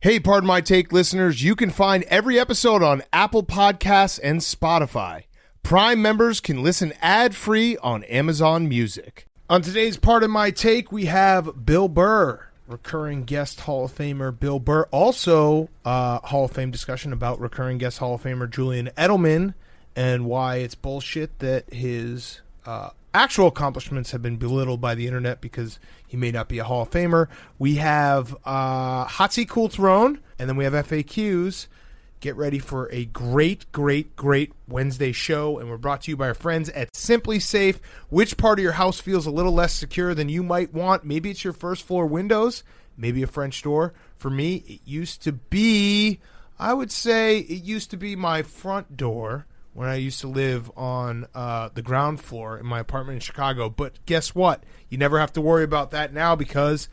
Hey, Pardon My Take listeners, you can find every episode on Apple Podcasts and Spotify. Prime members can listen ad-free on Amazon Music. On today's Pardon My Take, we have Bill Burr, recurring guest Hall of Famer Bill Burr. Also, Hall of Fame discussion about recurring guest Hall of Famer Julian Edelman and why it's bullshit that his actual accomplishments have been belittled by the internet because he may not be a Hall of Famer. We have Hot Seat Cool Throne, and then we have FAQs. Get ready for a great Wednesday show, and we're brought to you by our friends at Simply Safe. Which part of your house feels a little less secure than you might want? Maybe it's your first floor windows, maybe a French door. For me, it used to be, I would say it used to be my front door when I used to live on the ground floor in my apartment in Chicago. But guess what? You never have to worry about that now because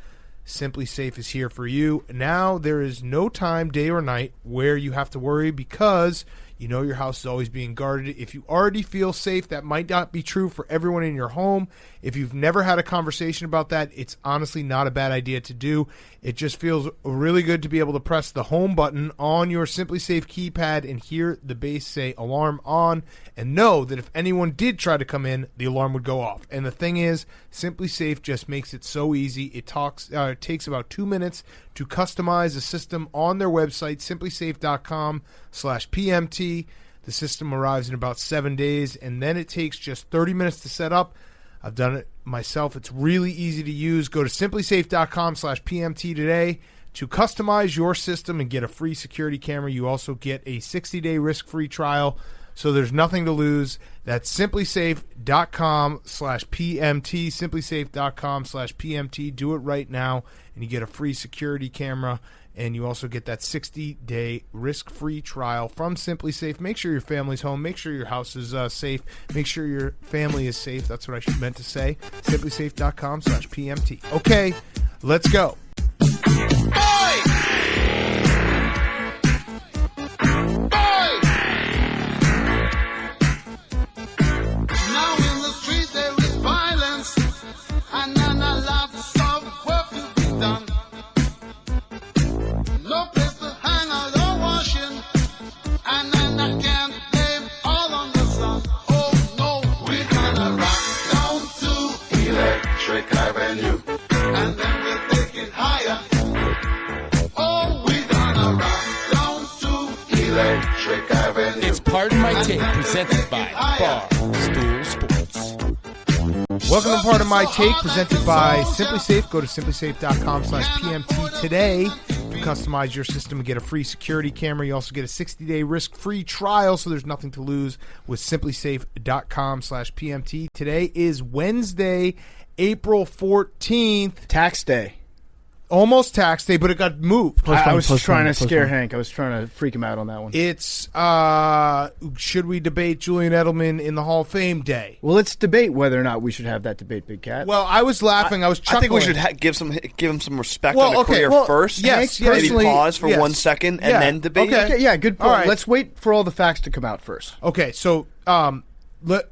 Simply Safe is here for you. Now there is no time, day or night, where you have to worry because you know your house is always being guarded. If you already feel safe, that might not be true for everyone in your home. If you've never had a conversation about that, it's honestly not a bad idea to do. It just feels really good to be able to press the home button on your Simply Safe keypad and hear the base say alarm on and know that if anyone did try to come in, the alarm would go off. And the thing is, Simply Safe just makes it so easy. It takes about 2 minutes to customize the system on their website, simplysafe.com/PMT. The system arrives in about 7 days, and then it takes just 30 minutes to set up. I've done it myself. It's really easy to use. Go to simplysafe.com/PMT today to customize your system and get a free security camera. You also get a 60-day risk-free trial, so there's nothing to lose. That's simplysafe.com/PMT, simplysafe.com/PMT. Do it right now, and you get a free security camera, and you also get that 60-day risk-free trial from Simply Safe. Make sure your family's home. Make sure your house is safe. Make sure your family is safe. That's what I meant to say. simplysafe.com/PMT. Okay, let's go. It's Pardon My Take, presented by Barstool Sports. Welcome to Pardon My Take, presented by Simply Safe. Go to simplysafe.com/PMT today to customize your system and get a free security camera. You also get a 60-day risk-free trial, so there's nothing to lose with simplysafe.com/PMT. Today is Wednesday, April 14th. Tax day. Almost tax day, but it got moved. I was trying to scare Hank. I was trying to freak him out on that one. It's, should we debate Julian Edelman in the Hall of Fame day? Well, let's debate whether or not we should have that debate, Big Cat. Well, I was laughing. I was chuckling. I think we should give him some respect on the career first. Yes, maybe pause for 1 second and then debate. Okay, yeah, good point. All right. Let's wait for all the facts to come out first. Okay, so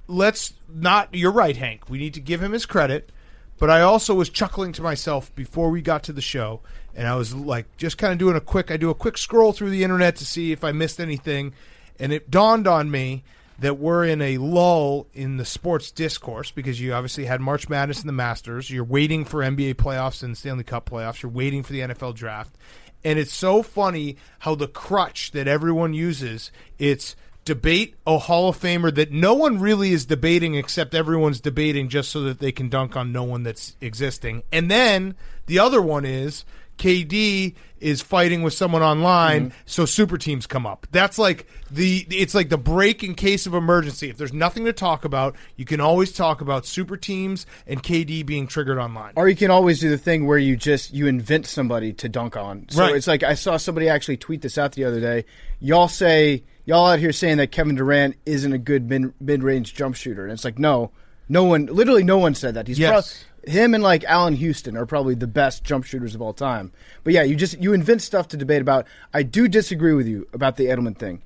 let's not. You're right, Hank. We need to give him his credit. But I also was chuckling to myself before we got to the show, and I was like just kind of doing a quick scroll through the internet to see if I missed anything, and it dawned on me that we're in a lull in the sports discourse because you obviously had March Madness and the Masters. You're waiting for NBA playoffs and Stanley Cup playoffs. You're waiting for the NFL draft. And it's so funny how the crutch that everyone uses, it's debate a Hall of Famer that no one really is debating except everyone's debating just so that they can dunk on no one that's existing. And then the other one is KD is fighting with someone online, so super teams come up. That's like it's like the break in case of emergency. If there's nothing to talk about, you can always talk about super teams and KD being triggered online. Or you can always do the thing where you invent somebody to dunk on. So right. It's like I saw somebody actually tweet this out the other day. Y'all out here saying that Kevin Durant isn't a good mid-range jump shooter. And it's like, no one said that. Him and like Allen Houston are probably the best jump shooters of all time. But yeah, you invent stuff to debate about. I do disagree with you about the Edelman thing.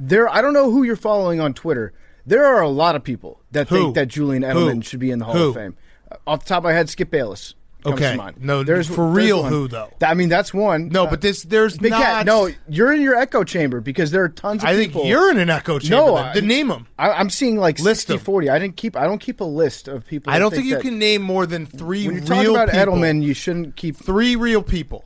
I don't know who you're following on Twitter. There are a lot of people that think that Julian Edelman should be in the Hall of Fame. Off the top of my head, Skip Bayless. comes to mind. No, for real, who though? I mean, that's one. No, but there's Big not. Cat, no, you're in your echo chamber because there are tons of people. I think you're in an echo chamber. Then name them. I'm seeing like list 60, 40. I don't keep a list of people. I don't think you can name more than 3 real people. When you're talking about Edelman, you shouldn't keep 3 real people.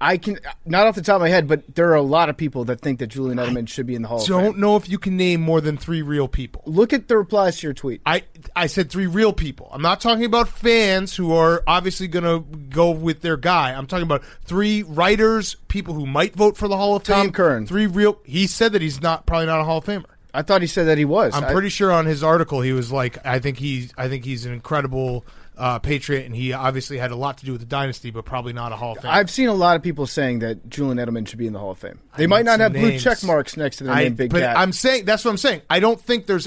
I can not off the top of my head, but there are a lot of people that think that Julian Edelman should be in the Hall of Fame. Don't know if you can name more than 3 real people. Look at the replies to your tweet. I said 3 real people. I'm not talking about fans who are obviously going to go with their guy. I'm talking about 3 writers, people who might vote for the Hall of Fame. Tom Curran. 3 real. He said that he's probably not a Hall of Famer. I thought he said that he was. I'm pretty sure on his article he was like, I think he's an incredible Patriot, and he obviously had a lot to do with the dynasty, but probably not a Hall of Fame. I've seen a lot of people saying that Julian Edelman should be in the Hall of Fame. They might not have blue check marks next to their name, Big Cat. I'm saying that's what I'm saying. I don't think there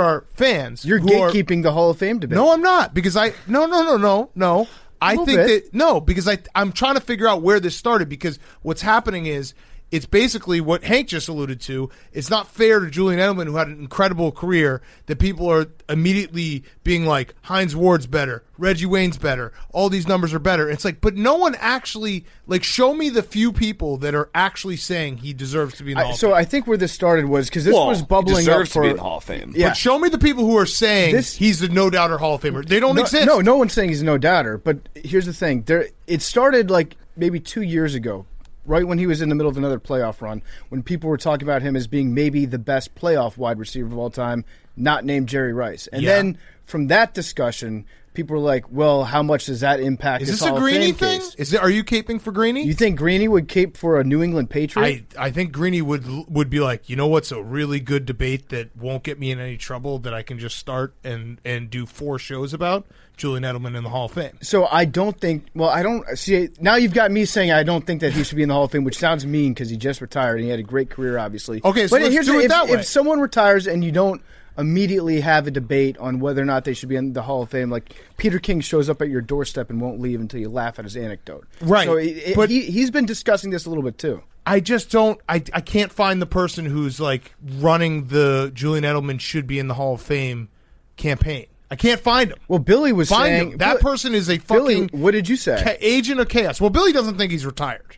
are fans. You're gatekeeping the Hall of Fame debate. No, I'm not, because no. I think that because I'm trying to figure out where this started, because what's happening is it's basically what Hank just alluded to. It's not fair to Julian Edelman, who had an incredible career, that people are immediately being like, Hines Ward's better, Reggie Wayne's better, all these numbers are better. It's like, but no one actually, like, show me the few people that are actually saying he deserves to be in the Hall of Fame. So I think where this started was because this was bubbling up to be in the Hall of Fame. Yeah. But show me the people who are saying he's a no-doubter Hall of Famer. They don't exist. No one's saying he's a no-doubter. But here's the thing. It started like maybe 2 years ago, right when he was in the middle of another playoff run, when people were talking about him as being maybe the best playoff wide receiver of all time, not named Jerry Rice. And then from that discussion, people were like, well, how much does that impact Is this this Hall a Greeny of Fame thing? case? Are you caping for Greeny? You think Greeny would cape for a New England Patriot? I think Greeny would be like, you know what's a really good debate that won't get me in any trouble, that I can just start and do 4 shows about? Julian Edelman in the Hall of Fame. So I don't think. Well, I don't see. Now you've got me saying I don't think that he should be in the Hall of Fame, which sounds mean because he just retired and he had a great career, obviously. Okay, so let's do it that way. If someone retires and you don't immediately have a debate on whether or not they should be in the Hall of Fame, like Peter King shows up at your doorstep and won't leave until you laugh at his anecdote. Right. So but he's been discussing this a little bit too. I just don't. I can't find the person who's like running the Julian Edelman should be in the Hall of Fame campaign. I can't find him. Well, Billy was saying him. That person is a fucking Billy, what did you say? Agent of chaos. Well, Billy doesn't think he's retired.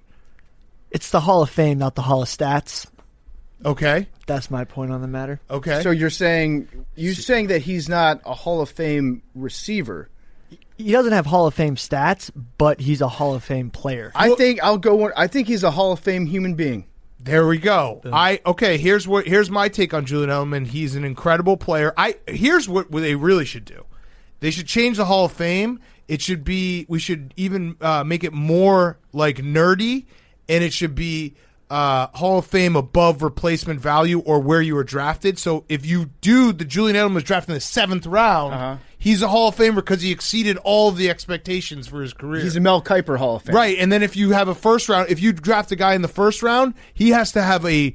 It's the Hall of Fame, not the Hall of Stats. Okay. That's my point on the matter. Okay. So you're saying that he's not a Hall of Fame receiver. He doesn't have Hall of Fame stats, but he's a Hall of Fame player. I think he's a Hall of Fame human being. There we go. Here's my take on Julian Edelman. He's an incredible player. Here's what they really should do. They should change the Hall of Fame. We should even make it more like nerdy, and it should be Hall of Fame above replacement value or where you were drafted. So if you do the Julian Edelman was drafted in the 7th round, he's a Hall of Famer because he exceeded all of the expectations for his career. He's a Mel Kiper Hall of Fame. Right, and then if you have a first round, if you draft a guy in the first round, he has to have an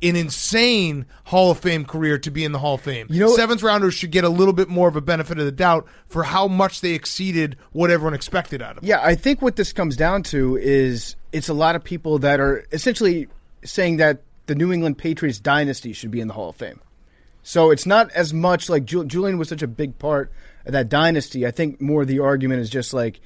insane Hall of Fame career to be in the Hall of Fame. 7th rounders should get a little bit more of a benefit of the doubt for how much they exceeded what everyone expected out of them. Yeah, I think what this comes down to is it's a lot of people that are essentially saying that the New England Patriots dynasty should be in the Hall of Fame. So it's not as much like Julian was such a big part of that dynasty. I think more the argument is just like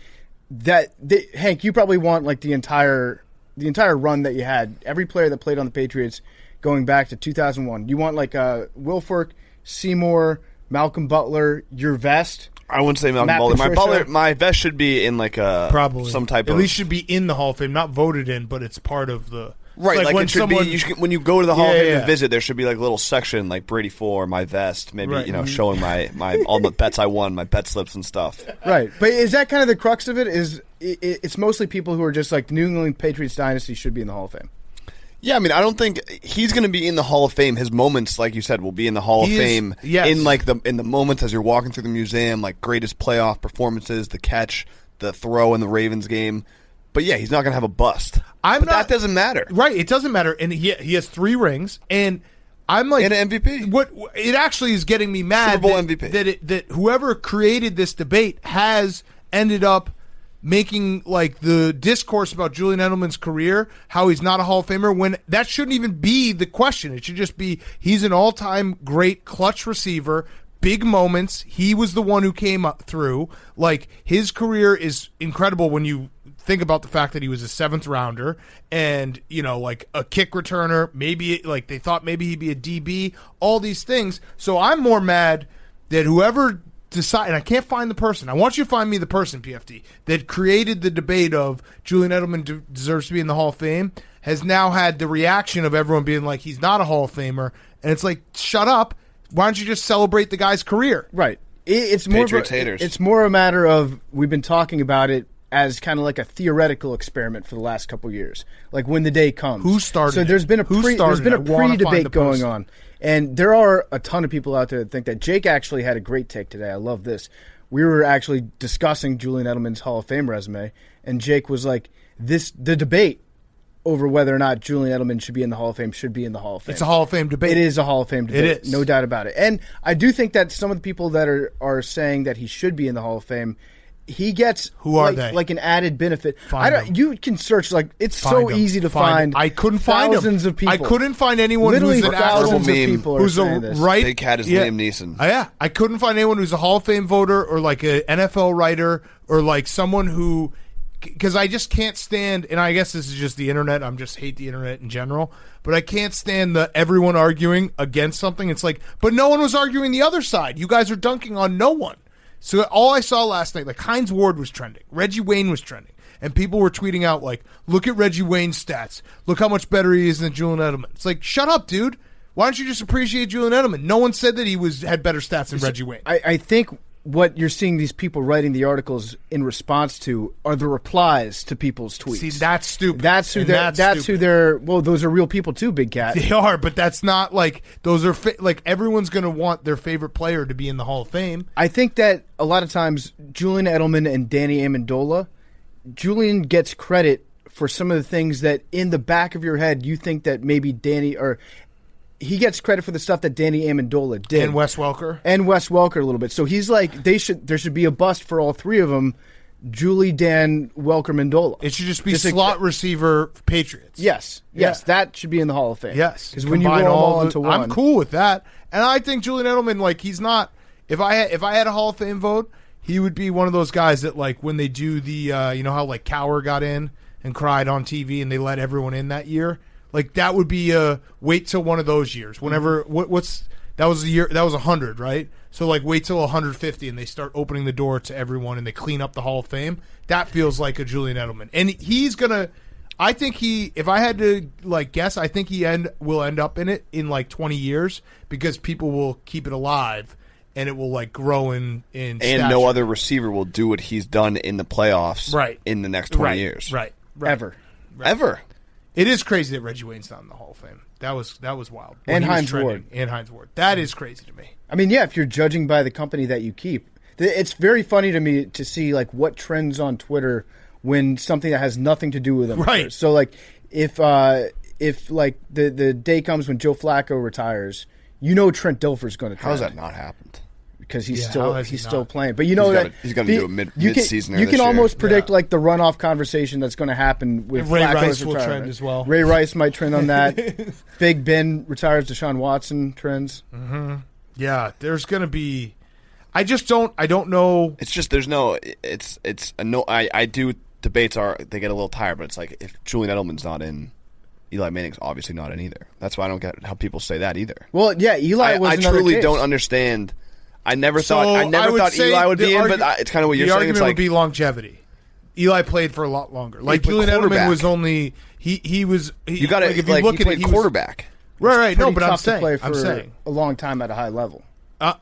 that. Hank, you probably want like the entire run that you had. Every player that played on the Patriots going back to 2001. You want like Wilfork, Seymour, Malcolm Butler, your vest. I wouldn't say Malcolm Butler. My vest should be in like probably some type at of. At least should be in the Hall of Fame, not voted in, but it's part of the. Right, like when it should be. When you go to the Hall of Fame to visit, there should be like a little section like Brady 4, my vest, maybe showing my all the bets I won, my bet slips and stuff. Right, but is that kind of the crux of it? It's mostly people who are just like the New England Patriots dynasty should be in the Hall of Fame. Yeah, I mean, I don't think he's going to be in the Hall of Fame. His moments, like you said, will be in the Hall of Fame. Yes. In the moments as you're walking through the museum, like greatest playoff performances, the catch, the throw in the Ravens game. But yeah, he's not going to have a bust. That doesn't matter, right? It doesn't matter, and he has 3 rings, and I'm like, and an MVP. What it actually is getting me mad Super Bowl MVP. that whoever created this debate has ended up making like the discourse about Julian Edelman's career, how he's not a Hall of Famer, when that shouldn't even be the question. It should just be he's an all-time great clutch receiver, big moments. He was the one who came up through. Like, his career is incredible when you think about the fact that he was a 7th rounder and, like a kick returner. Maybe, like, they thought maybe he'd be a DB. All these things. So I'm more mad that whoever decided, and I can't find the person. I want you to find me the person, PFD, that created the debate of Julian Edelman deserves to be in the Hall of Fame, has now had the reaction of everyone being like, he's not a Hall of Famer. And it's like, shut up. Why don't you just celebrate the guy's career? Right. It's more haters. It's more a matter of, we've been talking about it as kind of like a theoretical experiment for the last couple of years. Like, when the day comes. Who started So there's been a it? pre-debate going on. And there are a ton of people out there that think that. Jake actually had a great take today. I love this. We were actually discussing Julian Edelman's Hall of Fame resume, and Jake was like, the debate over whether or not Julian Edelman should be in the Hall of Fame should be in the Hall of Fame. It's a Hall of Fame debate. It is a Hall of Fame debate. It is. No doubt about it. And I do think that some of the people that are saying that he should be in the Hall of Fame, he gets like an added benefit. You can search, like, it's so easy to find. I couldn't find thousands of people. I couldn't find anyone Literally who's an thousands actual of people who's are saying this. Big cat is Liam Neeson. Yeah, I couldn't find anyone who's a Hall of Fame voter or like an NFL writer or like someone who, because I just can't stand, and I guess this is just the internet. I'm just hate the internet in general, but I can't stand everyone arguing against something. It's like, but no one was arguing the other side. You guys are dunking on no one. So all I saw last night, like, Hines Ward was trending. Reggie Wayne was trending. And people were tweeting out, like, look at Reggie Wayne's stats. Look how much better he is than Julian Edelman. It's like, shut up, dude. Why don't you just appreciate Julian Edelman? No one said that he had better stats than Reggie Wayne. I think what you're seeing these people writing the articles in response to are the replies to people's tweets. See, that's stupid. That's who they're. Well, those are real people too, Big Cat. They are, but that's not like those are like everyone's going to want their favorite player to be in the Hall of Fame. I think that a lot of times Julian Edelman and Danny Amendola, Julian gets credit for some of the things that in the back of your head you think that maybe Danny or. He gets credit for the stuff that Danny Amendola did. And Wes Welker. And Wes Welker a little bit. So he's like, there should be a bust for all three of them, Julie, Dan, Welker, Mendola. It should just be slot receiver Patriots. Yes, that should be in the Hall of Fame. Yes. Because when you roll all into one. I'm cool with that. And I think Julian Edelman, like, he's not, if I had a Hall of Fame vote, he would be one of those guys that, like, when they do the, you know how, like, Cower got in and cried on TV and they let everyone in that year? Like, that would be wait till one of those years. Whenever that was the year, that was 100, right? So like wait till 150 and they start opening the door to everyone and they clean up the Hall of Fame. That feels like a Julian Edelman, and he's gonna. I think if I had to like guess, I think he will end up in it in like 20 years because people will keep it alive and it will like grow in and stature. No other receiver will do what he's done in the playoffs in the next 20 years. Right. Ever. It is crazy that Reggie Wayne's not in the Hall of Fame. That was wild. And Hines Ward. And Hines Ward. That is crazy to me. I mean, yeah, if you're judging by the company that you keep. It's very funny to me to see like what trends on Twitter when something that has nothing to do with them. Right. So like if like the day comes when Joe Flacco retires, you know Trent Dilfer's going to trend. How has that not happened? Because he's still playing. But you know he's going to do a mid-season. You can almost predict like the runoff conversation that's going to happen with Ray Flacco's Rice will retirement. trend as well. Ray Rice might trend on that. Big Ben retires. Deshaun Watson trends. Mm-hmm. Yeah, there's going to be. I don't know. It's just there's no. It's a no. I do debates they get a little tired, but it's like if Julian Edelman's not in. Eli Manning's obviously not in either. That's why I don't get how people say that either. Well, yeah, Eli was. I truly don't understand. I never thought Eli would be in, but it's kind of what you're saying. The argument would be longevity. Eli played for a lot longer. Like Julian Edelman was only he was. You got to like, if you look at it, quarterback. Right. No, but I'm saying a long time at a high level.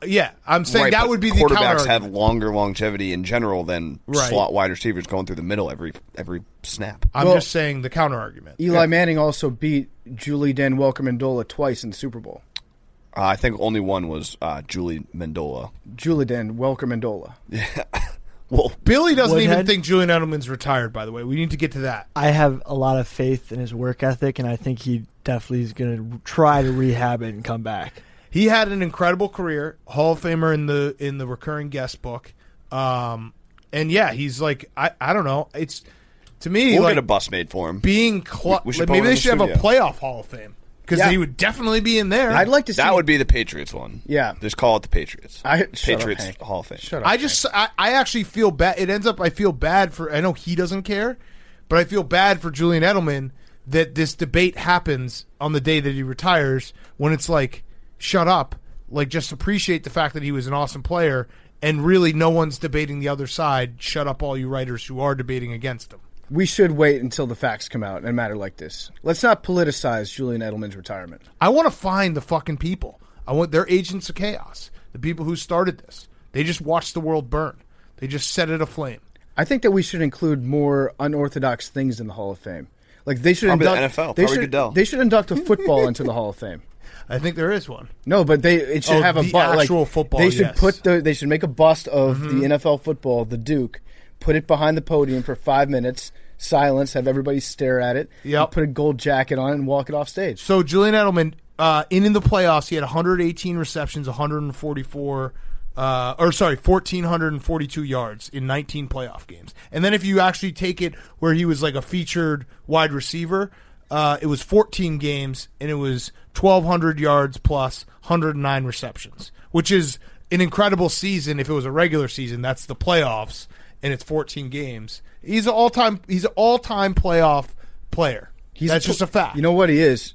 Yeah, I'm saying that would be the quarterbacks have longer longevity in general than slot wide receivers going through the middle every snap. I'm just saying the counter argument. Eli Manning also beat Julie Dan Welker Mendola twice in the Super Bowl. I think only one was Julie Mendola. Julie Dan Welker Mendola. Yeah. Well, Billy doesn't even think Julian Edelman's retired, by the way. We need to get to that. I have a lot of faith in his work ethic, and I think he definitely is going to try to rehab it and come back. He had an incredible career, Hall of Famer in the recurring guest book. And yeah, he's like I don't know. It's to me we'll like get a bus made for him. Being maybe they should have a playoff Hall of Fame. because he would definitely be in there. I'd like to see that would be the Patriots one. Yeah, just call it the Patriots. Patriots Hall of Fame. Shut up, I actually feel bad. It ends up I feel bad for. I know he doesn't care, but I feel bad for Julian Edelman that this debate happens on the day that he retires when it's like, shut up, like just appreciate the fact that he was an awesome player, and really no one's debating the other side. Shut up, all you writers who are debating against him. We should wait until the facts come out in a matter like this. Let's not politicize Julian Edelman's retirement. I want to find the fucking people. I want their agents of chaos, the people who started this. They just watched the world burn. They just set it aflame. I think that we should include more unorthodox things in the Hall of Fame. Like they should Probably induct the NFL. Goodell. They should induct a football into the Hall of Fame. I think there is one. No, but it should have the actual football. They should yes. they should make a bust of the NFL football, the Duke, put it behind the podium for 5 minutes, silence, have everybody stare at it, put a gold jacket on it, and walk it off stage. So Julian Edelman, in the playoffs, he had 118 receptions, 1,442 yards in 19 playoff games. And then if you actually take it where he was like a featured wide receiver, it was 14 games, and it was 1,200 yards plus 109 receptions, which is an incredible season. If it was a regular season, that's the playoffs, and it's 14 games. He's an all-time playoff player. That's just a fact. You know what he is?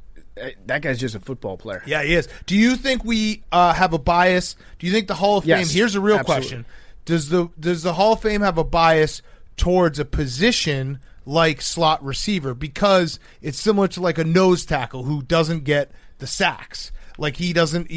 That guy's just a football player. Yeah, he is. Do you think we have a bias? Do you think the Hall of Fame? Here's a real question: Does the Hall of Fame have a bias towards a position like slot receiver, because it's similar to like a nose tackle who doesn't get the sacks? Like he doesn't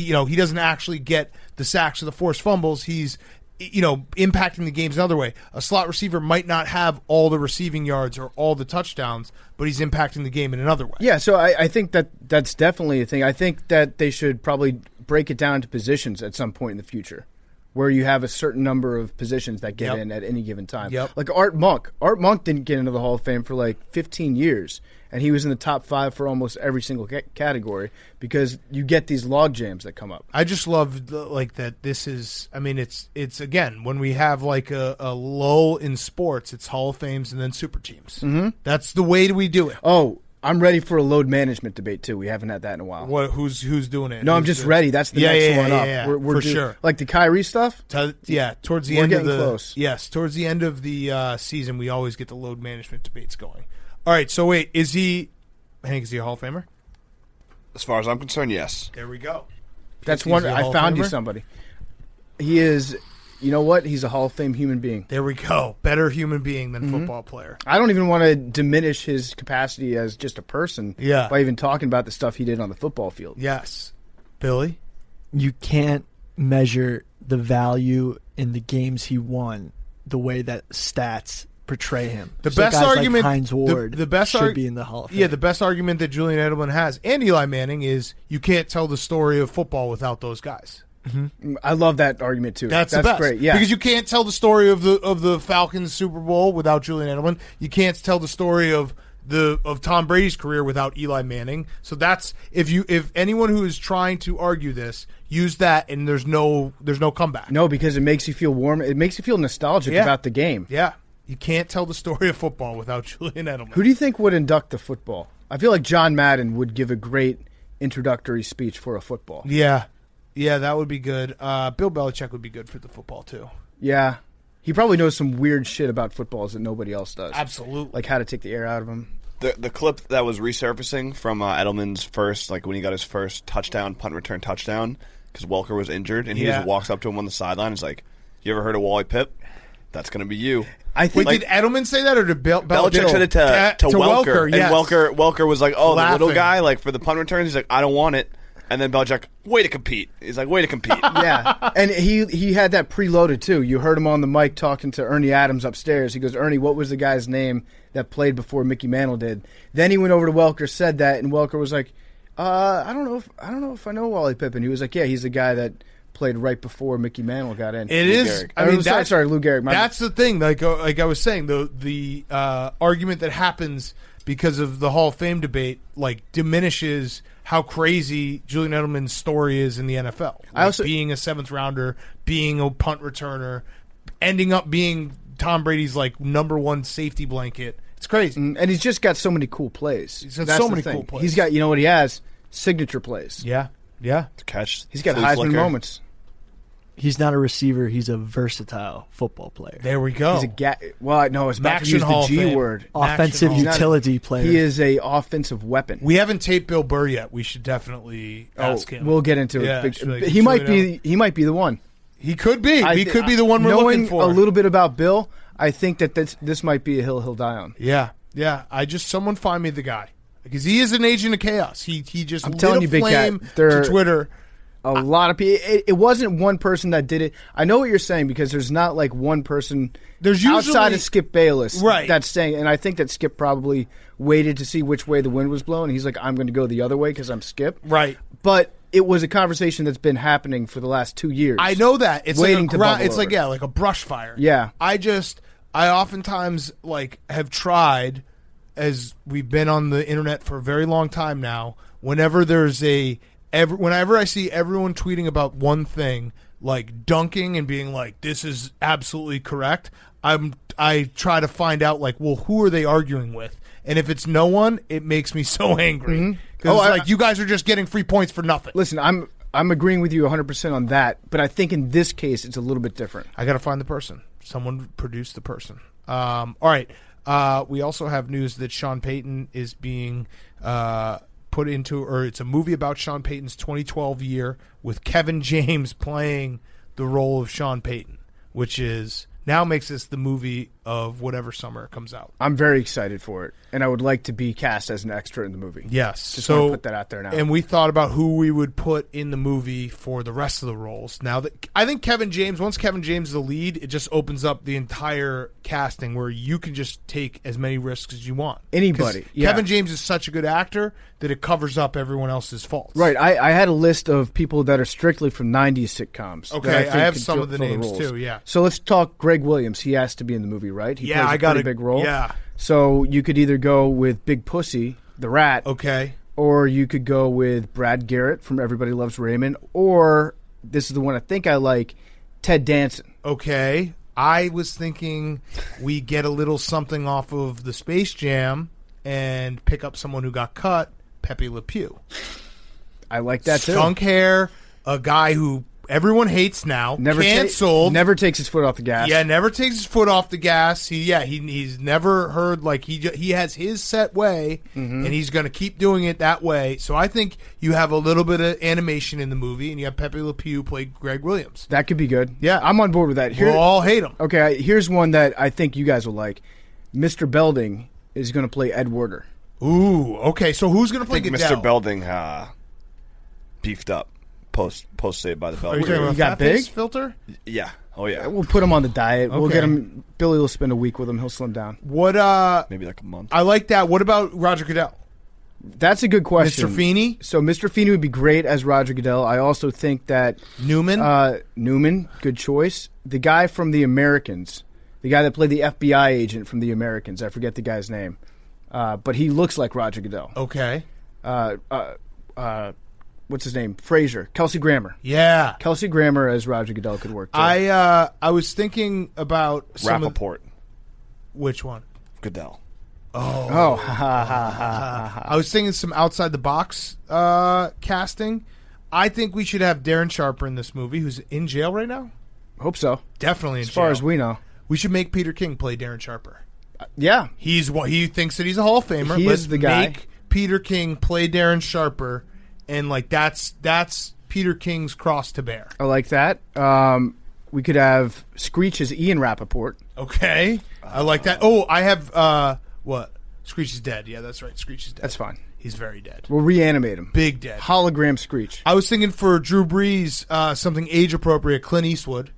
actually get the sacks or the forced fumbles. He's impacting the games another way. A slot receiver might not have all the receiving yards or all the touchdowns, but he's impacting the game in another way. Yeah, so I think that's definitely a thing. I think that they should probably break it down into positions at some point in the future, where you have a certain number of positions that get in at any given time. Like Art Monk. Art Monk didn't get into the Hall of Fame for like 15 years, and he was in the top 5 for almost every single category because you get these log jams that come up. I just love that this is, I mean, it's again, when we have like a lull in sports, it's Hall of Fames and then super teams. Mm-hmm. That's the way we do it. Oh, I'm ready for a load management debate too. We haven't had that in a while. Who's doing it? No, I'm just ready. That's the next one up. Yeah, we're for sure. Like the Kyrie stuff. Towards the we're end getting of the close. Yes, towards the end of the season, we always get the load management debates going. All right, so wait, is he a Hall of Famer? As far as I'm concerned, yes. There we go. That's one. I found you somebody. He is. You know what? He's a Hall of Fame human being. There we go. Better human being than football player. I don't even want to diminish his capacity as just a person by even talking about the stuff he did on the football field. Yes. Billy? You can't measure the value in the games he won the way that stats portray him. The best argument, like Hines Ward the best should be in the Hall of Fame. Yeah, the best argument that Julian Edelman has, and Eli Manning, is you can't tell the story of football without those guys. Mm-hmm. I love that argument too. That's the best. Great. Yeah, because you can't tell the story of the Falcons Super Bowl without Julian Edelman. You can't tell the story of Tom Brady's career without Eli Manning. So that's if anyone who is trying to argue this, use that, and there's no comeback. No, because it makes you feel warm. It makes you feel nostalgic about the game. Yeah, you can't tell the story of football without Julian Edelman. Who do you think would induct the football? I feel like John Madden would give a great introductory speech for a football. Yeah, that would be good. Bill Belichick would be good for the football, too. Yeah. He probably knows some weird shit about footballs that nobody else does. Absolutely. Like how to take the air out of them. The clip that was resurfacing from Edelman's first, like when he got his first punt return touchdown, because Welker was injured, and he just walks up to him on the sideline and is like, you ever heard of Wally Pipp? That's going to be you. I think. Wait, did Edelman say that, or did Belichick said it to Welker? Yes. And Welker was like, oh, the little guy, like for the punt returns, he's like, I don't want it. And then Belichick, way to compete. He's like, way to compete. Yeah. And he had that preloaded, too. You heard him on the mic talking to Ernie Adams upstairs. He goes, Ernie, what was the guy's name that played before Mickey Mantle did? Then he went over to Welker, said that, and Welker was like, I don't know if I know Wally Pippen. He was like, yeah, he's the guy that played right before Mickey Mantle got in. It is. I mean, sorry, Lou Gehrig. That's the thing. Like I was saying, the argument that happens because of the Hall of Fame debate, like, diminishes how crazy Julian Edelman's story is in the NFL. Like being a 7th rounder, being a punt returner, ending up being Tom Brady's like number 1 safety blanket. It's crazy. And he's just got so many cool plays. He's got so many cool plays. He's got, you know what he has? signature plays. Yeah. To catch. He's got flea Heisman flicker. moments. He's not a receiver. He's a versatile football player. There we go. He's a well, no, it's back to Maction use Hall the of G Fame. word. Offensive He's not- utility player. He is a offensive weapon. We haven't taped Bill Burr yet. We should definitely ask him. We'll get into Yeah, it. should we, like, He might be. He might be the one. He could be. He could be the one we're knowing looking for. a little bit about Bill, I think that this might be a hill he'll die on. Yeah. Someone find me the guy because he is an agent of chaos. He just I'm lit telling a you, Big flame Cat, to Twitter. A lot of people. It wasn't one person that did it. I know what you're saying because there's not like one person. There's usually outside of Skip Bayless, Right. That's saying, and I think that Skip probably waited to see which way the wind was blowing. He's like, I'm going to go the other way because I'm Skip. Right. But it was a conversation that's been happening for the last 2 years. I know that it's Waiting like to a bubble it's like over. like a brush fire. Yeah. I oftentimes like have tried, as we've been on the internet for a very long time now. Whenever I see everyone tweeting about one thing, like dunking and being like, "This is absolutely correct," I try to find out like, well, who are they arguing with? And if it's no one, it makes me so angry because Oh, like you guys are just getting free points for nothing. Listen, I'm agreeing with you 100% on that, but I think in this case it's a little bit different. I got to find the person. Someone produce the person. All right. We also have news that Sean Payton is being put into, or it's a movie about Sean Payton's 2012 year with Kevin James playing the role of Sean Payton, which is now makes this the movie of whatever summer it comes out. I'm very excited for it, and I would like to be cast as an extra in the movie. Yes. Just so want to put that out there now. And we thought about who we would put in the movie for the rest of the roles. Now that I think Kevin James, once Kevin James is the lead, it just opens up the entire casting where you can just take as many risks as you want. Anybody. 'Cause Yeah. Kevin James is such a good actor that it covers up everyone else's faults. Right, I had a list of people that are strictly from 90s sitcoms. Okay, that I think have could some of the fill names roles. too, yeah. So let's talk Greg Williams. He has to be in the movie, right? He Yeah, plays I a got pretty big role. Yeah. So you could either go with Big Pussy, the rat, Okay. or you could go with Brad Garrett from Everybody Loves Raymond, or this is the one I think I like, Ted Danson. Okay. I was thinking we get a little something off of the Space Jam and pick up someone who got cut, Pepe Le Pew. I like that too. Skunk hair, a guy who everyone hates now, canceled. Never takes his foot off the gas. Yeah, never takes his foot off the gas. He's never heard like he has his set way, and he's going to keep doing it that way. So I think you have a little bit of animation in the movie, and you have Pepe Le Pew play Greg Williams. That could be good. Yeah. I'm on board with that. We'll all hate him. Okay, here's one that I think you guys will like. Mr. Belding is going to play Ed Werder. Ooh, okay. So who's going to play I think Goodell? Mr. Belding beefed up post Saved by the Bell. Are you talking about He got fat face big? filter? Yeah. Oh yeah. We'll put him on the diet. We'll Okay. get him. Billy will spend a week with him. He'll slim down. What? Maybe like a month. I like that. What about Roger Goodell? That's a good question. Mr. Feeney? So Mr. Feeney would be great as Roger Goodell. I also think that Newman? Newman, good choice. The guy from The Americans, the guy that played the FBI agent from The Americans. I forget the guy's name, but he looks like Roger Goodell. Okay. What's his name? Frazier. Kelsey Grammer. Yeah. Kelsey Grammer as Roger Goodell could work too. I was thinking about some of Rappaport. which one? Goodell. Oh, ha ha ha ha. I was thinking some outside the box casting. I think we should have Darren Sharper in this movie, who's in jail right now. Hope so. Definitely in As far jail. as we know. We should make Peter King play Darren Sharper. Yeah. He thinks that he's a Hall of Famer. He Let's is the guy. Make Peter King play Darren Sharper, and like that's Peter King's cross to bear. I like that. We could have Screech as Ian Rappaport. Okay, I like that. Oh, I have what? Screech is dead. Yeah, that's right. Screech is dead. That's fine. He's very dead. We'll reanimate him. Big dead. Hologram Screech. I was thinking for Drew Brees, something age appropriate, Clint Eastwood.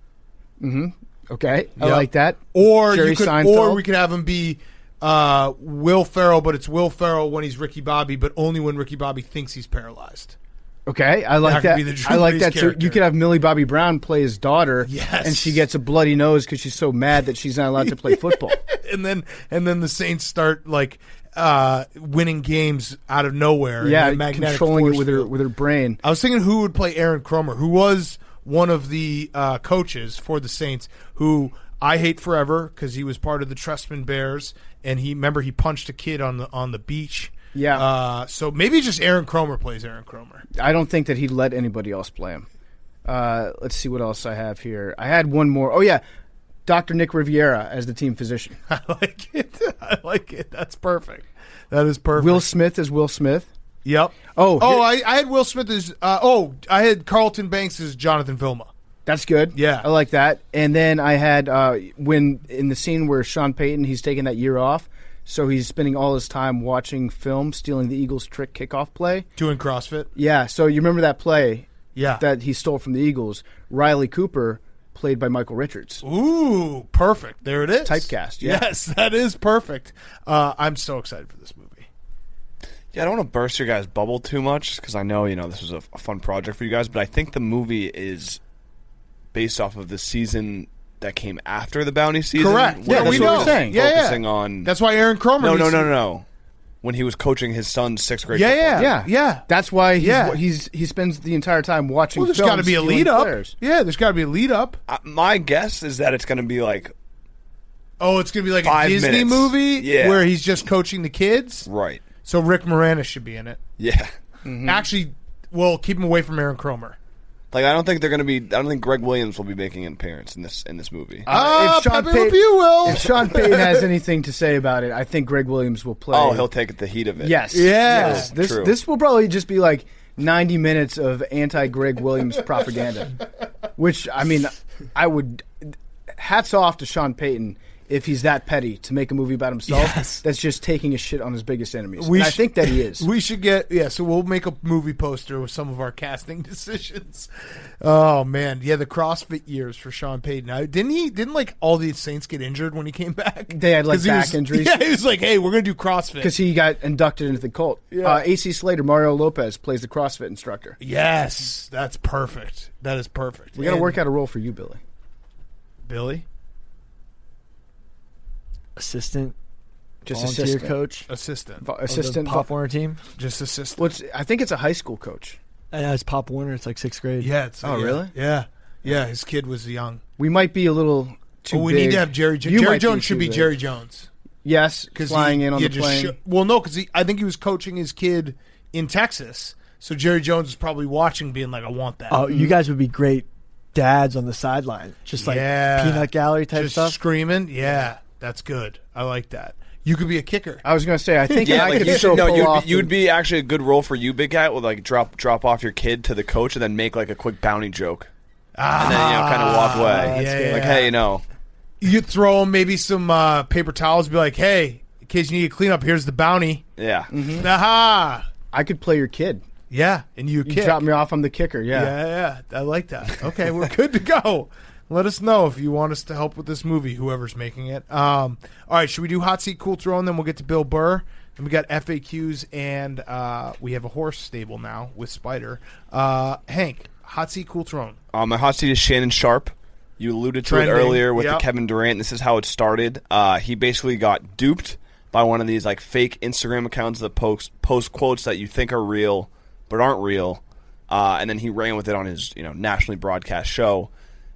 Okay, I Yep. like that. Or Jerry you could, Seinfeld. or we could have him be Will Ferrell, but it's Will Ferrell when he's Ricky Bobby, but only when Ricky Bobby thinks he's paralyzed. Okay, I like That could that. be the Drew I like Brees that too. character. You could have Millie Bobby Brown play his daughter, Yes. and she gets a bloody nose because she's so mad that she's not allowed to play football. And then the Saints start like winning games out of nowhere. Yeah, in a magnetic controlling force it with her field. with her brain. I was thinking who would play Aaron Cromer, who was one of the coaches for the Saints, who I hate forever because he was part of the Trustman Bears, and he punched a kid on the beach Yeah. So maybe just Aaron Cromer plays Aaron Cromer. I don't think that he'd let anybody else play him. Let's see what else I have here. I had one more. Oh, yeah. Dr. Nick Riviera as the team physician. I like it. That's perfect. That is perfect. Will Smith as Will Smith. Yep. I had Will Smith as I had Carlton Banks as Jonathan Vilma. That's good. Yeah. I like that. And then I had when in the scene where Sean Payton, he's taking that year off, so he's spending all his time watching film, stealing the Eagles' trick kickoff play. Doing CrossFit. Yeah. So you remember that play? Yeah. That he stole from the Eagles. Riley Cooper, played by Michael Richards. Ooh, perfect. There it is. Typecast. Yeah. Yes, that is perfect. I'm so excited for this movie. Yeah, I don't want to burst your guys' bubble too much because I know this was a fun project for you guys, but I think the movie is based off of the season that came after the Bounty season. Correct. Yeah, that's what we're saying. Focusing on... That's why Aaron Cromer... No. When he was coaching his son's 6th grade football. Yeah. That's why he spends the entire time watching films. There's got to be a lead up. Yeah, there's got to be a lead up. My guess is that it's going to be like... Oh, it's going to be like a 5 Disney minutes. movie where he's just coaching the kids? Right. So Rick Moranis should be in it. Yeah. Mm-hmm. Actually, we'll keep him away from Aaron Cromer. Like I don't think Greg Williams will be making an appearance in this movie. If Sean Pepe Le Pew will. If Sean Payton has anything to say about it, I think Greg Williams will play. Oh, he'll take the heat of it. Yes. Yes. This will probably just be like 90 minutes of anti-Greg Williams propaganda. Which, I mean, I would... Hats off to Sean Payton if he's that petty to make a movie about himself that's just taking a shit on his biggest enemies. I think that he is. We should get... Yeah, so we'll make a movie poster with some of our casting decisions. Oh, man. Yeah, the CrossFit years for Sean Payton. Didn't like all the Saints get injured when he came back? They had like back injuries. Yeah, he was like, hey, we're going to do CrossFit. Because he got inducted into the cult. Yeah. AC Slater, Mario Lopez, plays the CrossFit instructor. Yes, that's perfect. That is perfect. We got to work out a role for you, Billy. Billy? Assistant, Just volunteer assistant. coach, Assistant. Assistant. Pop Warner team. Just assistant. I think it's a high school coach. And it's Pop Warner. It's like 6th grade. Yeah. Really? Yeah. Yeah, his kid was young. We might be a little too we big. need to have Jerry Jones. You Jerry might be Jones should too be big. Jerry Jones. Yes, flying in on the plane. Because I think he was coaching his kid in Texas. So Jerry Jones is probably watching, being like, I want that. Oh, you guys would be great dads on the sideline. Just like peanut gallery type just stuff. Screaming. Yeah, that's good. I like that. You could be a kicker. I was going to say, I think Yeah, I like could you still should, pull off. you'd be actually a good role for you, big guy. With like drop off your kid to the coach and then make like a quick bounty joke, and then kind of walk away. Yeah, like, yeah. hey, You throw him maybe some paper towels. Be like, hey, in case you need a cleanup, here's the bounty. yeah. Aha. I could play your kid. Yeah, and you You kick. drop me off, I'm the kicker. Yeah. I like that. Okay, we're good to go. Let us know if you want us to help with this movie, whoever's making it. All right, should we do Hot Seat, Cool Throw, and then we'll get to Bill Burr? And we got FAQs, and we have a horse stable now with Spider. Hank, Hot Seat, Cool Throw. My hot seat is Shannon Sharp. You alluded to it earlier with the Kevin Durant. This is how it started. He basically got duped by one of these like fake Instagram accounts that post quotes that you think are real but aren't real, and then he ran with it on his nationally broadcast show.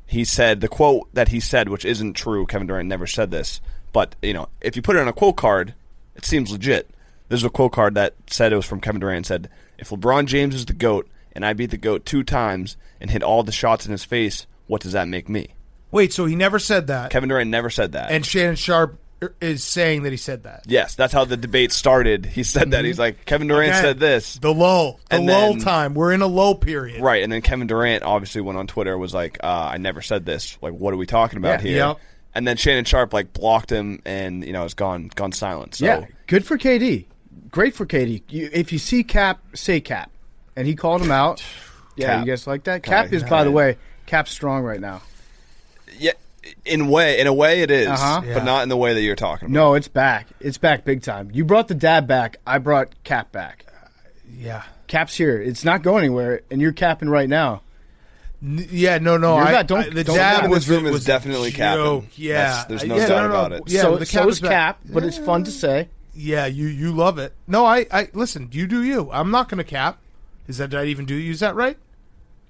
He said the quote that he said, which isn't true. Kevin Durant never said this, but if you put it on a quote card, it seems legit. This is a quote card that said it was from Kevin Durant. Said, "If LeBron James is the GOAT and I beat the GOAT 2 times and hit all the shots in his face, what does that make me?" Wait, so he never said that? Kevin Durant never said that. And Shannon Sharp is saying that he said that. Yes, that's how the debate started. He said that. He's like, Kevin Durant said this. The lull time. We're in a lull period. Right, and then Kevin Durant obviously went on Twitter, was like, I never said this. Like, what are we talking about here? Yep. And then Shannon Sharp blocked him and has gone silent. So. Yeah, good for KD. Great for KD. If you see Cap, say Cap. And he called him out. Yeah, you guys like that? Cap is, by the way, Cap's strong right now. Yeah, in a way it is, Uh-huh. but not in the way that you're talking about. No, it's back. It's back big time. You brought the dad back. I brought Cap back. Yeah. Cap's here. It's not going anywhere, and you're capping right now. No. You're not- don't- the don't- dad in was this room was is definitely joke. capping. Yeah, There's no doubt about it. Yeah, so the cap so is is back. Cap, but it's fun to say. Yeah, you love it. No, I listen. You do you. I'm not going to cap. Did I even use that right?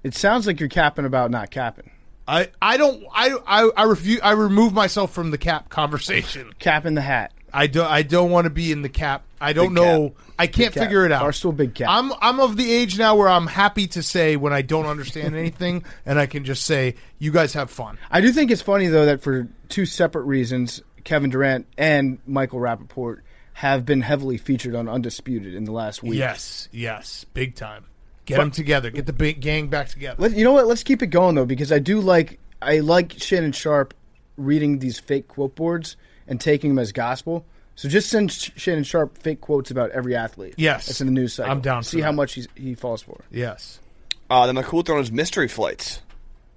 It sounds like you're capping about not capping. I don't. I refuse. I remove myself from the cap conversation. Cap in the hat. I don't want to be in the cap. I don't know. I can't figure it out. Barstool big cap. I'm of the age now where I'm happy to say when I don't understand anything, and I can just say, you guys have fun. I do think it's funny, though, that for two separate reasons, Kevin Durant and Michael Rappaport have been heavily featured on Undisputed in the last week. Yes. Big time. Get them together. Get the big gang back together. You know what? Let's keep it going, though, because I like Shannon Sharp reading these fake quote boards and taking them as gospel. So just send Shannon Sharp fake quotes about every athlete. Yes. That's in the news cycle. I'm down for See that. how much he falls for. Yes. Then my cool throne is mystery flights.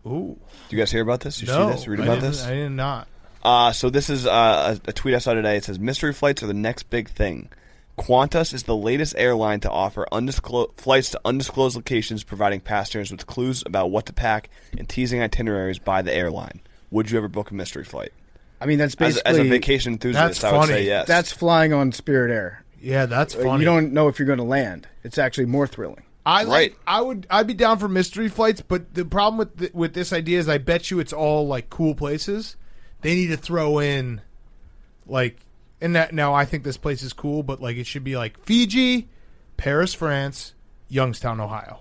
Ooh. Do you guys hear about this? Did you No, see this? Read about this? I did not. So this is a tweet I saw today. It says, mystery flights are the next big thing. Qantas is the latest airline to offer flights to undisclosed locations, providing passengers with clues about what to pack and teasing itineraries by the airline. Would you ever book a mystery flight? I mean, that's basically... As a vacation enthusiast, I would say yes. That's flying on Spirit Air. Yeah, that's funny. You don't know if you're going to land. It's actually more thrilling. I'd be down for mystery flights, but the problem with this idea is I bet you it's all like cool places. They need to throw in like, and that now I think this place is cool, but like it should be like Fiji, Paris, France, Youngstown, Ohio,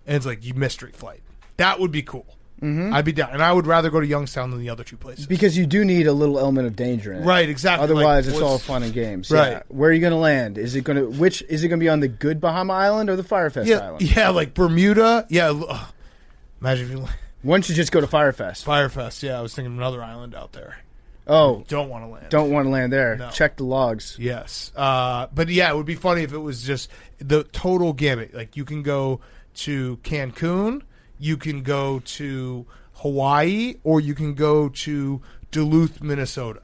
and it's like you mystery flight. That would be cool. Mm-hmm. I'd be down, and I would rather go to Youngstown than the other two places because you do need a little element of danger in it. Right, exactly. Otherwise, it's all fun and games. Right. Yeah. Where are you going to land? Is it going to be on the good Bahama Island or the Firefest Island? Yeah, like Bermuda. Yeah, imagine if you. One should just go to Firefest. Firefest. Yeah, I was thinking of another island out there. Oh, don't want to land. Don't want to land there. No. Check the logs. Yes, but yeah, it would be funny if it was just the total gamut. Like you can go to Cancun, you can go to Hawaii, or you can go to Duluth, Minnesota,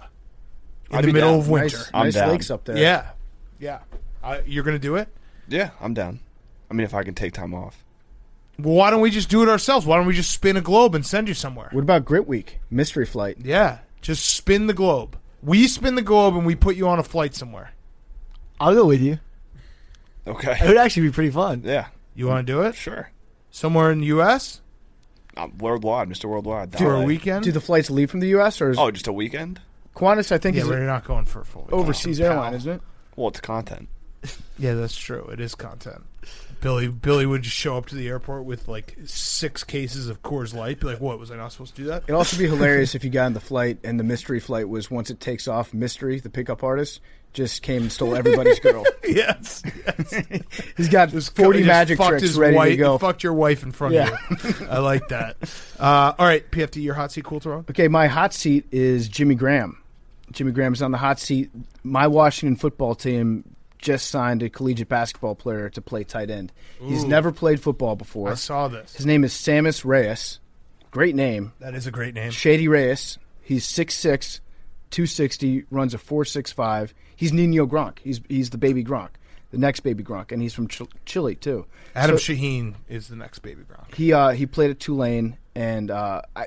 in the middle of winter. Nice lakes up there. Yeah. You're gonna do it? Yeah, I'm down. I mean, if I can take time off. Well, why don't we just do it ourselves? Why don't we just spin a globe and send you somewhere? What about Grit Week? Mystery flight. Yeah, just spin the globe. We spin the globe and we put you on a flight somewhere. I'll go with you. Okay. It would actually be pretty fun. Yeah. You want to do it? Sure. Somewhere in the U.S.? Worldwide, Mr. Worldwide. For a weekend? Do the flights leave from the U.S. or? Just a weekend? Qantas, I think, is we're not going for a full weekend. Overseas airline, isn't it? Well, it's content. Yeah, that's true. It is content. Billy would just show up to the airport with like 6 cases of Coors Light. Be like, what, was I not supposed to do that? It'd also be hilarious if you got on the flight and the mystery flight was, once it takes off, Mystery, the pickup artist, just came and stole everybody's girl. Yes. He's got 40 magic tricks ready to go. He fucked your wife in front of you. I like that. All right, PFT, your hot seat, cool throw? Okay, my hot seat is Jimmy Graham. Jimmy Graham is on the hot seat. My Washington football team just signed a collegiate basketball player to play tight end. Ooh. He's never played football before. I saw this. His name is Samus Reyes. Great name. That is a great name. Shady Reyes. He's 6'6", 260, runs a 4.65. He's Nino Gronk. He's the baby Gronk, the next baby Gronk, and he's from Chile too. Adam Shaheen is the next baby Gronk. He played at Tulane, and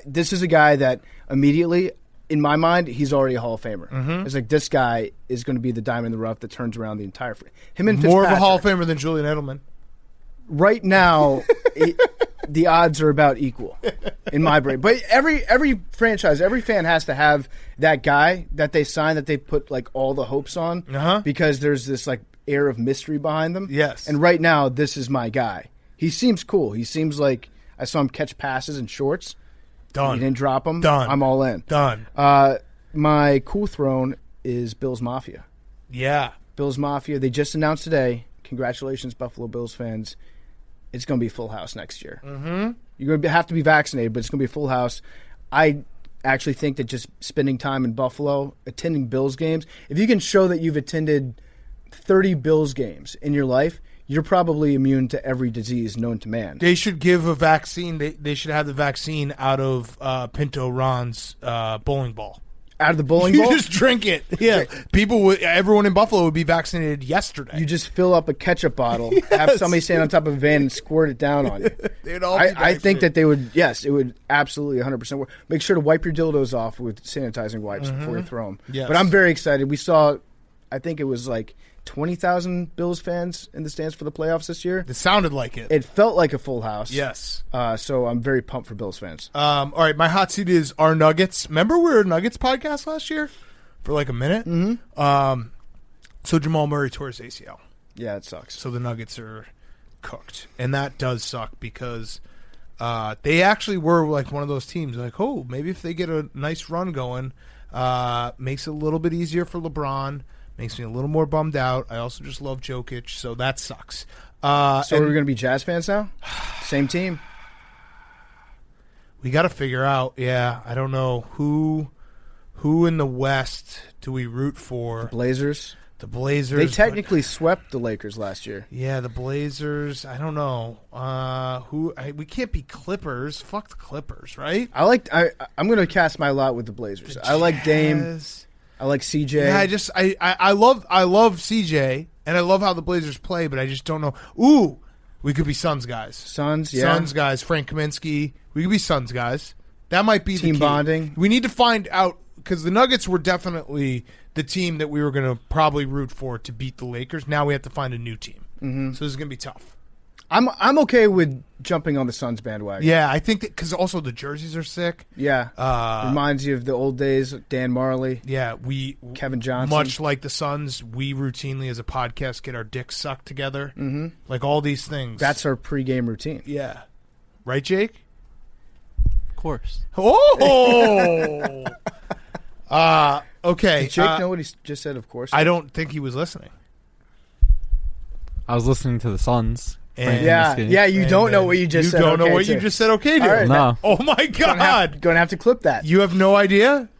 this is a guy that immediately, in my mind, he's already a Hall of Famer. Mm-hmm. It's like this guy is going to be the diamond in the rough that turns around the entire. Him and more of a Hall of Famer than Julian Edelman. Right now, the odds are about equal in my brain. But every franchise, every fan has to have that guy that they sign, that they put like all the hopes on, because there's this like air of mystery behind them. Yes. And right now, this is my guy. He seems cool. He seems like I saw him catch passes in shorts. Done. He didn't drop them. Done. I'm all in. Done. My cool throne is Bills Mafia. Yeah. Bills Mafia. They just announced today. Congratulations, Buffalo Bills fans. It's going to be a full house next year. Mm-hmm. You're going to have to be vaccinated, but it's going to be a full house. I actually think that just spending time in Buffalo, attending Bills games, if you can show that you've attended 30 Bills games in your life, you're probably immune to every disease known to man. They should give a vaccine. They should have the vaccine out of Pinto Ron's bowling ball. Out of the bowling you ball? You just drink it. Yeah. Everyone in Buffalo would be vaccinated yesterday. You just fill up a ketchup bottle, have somebody stand on top of a van and squirt it down on you. They'd all be I think that they would, yes, it would absolutely 100% work. Make sure to wipe your dildos off with sanitizing wipes before you throw them. Yes. But I'm very excited. We saw, I think it was like 20,000 Bills fans in the stands for the playoffs this year. It sounded like it. It felt like a full house. Yes. So I'm very pumped for Bills fans. All right, my hot seat is our Nuggets. Remember we were a Nuggets podcast last year? for like a minute. Mm-hmm. So Jamal Murray tore his ACL. Yeah, it sucks. So the Nuggets are cooked. And that does suck because they actually were like one of those teams. Like, oh, maybe if they get a nice run going, makes it a little bit easier for LeBron. Makes me a little more bummed out. I also just love Jokic, so that sucks. So are we going to be Jazz fans now? Same team? We got to figure out, I don't know, who in the West do we root for? Blazers. The Blazers. They technically swept the Lakers last year. Yeah, the Blazers. I don't know. We can't be Clippers. Fuck the Clippers, right? I'm going to cast my lot with the Blazers. I like Dame. I like CJ. Yeah, I love CJ, and I love how the Blazers play, but I just don't know. Ooh, we could be Suns guys. Suns, yeah. Suns guys. Frank Kaminsky. We could be Suns guys. That might be team the key. Bonding. We need to find out because the Nuggets were definitely the team that we were going to probably root for to beat the Lakers. Now we have to find a new team. Mm-hmm. So this is going to be tough. I'm okay with jumping on the Suns bandwagon. Yeah, I think that because also the jerseys are sick. Yeah, reminds you of the old days. Dan Marley. Yeah, Kevin Johnson. Much like the Suns, we routinely as a podcast get our dicks sucked together. Mm-hmm. Like all these things. That's our pregame routine. Yeah, right, Jake? Of course. Oh. Okay. Did Jake know what he just said? Of course. I don't think he was listening. I was listening to the Suns. And you don't know what you just said. You don't know okay what to. you just said. Okay, dude. Right, no. Oh my God. Going to have to clip that. You have no idea.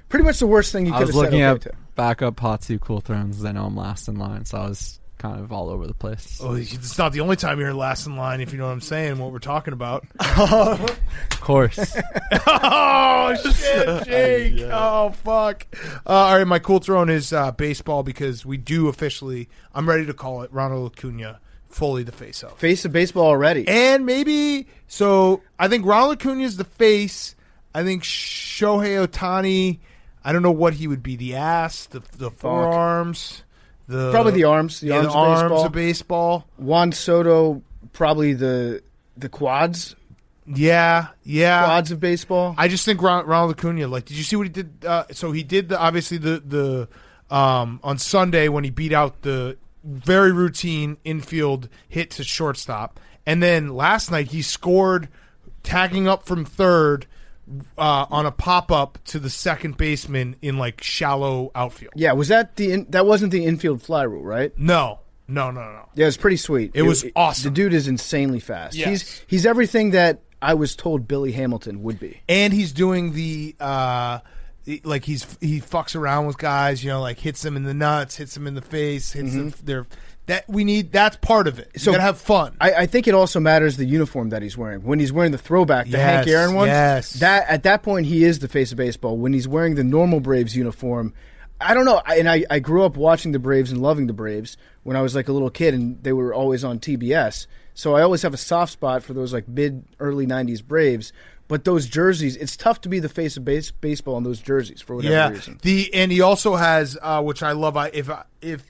Pretty much the worst thing you could have said. I was looking okay at backup hot seat cool thrones. I know I'm last in line, so I was kind of all over the place. Oh, it's not the only time you're last in line, if you know what I'm saying. What we're talking about. Of course. Oh shit, Jake! Oh fuck! All right, my cool throne is baseball because we do officially. I'm ready to call it Ronald Acuna fully the face of baseball already, and maybe so. I think Ronald Acuna is the face. I think Shohei Ohtani. I don't know what he would be. The ass, the forearms, probably the arms. The arms of baseball. Juan Soto, probably the quads. Yeah. Quads of baseball. I just think Ronald Acuna. Like, did you see what he did? So he did obviously the on Sunday when he beat out the very routine infield hit to shortstop, and then last night he scored, tagging up from third on a pop up to the second baseman in like shallow outfield. Yeah, was that that wasn't the infield fly rule, right? No. Yeah, it was pretty sweet. It was awesome. The dude is insanely fast. Yes. He's everything that I was told Billy Hamilton would be. And he's doing the like he fucks around with guys, like hits them in the nuts, hits them in the face, hits them that's part of it. You gotta have fun. I think it also matters the uniform that he's wearing. When he's wearing the throwback, the Hank Aaron ones, that at that point he is the face of baseball. When he's wearing the normal Braves uniform, I don't know. I grew up watching the Braves and loving the Braves when I was like a little kid, and they were always on TBS. So I always have a soft spot for those like early 90s Braves. But those jerseys, it's tough to be the face of baseball in those jerseys for whatever reason. And he also has, which I love. If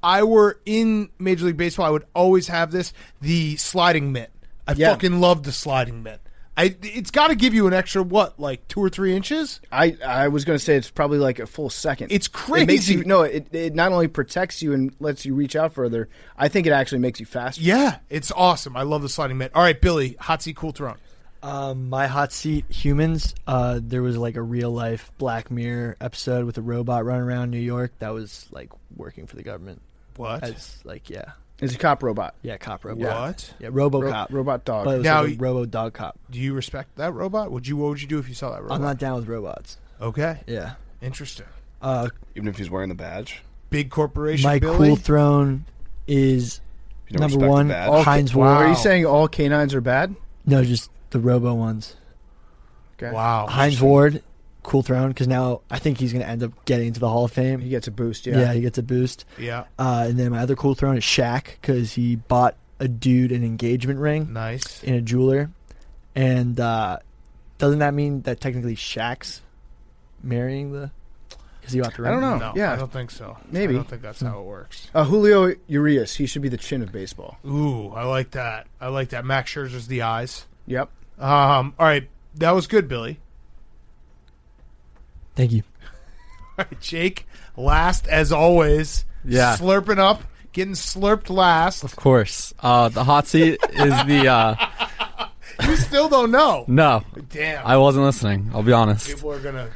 I were in Major League Baseball, I would always have the sliding mitt. I fucking love the sliding mitt. It's got to give you an extra, like 2 or 3 inches? I was going to say it's probably like a full second. It's crazy. It makes it not only protects you and lets you reach out further, I think it actually makes you faster. Yeah, it's awesome. I love the sliding mitt. All right, Billy, hot seat, cool throne. My hot seat, humans. There was like a real life Black Mirror episode with a robot running around New York that was like working for the government. What? It's a cop robot. Yeah, cop robot. What? Yeah, RoboCop. Robot dog. But it was like a robo-dog cop. Do you respect that robot? What would you do if you saw that robot? I'm not down with robots. Okay. Yeah. Interesting. Even if he's wearing the badge? Big corporation, My Billy? cool throne is number one, Heinz Ward. Wow. Are you saying all canines are bad? No, just the robo ones. Okay. Wow. Heinz Ward, cool throne, because now I think he's going to end up getting into the Hall of Fame. He gets a boost, Yeah, he gets a boost. Yeah. And then my other cool throne is Shaq, because he bought a dude an engagement ring. Nice. In a jeweler. And doesn't that mean that technically Shaq's marrying the... Because he bought the ring? I don't know. No, Yeah. I don't think so. Maybe. I don't think that's how it works. Julio Urias, he should be the chin of baseball. Ooh, I like that. Max Scherzer's the eyes. Yep. All right. That was good, Billy. Thank you. right, Jake, last as always. Yeah. Slurping up, getting slurped last. Of course. The hot seat is the. You still don't know. No. Damn. I wasn't listening. I'll be honest. People are going to.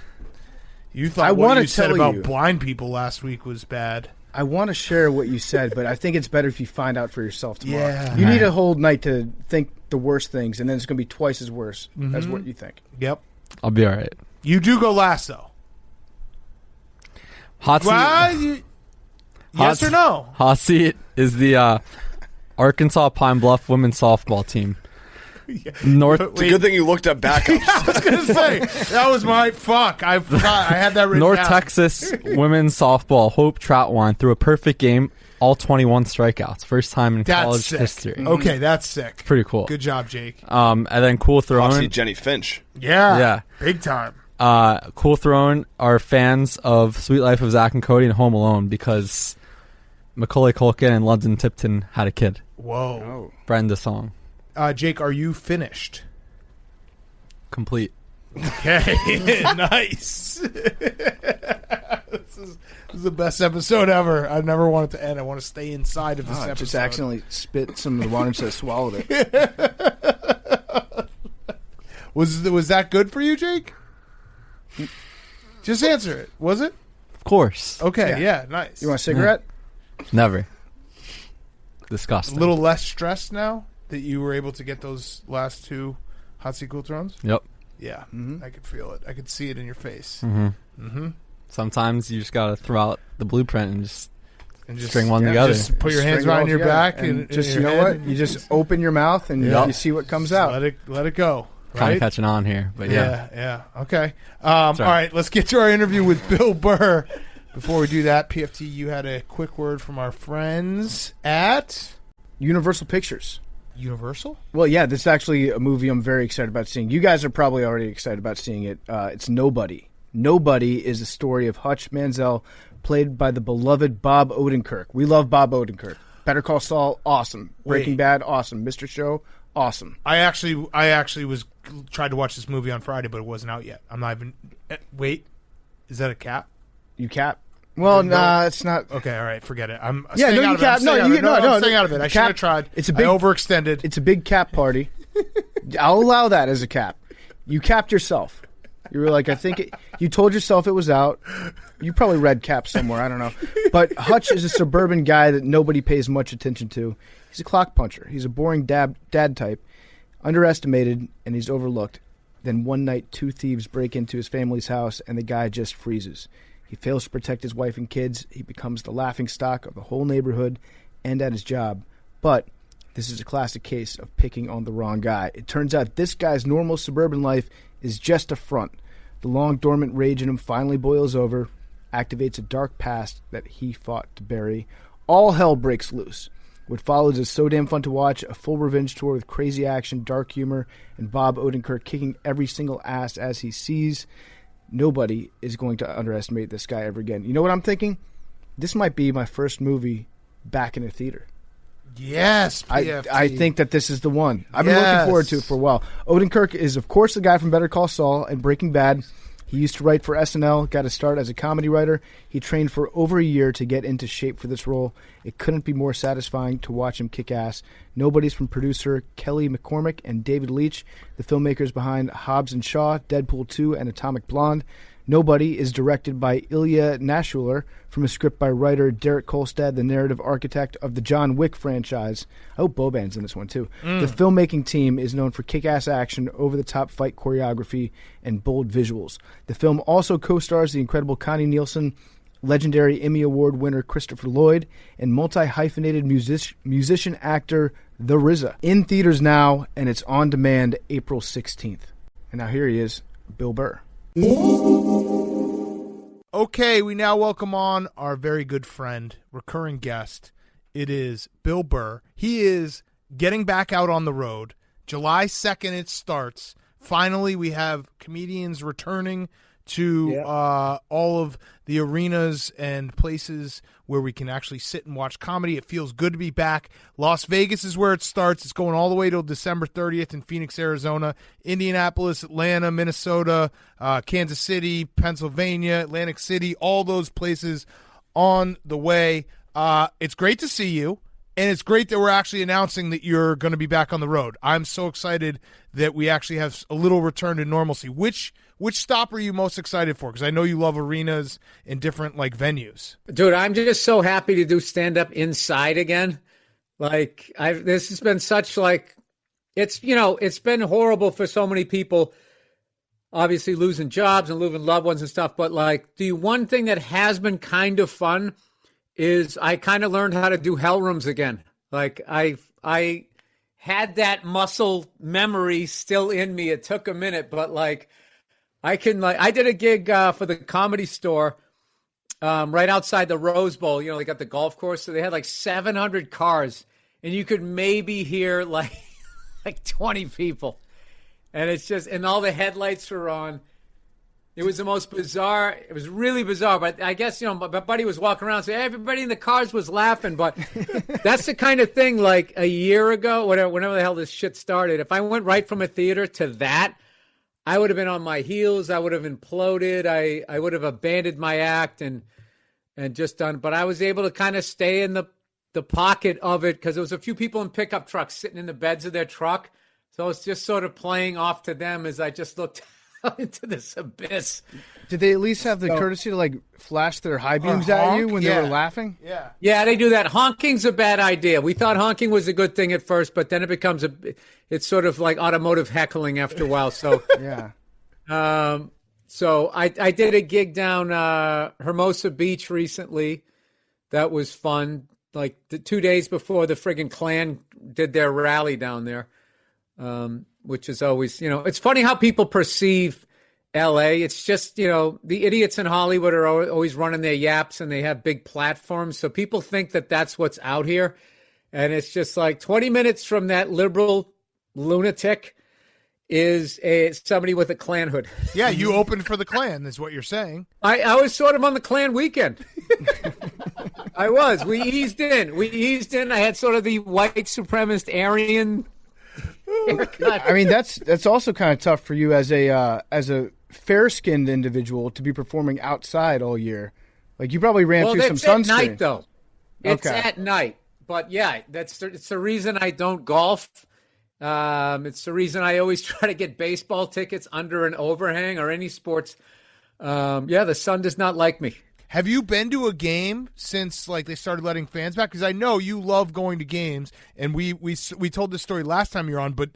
You thought I what wanna you said tell about you. blind people last week was bad. I want to share what you said, but I think it's better if you find out for yourself tomorrow. Yeah. You need a whole night to think the worst things, and then it's going to be twice as worse as what you think. Yep. I'll be all right. You do go last, though. Hot seat. Well, yes or no? Hot seat is the Arkansas Pine Bluff women's softball team. North. It's a good thing you looked up backups. I was going to say, that was my fuck. I forgot. I had that written North down. Texas women's softball Hope Troutwine threw a perfect game, all 21 strikeouts, first time in That's college sick. history. Okay, that's sick. Pretty cool. Good job, Jake. And then cool Obviously, throwing. Jenny Finch. Yeah. Yeah. Big time. Cool throwing are fans of Sweet Life of Zach and Cody and Home Alone because Macaulay Culkin and London Tipton had a kid. Whoa. Brenda song. Jake, are you finished? Complete. Okay. Nice. This is the best episode ever. I never want it to end. I want to stay inside of this I episode. just accidentally spit some of the water instead of swallowed it. Was that good for you, Jake? Just answer it. Was it? Of course. Okay, yeah, nice. You want a cigarette? Never. a Disgusting. little less stressed now that you were able to get those last two hot seat cool thrones? Yep. Yeah, I could feel it. I could see it in your face. Sometimes you just gotta throw out the blueprint and just And just string one together. Just put your hands String it all behind your together. back and and just your you know head what? and You just open your mouth and Yep. you see what comes just out. let it go. kind Right? of catching on here, but yeah. Yeah. Okay. All right. right, let's get to our interview with Bill Burr. Before we do that, PFT, you had a quick word from our friends at Universal Pictures. Universal? Well, yeah, this is actually a movie I'm very excited about seeing. You guys are probably already excited about seeing it. It's Nobody. Nobody is the story of Hutch Manziel, played by the beloved Bob Odenkirk. We love Bob Odenkirk. Better Call Saul, awesome. Breaking Wait. Bad, awesome. Mr. Show, awesome. I actually was tried to watch this movie on Friday, but it wasn't out yet. I'm not even. Wait, is that a cap? You cap? Well, No. nah, it's not. Okay, all right, forget it. I'm Yeah, staying no, out you of it. cap. I'm No, staying out of you it. no, I'm staying out of it. I should have cap- tried. It's a big. I overextended. It's a big cap party. I'll allow that as a cap. You capped yourself. You were like, I think you told yourself it was out. You probably read cap somewhere. I don't know. But Hutch is a suburban guy that nobody pays much attention to. He's a clock puncher. He's a boring dad type, underestimated, and he's overlooked. Then one night, two thieves break into his family's house, and the guy just freezes. He fails to protect his wife and kids. He becomes the laughingstock of the whole neighborhood and at his job. But this is a classic case of picking on the wrong guy. It turns out this guy's normal suburban life is just a front. The long dormant rage in him finally boils over, activates a dark past that he fought to bury. All hell breaks loose. What follows is so damn fun to watch, a full revenge tour with crazy action, dark humor, and Bob Odenkirk kicking every single ass as he sees. Nobody is going to underestimate this guy ever again. You know what I'm thinking? This might be my first movie back in a theater. Yes, PFT. I think that this is the one. I've been looking forward to it for a while. Odenkirk is, of course, the guy from Better Call Saul and Breaking Bad. He used to write for SNL, got a start as a comedy writer. He trained for over a year to get into shape for this role. It couldn't be more satisfying to watch him kick ass. Nobody's from producer Kelly McCormick and David Leitch, the filmmakers behind Hobbs and Shaw, Deadpool 2, and Atomic Blonde. Nobody is directed by Ilya Nashuler from a script by writer Derek Kolstad, the narrative architect of the John Wick franchise. I hope Boban's in this one, too. The filmmaking team is known for kick-ass action, over-the-top fight choreography, and bold visuals. The film also co-stars the incredible Connie Nielsen, legendary Emmy Award winner Christopher Lloyd, and multi-hyphenated musician-actor The RZA. In theaters now, and it's on demand April 16th. And now here he is, Bill Burr. Okay, we now welcome on our very good friend, recurring guest. It is Bill Burr. He is getting back out on the road. July 2nd it starts. Finally, we have comedians returning to all of the arenas and places where we can actually sit and watch comedy. It feels good to be back. Las Vegas is where it starts. It's going all the way till December 30th in Phoenix, Arizona, Indianapolis, Atlanta, Minnesota, Kansas City, Pennsylvania, Atlantic City, all those places on the way. It's great to see you. And it's great that we're actually announcing that you're going to be back on the road. I'm so excited that we actually have a little return to normalcy. Which stop are you most excited for? Because I know you love arenas and different venues. Dude, I'm just so happy to do stand-up inside again. This has been such it's been horrible for so many people, obviously losing jobs and losing loved ones and stuff. But the one thing that has been kind of fun is I kind of learned how to do hell rooms again. I had that muscle memory still in me. It took a minute, but I did a gig for the Comedy Store right outside the Rose Bowl. They got the golf course, so they had 700 cars, and you could maybe hear like 20 people, and and all the headlights were on. It was the most bizarre. It was really bizarre, but I guess, my buddy was walking around saying, everybody in the cars was laughing, but that's the kind of thing a year ago, whenever the hell this shit started, if I went right from a theater to that, I would have been on my heels. I would have imploded. I would have abandoned my act and just done, but I was able to kind of stay in the pocket of it because there was a few people in pickup trucks sitting in the beds of their truck. So I was just sort of playing off to them as I just looked into this abyss. Did they at least have the courtesy to flash their high beams at you when they were laughing? Yeah, they do that. Honking's a bad idea. We thought honking was a good thing at first, but then it becomes it's sort of like automotive heckling after a while. So yeah. So I did a gig down Hermosa Beach recently. That was fun. The 2 days before the friggin' Klan did their rally down there. Which is always, it's funny how people perceive L.A. It's just, the idiots in Hollywood are always running their yaps and they have big platforms. So people think that that's what's out here. And it's just 20 minutes from that liberal lunatic is somebody with a Klan hood. Yeah, you opened for the Klan, is what you're saying. I was sort of on the Klan weekend. I was. We eased in. I had sort of the white supremacist Aryan haircut. I mean, that's also kind of tough for you as a fair-skinned individual to be performing outside all year. You probably ran through some sunscreen. It's at night, though. It's at night. But yeah, it's the reason I don't golf. It's the reason I always try to get baseball tickets under an overhang or any sports. The sun does not like me. Have you been to a game since they started letting fans back? Because I know you love going to games, and we told this story last time you were on, but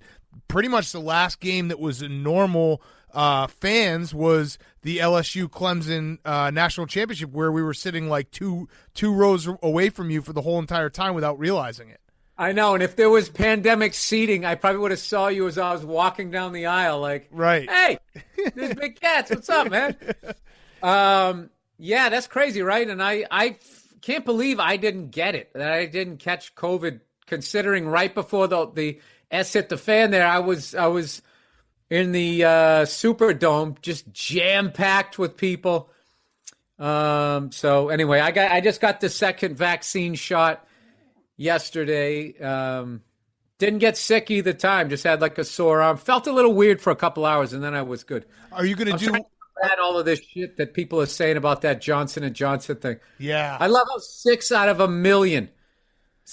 pretty much the last game that was a normal fans was the LSU Clemson national championship, where we were sitting two rows away from you for the whole entire time without realizing it. I know, and if there was pandemic seating, I probably would have saw you as I was walking down the aisle, right. Hey, there's Big Cats. What's up, man? Yeah, that's crazy, right? And I can't believe I didn't get it, that I didn't catch COVID, considering right before the S hit the fan there, I was in the Superdome, just jam-packed with people. So anyway, I just got the second vaccine shot yesterday. Didn't get sick either time, just had a sore arm. Felt a little weird for a couple hours, and then I was good. Are you going to do all of this shit that people are saying about that Johnson & Johnson thing? Yeah. I love how 6 out of a million,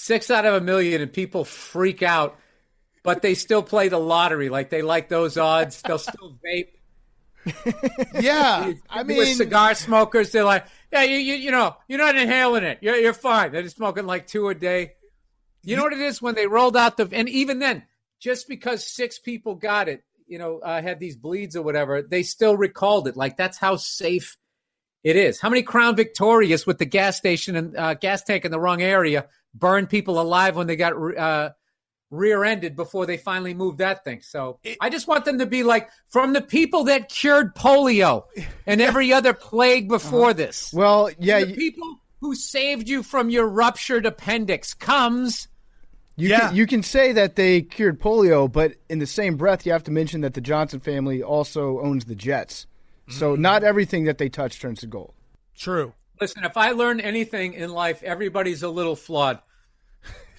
and people freak out, but they still play the lottery. They like those odds. They'll still vape. Yeah. I mean, with cigar smokers, they're like, yeah, you know, you're not inhaling it. You're fine. They're just smoking 2 a day. You know what it is when they rolled out and even then, just because 6 people got it, had these bleeds or whatever, they still recalled it. That's how safe it is. How many Crown Victorias with the gas station and gas tank in the wrong area burned people alive when they got rear-ended before they finally moved that thing? So I just want them to be from the people that cured polio and every other plague before this. Well, yeah. The people who saved you from your ruptured appendix comes... You can say that they cured polio, but in the same breath, you have to mention that the Johnson family also owns the Jets. So not everything that they touch turns to gold. True. Listen, if I learn anything in life, everybody's a little flawed.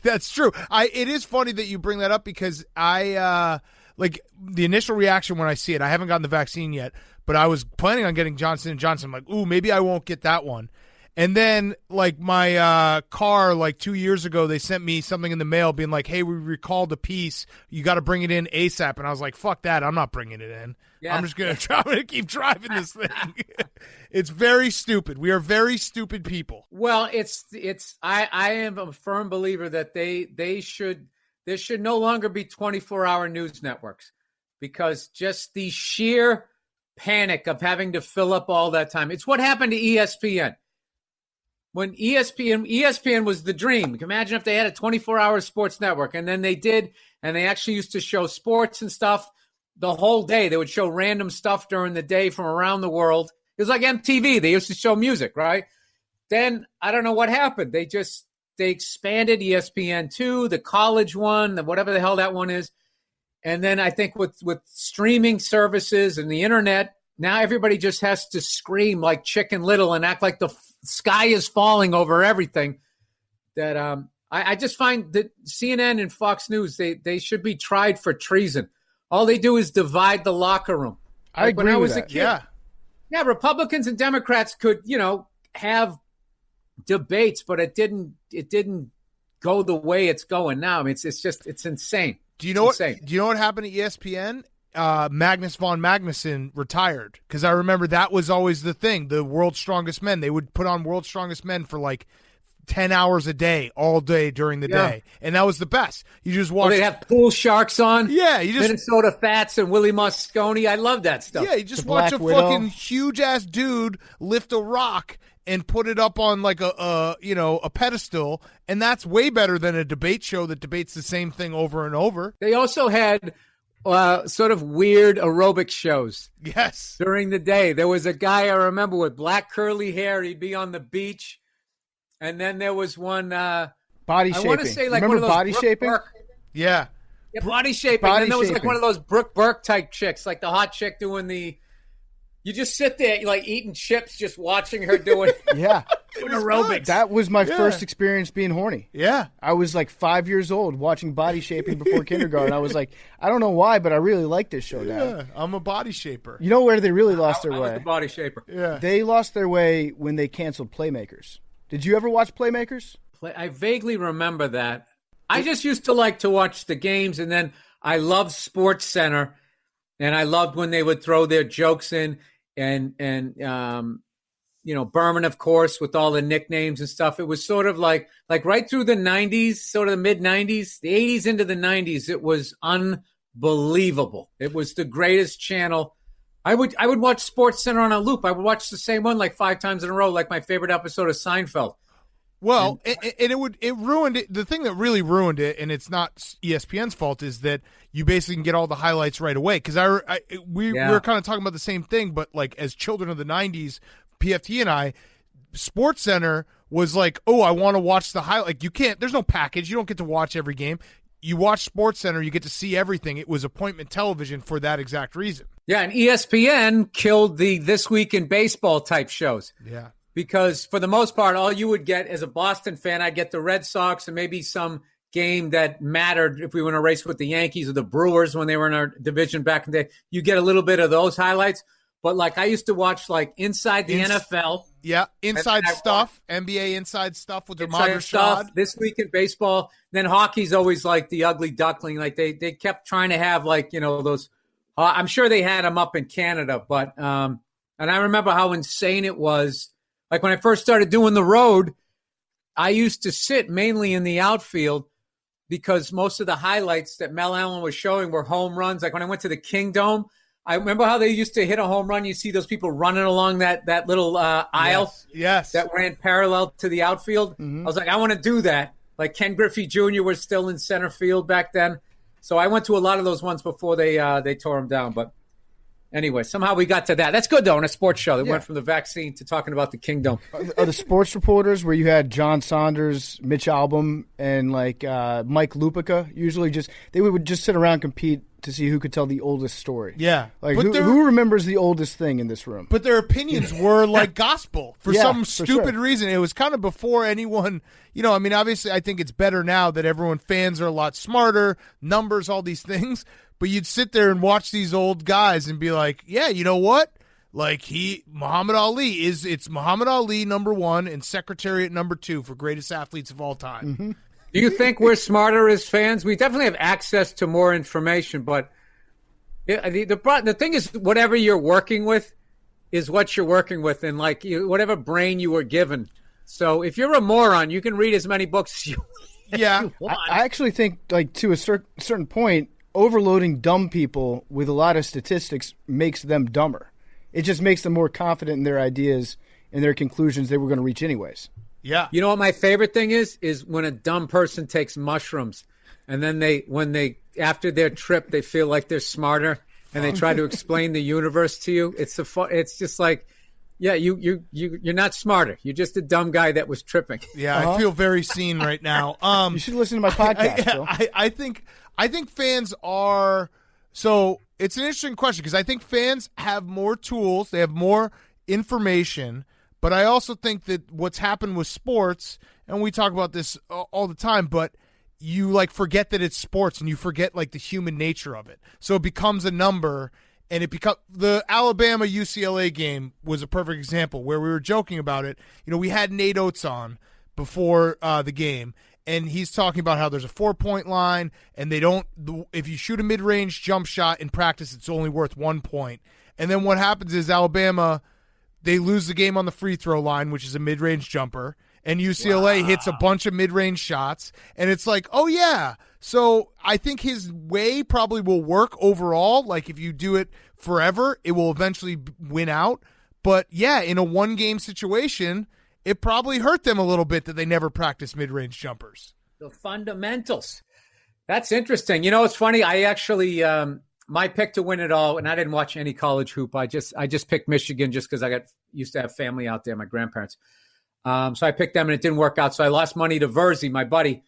That's true. It is funny that you bring that up because I like the initial reaction when I see it. I haven't gotten the vaccine yet, but I was planning on getting Johnson & Johnson. I'm like, ooh, maybe I won't get that one. And then, like, my car, like, 2 years ago, they sent me something in the mail being like, hey, we recalled a piece. You got to bring it in ASAP. And I was like, fuck that. I'm not bringing it in. Yeah. I'm just going to keep driving this thing. It's very stupid. We are very stupid people. Well, I am a firm believer that there should no longer be 24-hour news networks because just the sheer panic of having to fill up all that time. It's what happened to ESPN. When ESPN was the dream. Imagine if they had a 24-hour sports network, and then they did, and they actually used to show sports and stuff the whole day. They would show random stuff during the day from around the world. It was like MTV. They used to show music, right? Then I don't know what happened. They expanded ESPN2, the college one, whatever the hell that one is. And then I think with streaming services and the internet, now everybody just has to scream like Chicken Little and act like the sky is falling over everything. That I just find that CNN and Fox News, they should be tried for treason. All they do is divide the locker room. I agree when I with was that. a kid. Yeah, Republicans and Democrats could, have debates, but it didn't go the way it's going now. I mean, it's insane. Do you know what happened at ESPN? Magnus von Magnuson retired because I remember that was always the thing. The World's Strongest Men. They would put on World's Strongest Men for like 10 hours a day, all day during the day, and that was the best. You just watch. They have pool sharks on. Yeah, you just Minnesota Fats and Willie Moscone. I love that stuff. Yeah, you just watch a fucking huge ass dude lift a rock and put it up on like a pedestal, and that's way better than a debate show that debates the same thing over and over. They also had sort of weird aerobic shows. Yes. During the day. There was a guy I remember with black curly hair. He'd be on the beach. And then there was one body shaping. I want to say like remember one of those body Brooke shaping? Burke. Yeah. Yeah, body shaping. Body and then there was like shaping. one of those Brooke Burke type chicks, like the hot chick doing you just sit there like eating chips, just watching her doing aerobics. That was my first experience being horny. Yeah. I was like 5 years old watching Body Shaping before kindergarten. I was like, I don't know why, but I really like this show now. Yeah, I'm a body shaper. You know where they really lost their I way? was the body shaper. Yeah. They lost their way when they canceled Playmakers. Did you ever watch Playmakers? I vaguely remember that. I just used to like to watch the games, and then I loved Sports Center, and I loved when they would throw their jokes in, and Berman, of course, with all the nicknames and stuff. It was sort of like right through the 90s, sort of the mid-90s, the 80s into the 90s. It was unbelievable. It was the greatest channel. I would watch Sports Center on a loop. I would watch the same one like 5 times in a row, like my favorite episode of Seinfeld. Well, it ruined it. The thing that really ruined it, and it's not ESPN's fault, is that you basically can get all the highlights right away. Because we were kind of talking about the same thing, but like as children of the 90s, PFT and I, Sports Center was like, oh, I want to watch the highlight. Like, you can't. There's no package. You don't get to watch every game. You watch Sports Center, you get to see everything. It was appointment television for that exact reason. Yeah, and ESPN killed the This Week in Baseball type shows. Yeah. Because for the most part, all you would get as a Boston fan, I'd get the Red Sox and maybe some game that mattered if we were in a race with the Yankees or the Brewers when they were in our division back in the day. You get a little bit of those highlights. But like I used to watch like Inside the NFL. Yeah, inside stuff, NBA inside stuff with Ahmad Rashad. This Week in Baseball. Then hockey's always like the ugly duckling. Like they kept trying to have like, those. I'm sure they had them up in Canada. But and I remember how insane it was. Like when I first started doing the road, I used to sit mainly in the outfield because most of the highlights that Mel Allen was showing were home runs. Like when I went to the Kingdom, I remember how they used to hit a home run. You see those people running along that little aisle that ran parallel to the outfield. Mm-hmm. I was like, I want to do that. Like Ken Griffey Jr. was still in center field back then. So I went to a lot of those ones before they tore them down. But Anyway, somehow we got to that. That's good, though, in a sports show. They went from the vaccine to talking about the kingdom. Are the sports reporters where you had John Saunders, Mitch Albom, and like Mike Lupica usually they would just sit around and compete to see who could tell the oldest story. Yeah. Like who remembers the oldest thing in this room? But their opinions were like gospel for some stupid sure. reason. It was kind of before anyone, I mean, obviously I think it's better now that fans are a lot smarter, numbers, all these things. But you'd sit there and watch these old guys and be like, yeah, you know what? Like Muhammad Ali it's Muhammad Ali number 1 and Secretariat number 2 for greatest athletes of all time. Mm-hmm. Do you think we're smarter as fans? We definitely have access to more information, but the thing is, whatever you're working with is what you're working with, and like whatever brain you were given. So if you're a moron, you can read as many books as you want. I actually think, like, to a certain point, overloading dumb people with a lot of statistics makes them dumber. It just makes them more confident in their ideas and their conclusions they were going to reach anyways. Yeah. You know what my favorite thing is when a dumb person takes mushrooms and then after their trip they feel like they're smarter and they try to explain the universe to you. It's just like, yeah, you're not smarter. You're just a dumb guy that was tripping. Yeah, I feel very seen right now. You should listen to my podcast, Bill. I think fans are – so it's an interesting question because I think fans have more tools. They have more information. But I also think that what's happened with sports – and we talk about this all the time, but you like forget that it's sports and you forget like the human nature of it. So it becomes a number – and the Alabama UCLA game was a perfect example where we were joking about it. We had Nate Oates on before the game, and he's talking about how there's a 4-point line, and if you shoot a mid-range jump shot in practice, it's only worth 1 point. And then what happens is Alabama, they lose the game on the free throw line, which is a mid-range jumper, and UCLA hits a bunch of mid-range shots, and it's like, oh yeah. So I think his way probably will work overall. Like if you do it forever, it will eventually win out. But yeah, in a one-game situation, it probably hurt them a little bit that they never practiced mid-range jumpers. The fundamentals. That's interesting. It's funny. I actually my pick to win it all, and I didn't watch any college hoop. I just picked Michigan just because I used to have family out there, my grandparents. So I picked them, and it didn't work out. So I lost money to Verzi, my buddy.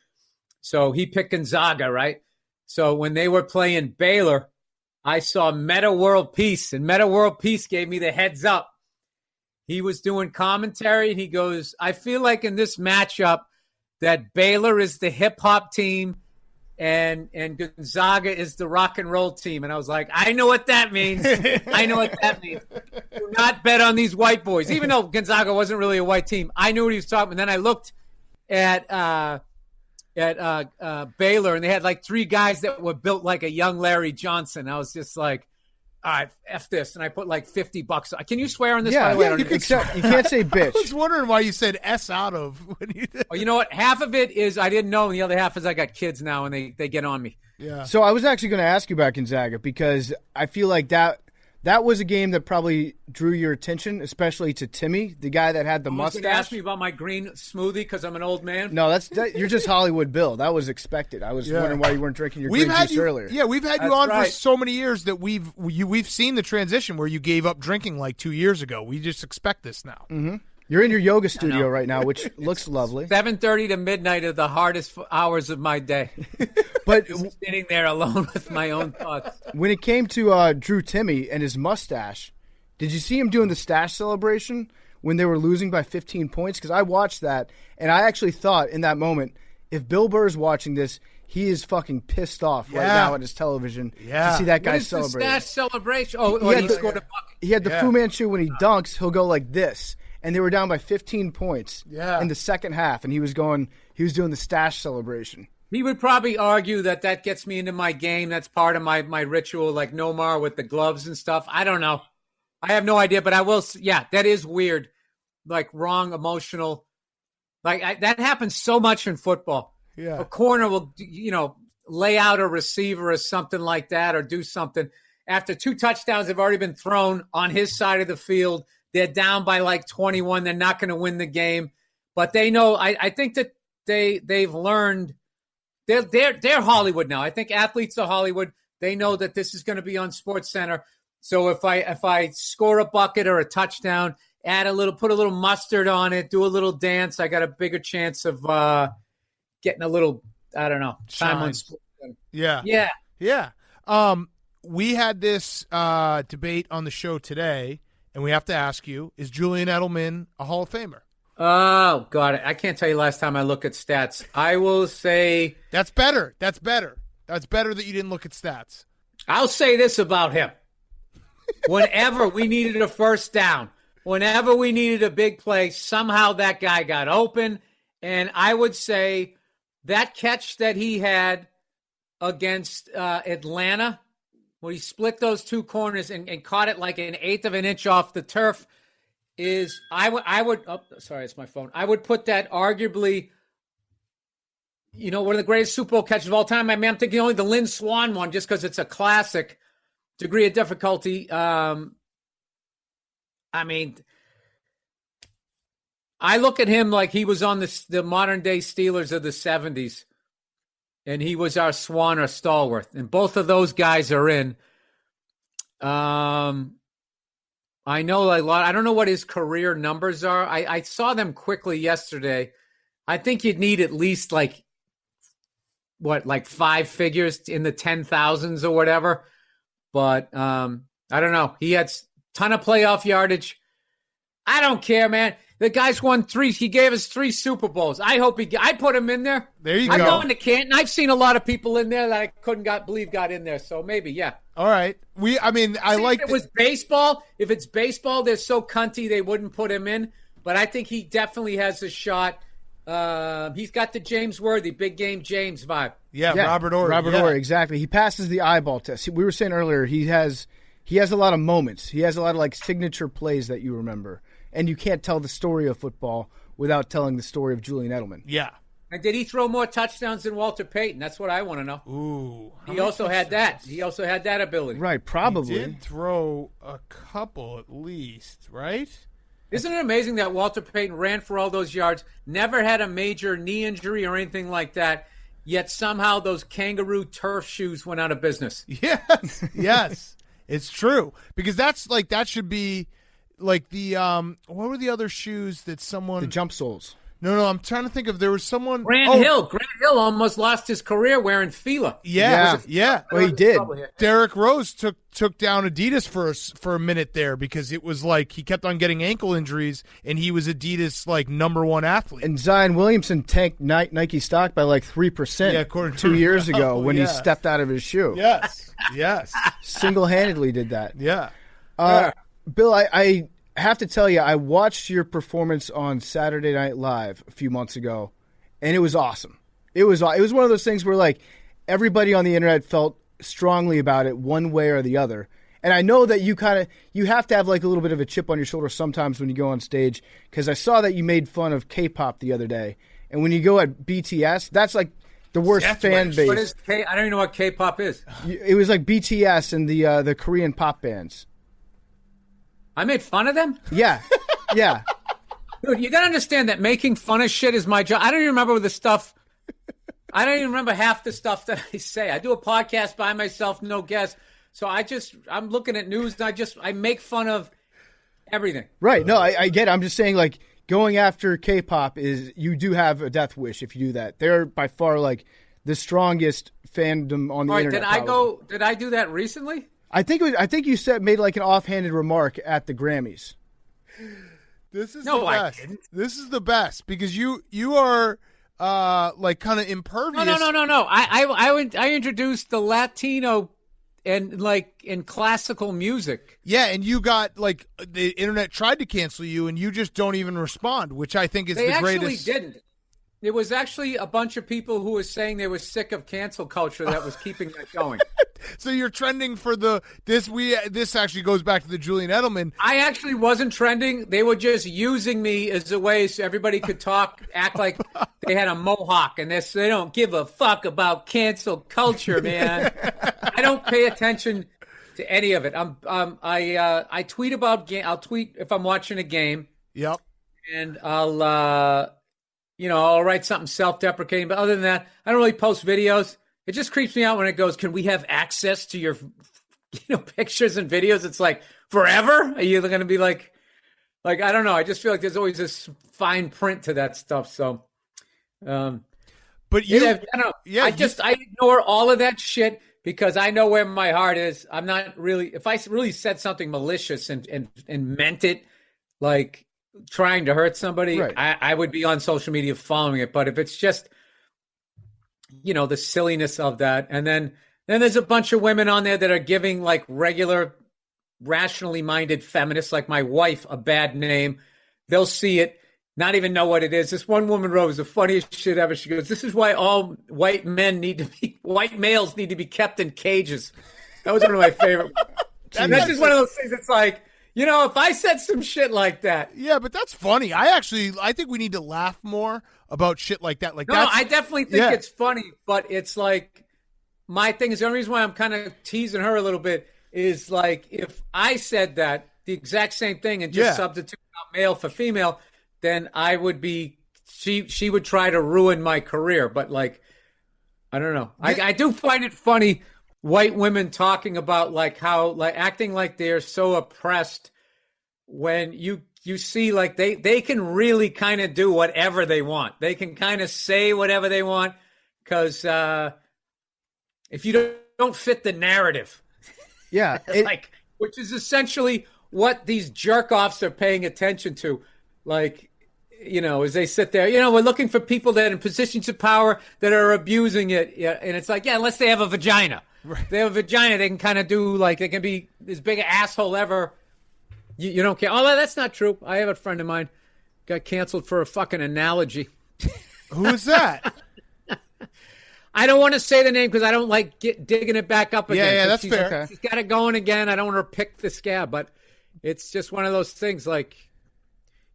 So he picked Gonzaga, right? So when they were playing Baylor, I saw Meta World Peace, and Meta World Peace gave me the heads up. He was doing commentary, and he goes, I feel like in this matchup that Baylor is the hip-hop team and Gonzaga is the rock and roll team. And I was like, I know what that means. I know what that means. Do not bet on these white boys. Even though Gonzaga wasn't really a white team, I knew what he was talking about. And then I looked at Baylor, and they had like 3 guys that were built like a young Larry Johnson. I was just like, all right, F this. And I put like $50. Can you swear on this? Yeah, by the way? you can't say bitch. I was wondering why you said S out of when you did. Oh, you know what? Half of it is I didn't know, and the other half is I got kids now, and they get on me. Yeah. So I was actually going to ask you about Gonzaga because I feel like that was a game that probably drew your attention, especially to Timmy, the guy that had the mustache. Ask me about my green smoothie because I'm an old man. No, you're just Hollywood Bill. That was expected. I was wondering why you weren't drinking your green juice earlier. Yeah, we've had you on for so many years that we've seen the transition where you gave up drinking like 2 years ago. We just expect this now. Mm-hmm. You're in your yoga studio right now, which looks lovely. 7:30 to midnight are the hardest hours of my day. But just sitting there alone with my own thoughts. When it came to Drew Timmy and his mustache, did you see him doing the stash celebration when they were losing by 15 points? Because I watched that, and I actually thought in that moment, if Bill Burr's watching this, he is fucking pissed off right now at his television to see that guy celebrate. The stash celebration? He scored a bucket. He had the Fu Manchu when he dunks, he'll go like this. And they were down by 15 points in the second half, and he was doing the stash celebration. He would probably argue that gets me into my game. That's part of my ritual, like Nomar with the gloves and stuff. I don't know. I have no idea, but I will. Yeah, that is weird. Like wrong emotional. Like that happens so much in football. Yeah, a corner will, lay out a receiver or something like that, or do something after 2 touchdowns have already been thrown on his side of the field. They're down by like 21. They're not going to win the game, but they know. I think that they've learned. They're Hollywood now. I think athletes are Hollywood. They know that this is going to be on SportsCenter. So if I score a bucket or a touchdown, put a little mustard on it, do a little dance, I got a bigger chance of getting a little, I don't know, time on sports. Yeah. We had this debate on the show today, and we have to ask you, is Julian Edelman a Hall of Famer? Oh, God. I can't tell you last time I look at stats. I will say... That's better. That's better that you didn't look at stats. I'll say this about him. Whenever we needed a first down, whenever we needed a big play, somehow that guy got open. And I would say that catch that he had against Atlanta, where he split those two corners and caught it like an eighth of an inch off the turf, is sorry, it's my phone. I would put that arguably, one of the greatest Super Bowl catches of all time. I mean, I'm thinking only the Lynn Swann one, just because it's a classic. Degree of difficulty. I mean, I look at him like he was on the modern day Steelers of the 70s, and he was our Swan or Stallworth, and both of those guys are in. I know a lot. I don't know what his career numbers are. I saw them quickly yesterday. I think you'd need at least like 5 figures in the 10,000s or whatever. But I don't know. He had a ton of playoff yardage. I don't care, man. The guy's won 3. He gave us 3 Super Bowls. I hope I put him in there. There you go. I'm going to Canton. I've seen a lot of people in there that I couldn't believe got in there. So maybe, yeah. All right. I like if it was baseball. If it's baseball, they're so cunty they wouldn't put him in. But I think he definitely has a shot. He's got the James Worthy, big game James vibe. Yeah, Robert Horry. Horry, exactly. He passes the eyeball test. We were saying earlier he has a lot of moments. He has a lot of signature plays that you remember, and you can't tell the story of football without telling the story of Julian Edelman. Yeah. And did he throw more touchdowns than Walter Payton? That's what I want to know. Ooh. He also had that. He also had that ability. Right, probably. He did throw a couple at least, right? Isn't it amazing that Walter Payton ran for all those yards, never had a major knee injury or anything like that, yet somehow those kangaroo turf shoes went out of business? Yes, it's true. Because that should be like the what were the other shoes that someone... The jump soles. No, I'm trying to think of, there was someone... Grant Hill almost lost his career wearing Fila. Yeah. Well, he did. Derrick Rose took down Adidas for a minute there because it was like he kept on getting ankle injuries, and he was Adidas' #1 athlete. And Zion Williamson tanked Nike stock by 3% 2 years ago when he stepped out of his shoe. Yes. Single-handedly did that. Yeah. Bill, I have to tell you, I watched your performance on Saturday Night Live a few months ago, and it was awesome. It was one of those things where everybody on the internet felt strongly about it one way or the other. And I know that you have to have a little bit of a chip on your shoulder sometimes when you go on stage, because I saw that you made fun of K-pop the other day. And when you go at BTS, that's the worst fan base. What is I don't even know what K-pop is. It was like BTS and the Korean pop bands. I made fun of them? Yeah. Dude, you got to understand that making fun of shit is my job. I don't even remember the stuff. I don't even remember half the stuff that I say. I do a podcast by myself, no guests. So I'm looking at news and I make fun of everything. Right. No, I get it. I'm just saying going after K-pop you do have a death wish if you do that. They're by far the strongest fandom on the internet. Did I do that recently? I think you made an offhanded remark at the Grammys. This is the best. I didn't. This is the best because you are kind of impervious. No. I introduced the Latino and in classical music. Yeah, and you got the internet tried to cancel you, and you just don't even respond, which I think is the greatest. They actually didn't. It was actually a bunch of people who were saying they were sick of cancel culture that was keeping that going. So you're trending for this actually goes back to the Julian Edelman. I actually wasn't trending. They were just using me as a way so everybody could act like they had a mohawk, and they don't give a fuck about cancel culture, man. I don't pay attention to any of it. I tweet about game. I'll tweet if I'm watching a game. Yep. And I'll write something self-deprecating, but other than that, I don't really post videos. It just creeps me out when it goes, can we have access to your pictures and videos. It's like forever. Are you going to be like I don't know. I just feel like there's always this fine print to that stuff. So, but you, I don't know. yeah, I ignore all of that shit because I know where my heart is. I'm not really, if I really said something malicious and meant it, like trying to hurt somebody, Right. I would be on social media following it. But if it's just, the silliness of that, and then there's a bunch of women on there that are giving like regular, rationally minded feminists like my wife a bad name. They'll see it, not even know what it is. This one woman wrote, it was the funniest shit ever. She goes, "This is why all white males need to be kept in cages." That was one of my favorite. And that's just one of those things that's like, if I said some shit like that. Yeah, but that's funny. I think we need to laugh more about shit like that. Like, no, I definitely think it's funny, but it's like, my thing is, the only reason why I'm kind of teasing her a little bit is like, if I said that, the exact same thing, and just substitute out male for female, then I would be, she would try to ruin my career. But like, I don't know. I do find it funny, white women talking about like how, like acting like they're so oppressed when you see like they can really kind of do whatever they want. They can kind of say whatever they want because if you don't fit the narrative. Yeah. Which is essentially what these jerk-offs are paying attention to. Like, as they sit there, we're looking for people that are in positions of power that are abusing it. Yeah, and it's like, unless they have a vagina. Right. They have a vagina, they can kind of do, like, they can be as big an asshole ever. You don't care. Oh, that's not true. I have a friend of mine got canceled for a fucking analogy. Who is that? I don't want to say the name because I don't like digging it back up again. Yeah, that's fair. Okay. She's got it going again. I don't want her to pick the scab, but it's just one of those things. Like,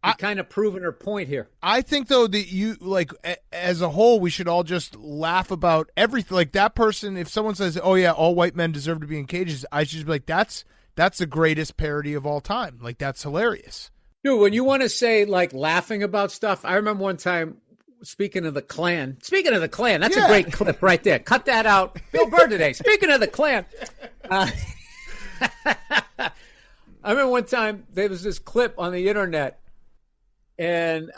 you're kind of proving her point here. I think though that you like as a whole, we should all just laugh about everything. Like that person, if someone says, "Oh yeah, all white men deserve to be in cages," I should be like, "That's the greatest parody of all time." Like that's hilarious. Dude, when you want to say like laughing about stuff, I remember one time. Speaking of the Klan, that's a great clip right there. Cut that out. Bill Burr today. Speaking of the Klan. I remember one time there was this clip on the internet and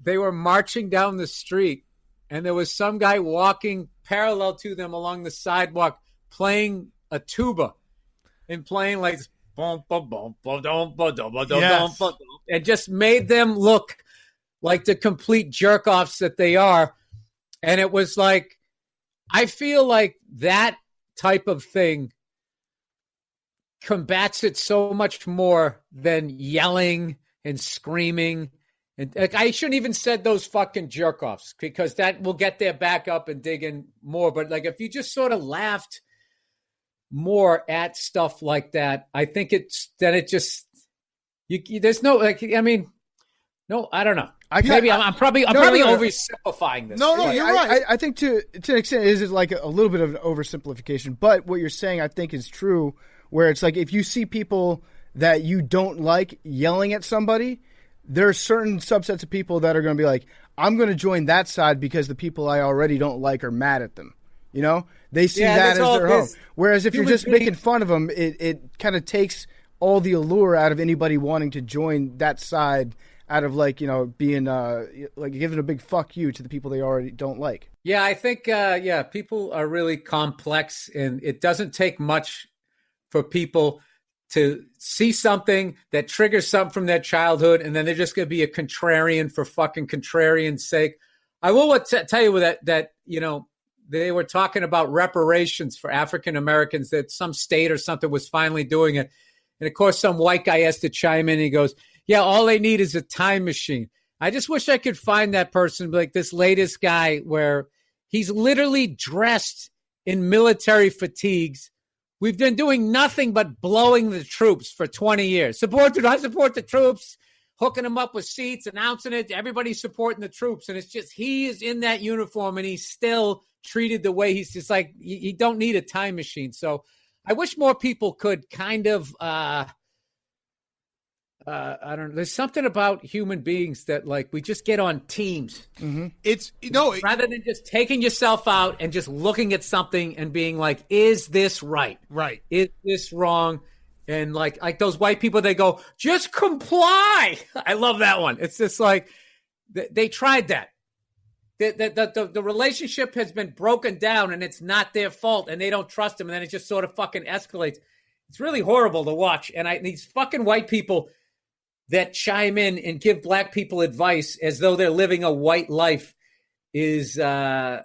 they were marching down the street and there was some guy walking parallel to them along the sidewalk playing a tuba and playing like boom, boom, boom, boom, boom, boom, boom, boom, boom, and just made them look like the complete jerk-offs that they are. And it was like, I feel like that type of thing combats it so much more than yelling and screaming. And like, I shouldn't even said those fucking jerk-offs because that will get their back up and dig in more. But like, if you just sort of laughed more at stuff like that, I think there's no, like, I mean, no, I don't know. I'm probably oversimplifying this. No, you're right. I think to an extent it is like a little bit of an oversimplification. But what you're saying, I think, is true. Where it's like if you see people that you don't like yelling at somebody, there are certain subsets of people that are going to be like, I'm going to join that side because the people I already don't like are mad at them. They see that as their home. Whereas if you're just making fun of them, it kind of takes all the allure out of anybody wanting to join that side. Out of being like giving a big fuck you to the people they already don't like. Yeah, I think people are really complex, and it doesn't take much for people to see something that triggers something from their childhood, and then they're just going to be a contrarian for fucking contrarian's sake. I will tell you that they were talking about reparations for African Americans, that some state or something was finally doing it, and of course some white guy has to chime in. And he goes, yeah, all they need is a time machine. I just wish I could find that person, like this latest guy where he's literally dressed in military fatigues. We've been doing nothing but blowing the troops for 20 years. I support the troops, hooking them up with seats, announcing it. Everybody's supporting the troops. And it's just he is in that uniform and he's still treated the way he's just like, you don't need a time machine. So I wish more people could kind of I don't know. There's something about human beings that like we just get on teams. It's Rather than just taking yourself out and just looking at something and being like, is this right? Right. Is this wrong? And like those white people, they go, just comply. I love that one. It's just like they tried that. The relationship has been broken down and it's not their fault and they don't trust them. And then it just sort of fucking escalates. It's really horrible to watch. And these fucking white people that chime in and give black people advice as though they're living a white life is, that's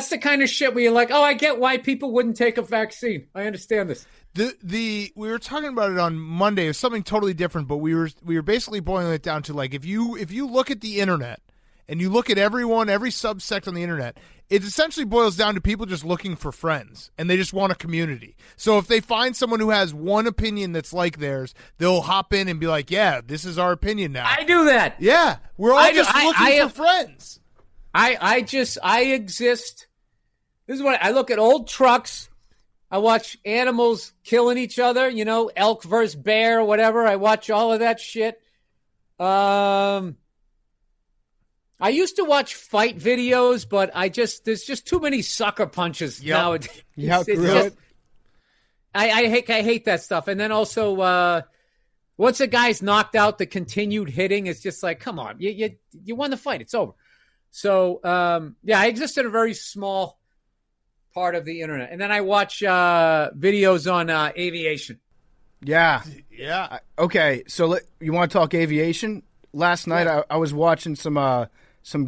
the kind of shit where you're like, oh, I get why people wouldn't take a vaccine. I understand this. We were talking about it on Monday. It was something totally different, but we were basically boiling it down to like if you look at the internet and you look at every subsect on the internet, it essentially boils down to people just looking for friends and they just want a community. So if they find someone who has one opinion that's like theirs, they'll hop in and be like, "Yeah, this is our opinion now." I do that. Yeah, we're all just looking for friends. I exist. This is what I look at old trucks. I watch animals killing each other, elk versus bear or whatever. I watch all of that shit. I used to watch fight videos, but there's just too many sucker punches nowadays. I hate that stuff. And then also, once a guy's knocked out, the continued hitting is just like, come on, you won the fight. It's over. So, I exist in a very small part of the internet. And then I watch videos on aviation. Yeah. Yeah. Okay, so you want to talk aviation? Last night I was watching some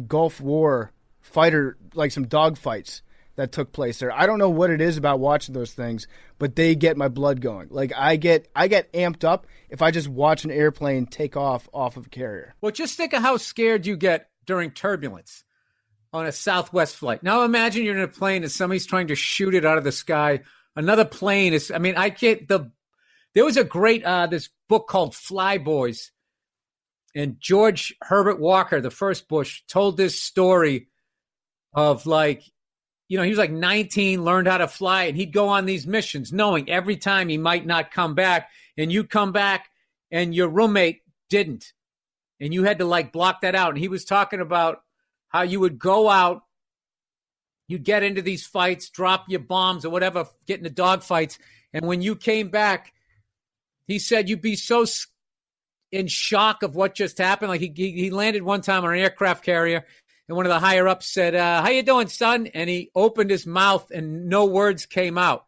Gulf War fighter, like some dog fights that took place there. I don't know what it is about watching those things, but they get my blood going. Like I get amped up if I just watch an airplane take off of a carrier. Well, just think of how scared you get during turbulence on a Southwest flight. Now imagine you're in a plane and somebody's trying to shoot it out of the sky. Another plane is, there was a great, this book called Fly Boys. And George Herbert Walker, the first Bush, told this story of he was like 19, learned how to fly, and he'd go on these missions knowing every time he might not come back. And you come back and your roommate didn't. And you had to block that out. And he was talking about how you would go out, you'd get into these fights, drop your bombs or whatever, get into dog fights. And when you came back, he said you'd be so in shock of what just happened. Like he landed one time on an aircraft carrier and one of the higher ups said, how you doing, son? And he opened his mouth and no words came out.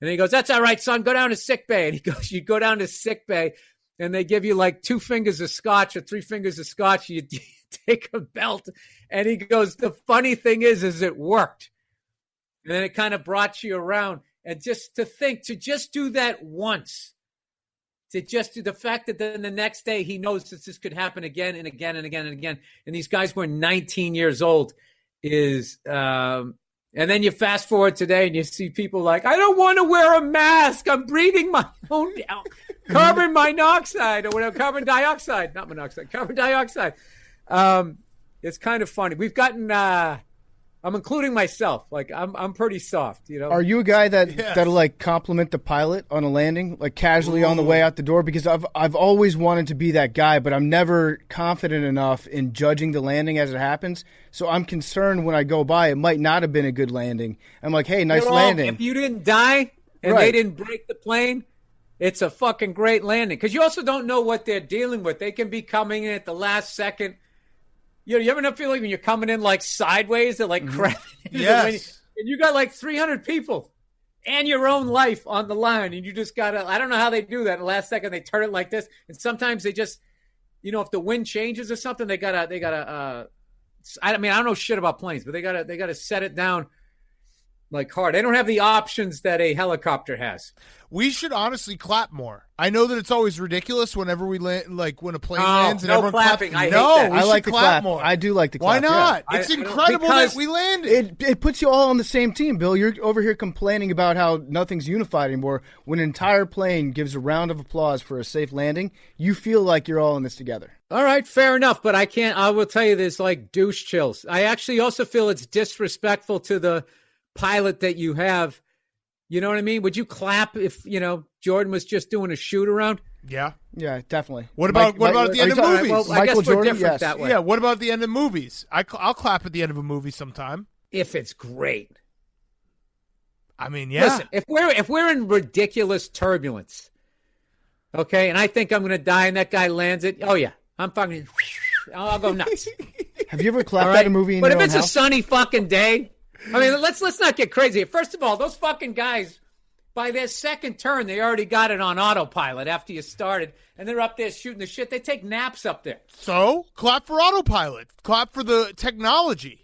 And he goes, that's all right, son, go down to sick bay. And he goes, you go down to sick bay and they give you 2 fingers of scotch or 3 fingers of scotch. You take a belt. And he goes, the funny thing is it worked. And then it kind of brought you around. And just to think, to just do that once, to just do the fact that then the next day he knows that this could happen again and again and again and again. And these guys were 19 years old is, and then you fast forward today and you see people like, I don't want to wear a mask. I'm breathing my own carbon monoxide or whatever, carbon dioxide. It's kind of funny. We've gotten, I'm including myself. I'm pretty soft, Are you a guy that'll compliment the pilot on a landing, casually on the way out the door? Because I've always wanted to be that guy, but I'm never confident enough in judging the landing as it happens. So I'm concerned when I go by, it might not have been a good landing. I'm like, hey, nice landing. If you didn't die and they didn't break the plane, it's a fucking great landing. Because you also don't know what they're dealing with. They can be coming in at the last second. You ever feel like when you're coming in sideways, they're crapping yes. and you got 300 people and your own life on the line, and you just gotta. I don't know how they do that. In the last second, they turn it like this, and sometimes they just, if the wind changes or something, they gotta. I don't know shit about planes, but they gotta set it down hard. They don't have the options that a helicopter has. We should honestly clap more. I know that it's always ridiculous whenever we land, when a plane lands and everyone clapping. claps. I hate that. We I like should to clap clap more. I do like to Why clap. not? Yeah. It's incredible that we landed. It puts you all on the same team, Bill. You're over here complaining about how nothing's unified anymore. When an entire plane gives a round of applause for a safe landing, you feel like you're all in this together. All right, fair enough, but I will tell you there's douche chills. I actually also feel it's disrespectful to the pilot that you have. You know what I mean? Would you clap if, Jordan was just doing a shoot around? Yeah. Yeah, definitely. What about at the end of movies? Well, I Michael guess we're Jordan, different yes. that way. Yeah, what about the end of movies? I'll clap at the end of a movie sometime. If it's great. I mean, yeah. Listen, if we're in ridiculous turbulence, okay, and I think I'm going to die, and that guy lands it. Oh yeah, I'm fucking. I'll go nuts. Have you ever clapped All right? at a movie in But your if own it's house? a sunny fucking day, I mean, let's not get crazy. First of all, those fucking guys, by their second turn, they already got it on autopilot after you started, and they're up there shooting the shit. They take naps up there. So, clap for autopilot. Clap for the technology.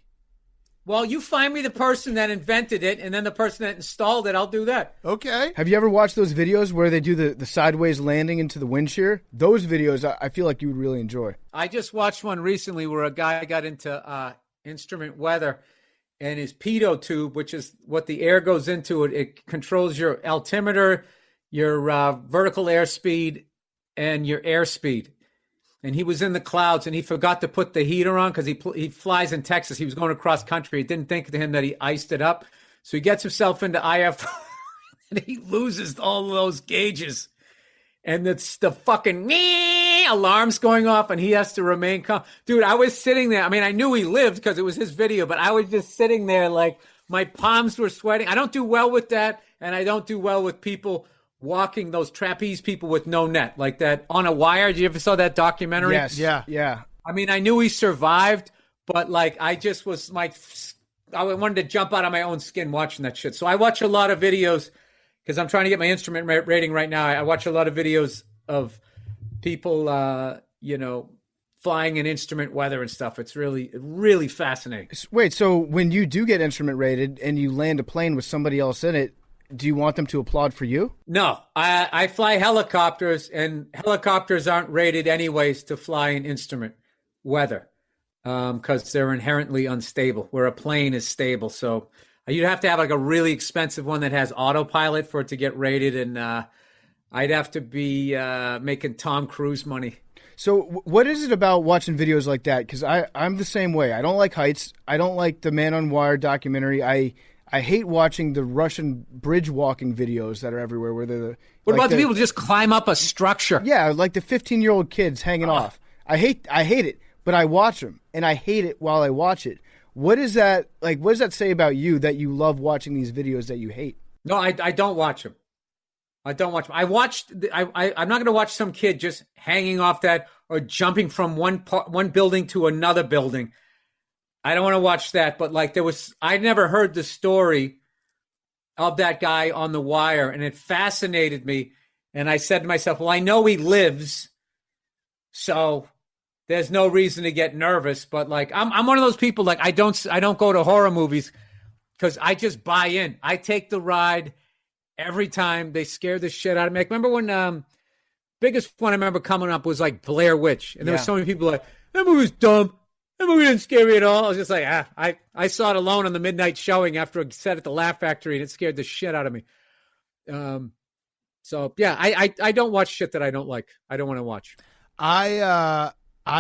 Well, you find me the person that invented it, and then the person that installed it. I'll do that. Okay. Have you ever watched those videos where they do the sideways landing into the wind shear? Those videos, I feel like you would really enjoy. I just watched one recently where a guy got into instrument weather, and his pitot tube, which is what the air goes into, it controls your altimeter, your vertical airspeed, and your airspeed. And he was in the clouds, and he forgot to put the heater on because he flies in Texas. He was going across country. It didn't think to him that he iced it up. So he gets himself into IF, and he loses all of those gauges. And it's the fucking alarms going off, and he has to remain calm. Dude, I was sitting there. I mean, I knew he lived because it was his video, but I was just sitting there like my palms were sweating. I don't do well with that, and I don't do well with people walking, those trapeze people with no net, like that On a Wire. Did you ever saw that documentary? Yes. Yeah. I mean, I knew he survived, but like I just was I wanted to jump out of my own skin watching that shit. So I watch a lot of videos because I'm trying to get my instrument rating right now. I watch a lot of videos of people, flying in instrument weather and stuff. It's really, really fascinating. Wait, so when you do get instrument rated and you land a plane with somebody else in it, do you want them to applaud for you? No, I fly helicopters, and helicopters aren't rated anyways to fly in instrument weather because they're inherently unstable, where a plane is stable. So you'd have to have like a really expensive one that has autopilot for it to get rated, and I'd have to be making Tom Cruise money. So what is it about watching videos like that? Because I'm the same way. I don't like heights. I don't like the Man on Wire documentary. I hate watching the Russian bridge walking videos that are everywhere. Where they're what about the people who just climb up a structure? Yeah, like the 15-year-old kids hanging off. I hate it, but I watch them, and I hate it while I watch it. What is that like? What does that say about you that you love watching these videos that you hate? No, I don't watch them. I don't watch them. I'm not going to watch some kid just hanging off that or jumping from one building to another building. I don't want to watch that, but like I never heard the story of that guy on the wire, and it fascinated me. And I said to myself, well, I know he lives, so there's no reason to get nervous. But like, I'm one of those people, like I don't go to horror movies because I just buy in. I take the ride every time. They scare the shit out of me. Like, remember when biggest one I remember coming up was like Blair Witch, and there were so many people like, that movie's dumb. That movie didn't scare me at all. I was just like, I saw it alone on the midnight showing after a set at the Laugh Factory, and it scared the shit out of me. So yeah, I don't watch shit that I don't like. I don't want to watch. I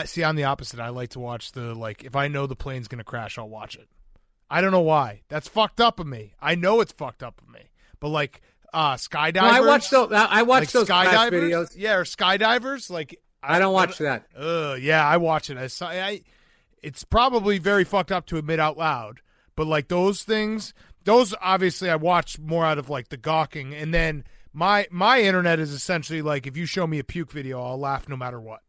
see. I'm the opposite. I like to watch if I know the plane's gonna crash, I'll watch it. I don't know why. That's fucked up of me. I know it's fucked up of me. But like skydivers, no, I watch those skydivers videos. Yeah, or skydivers. Like I don't watch that. Yeah, I watch it. It's probably very fucked up to admit out loud, but like those things, obviously I watch more out of like the gawking, and then my internet is essentially like if you show me a puke video, I'll laugh no matter what.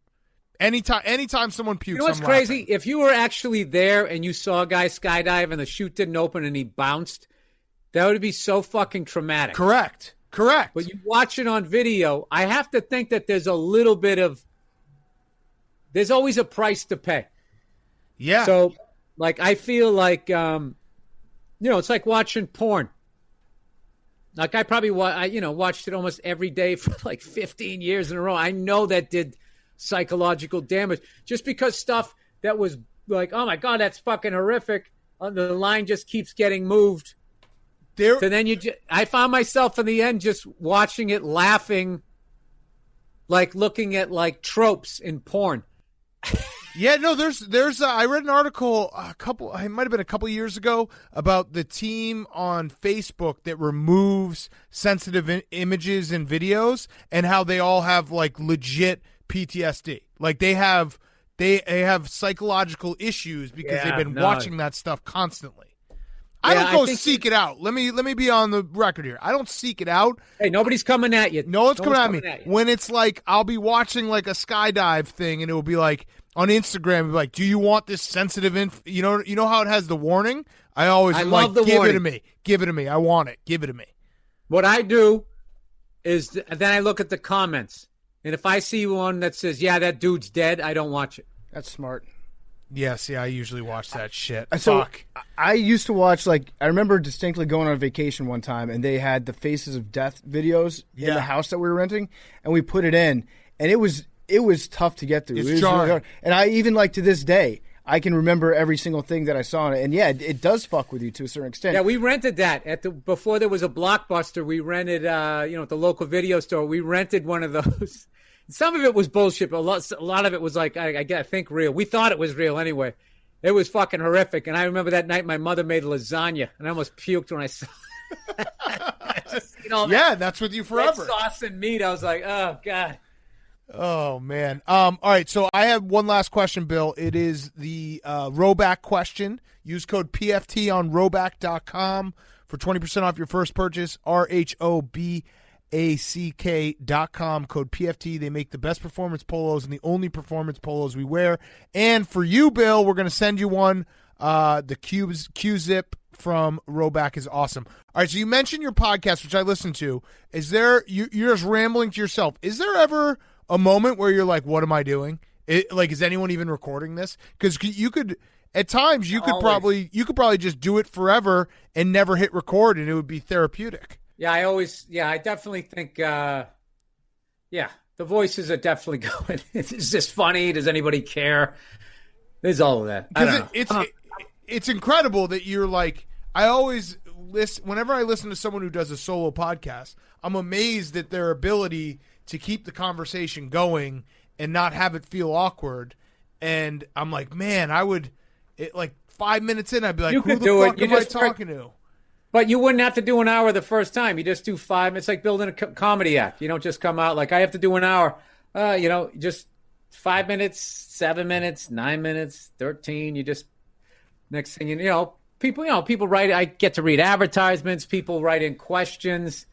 Anytime someone pukes, you know what's I'm crazy? laughing. If you were actually there and you saw a guy skydive and the chute didn't open and he bounced, that would be so fucking traumatic. Correct. But you watch it on video, I have to think that there's always a price to pay. Yeah. So, like, I feel like, it's like watching porn. Like, I probably watched it almost every day for like 15 years in a row. I know that did psychological damage just because stuff that was like, oh my God, that's fucking horrific. The line just keeps getting moved. So then I found myself in the end just watching it, laughing, like looking at like tropes in porn. Yeah, no, there's I read an article it might have been a couple years ago about the team on Facebook that removes sensitive images and videos, and how they all have like legit PTSD. Like they have psychological issues because they've been watching that stuff constantly. I don't go seek it out. Let me be on the record here. I don't seek it out. Hey, nobody's coming at you. No one's coming at me. When it's like I'll be watching like a skydive thing, and it will be like on Instagram, it'll be like, "Do you want this sensitive you know how it has the warning? I always love like, the give warning. it to me. Give it to me. I want it. Give it to me." What I do is then I look at the comments, and if I see one that says, "Yeah, that dude's dead," I don't watch it. That's smart. Yes, yeah, I usually watch that shit. So Fuck. I used to watch, like, I remember distinctly going on vacation one time, and they had the Faces of Death videos in the house that we were renting, and we put it in, and it was tough to get through. It's it was jarring. really hard. And I even, like, to this day, I can remember every single thing that I saw in it, and yeah, it does fuck with you to a certain extent. Yeah, we rented that before there was a Blockbuster. We rented, at the local video store. We rented one of those. Some of it was bullshit, but a lot of it was like, I think real. We thought it was real anyway. It was fucking horrific. And I remember that night my mother made lasagna, and I almost puked when I saw it. That's with you forever. That sauce and meat. I was like, oh, God. Oh, man. All right, so I have one last question, Bill. It is the Roback question. Use code PFT on roback.com for 20% off your first purchase, RHOBACK.com, code PFT. They make the best performance polos and the only performance polos we wear. And for you, Bill, we're going to send you one. The Q-Zip from Roback is awesome. All right, so you mentioned your podcast, which I listened to. Is there, you're just rambling to yourself. Is there ever a moment where you're like, what am I doing? Is anyone even recording this? Because you could, at times, you could probably just do it forever and never hit record, and it would be therapeutic. Yeah, I definitely think, the voices are definitely going. Is this funny? Does anybody care? There's all of that. It's incredible that you're like, I always listen, whenever I listen to someone who does a solo podcast, I'm amazed at their ability to keep the conversation going and not have it feel awkward. And I'm like, man, like 5 minutes in, I'd be like, who the fuck am I talking to? But you wouldn't have to do an hour the first time. You just do 5. It's like building a comedy act. You don't just come out like, I have to do an hour. Just 5 minutes, 7 minutes, 9 minutes, 13. You just, next thing people write. I get to read advertisements. People write in questions.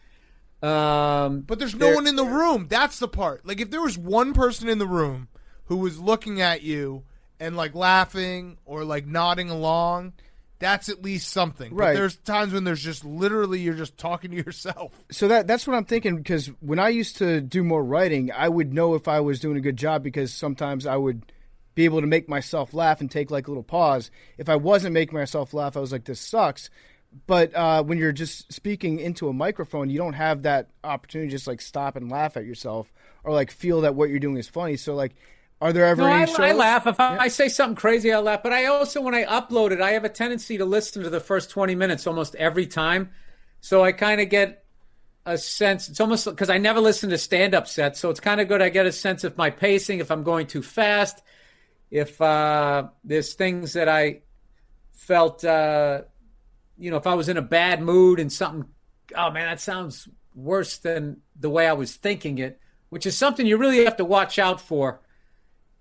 But there's no one in the room. That's the part. Like, if there was one person in the room who was looking at you and like laughing or like nodding along, that's at least something. Right. But there's times when there's just literally you're just talking to yourself. So that's what I'm thinking, because when I used to do more writing, I would know if I was doing a good job, because sometimes I would be able to make myself laugh and take like a little pause. If I wasn't making myself laugh, I was like, this sucks. But when you're just speaking into a microphone, you don't have that opportunity to just like stop and laugh at yourself or like feel that what you're doing is funny. So like, are there ever any shows? I laugh. If I say something crazy, I laugh. But I also, when I upload it, I have a tendency to listen to the first 20 minutes almost every time. So I kind of get a sense. It's almost because I never listen to stand-up sets. So it's kind of good. I get a sense of my pacing, if I'm going too fast, if there's things that I felt, if I was in a bad mood and something, oh man, that sounds worse than the way I was thinking it, which is something you really have to watch out for.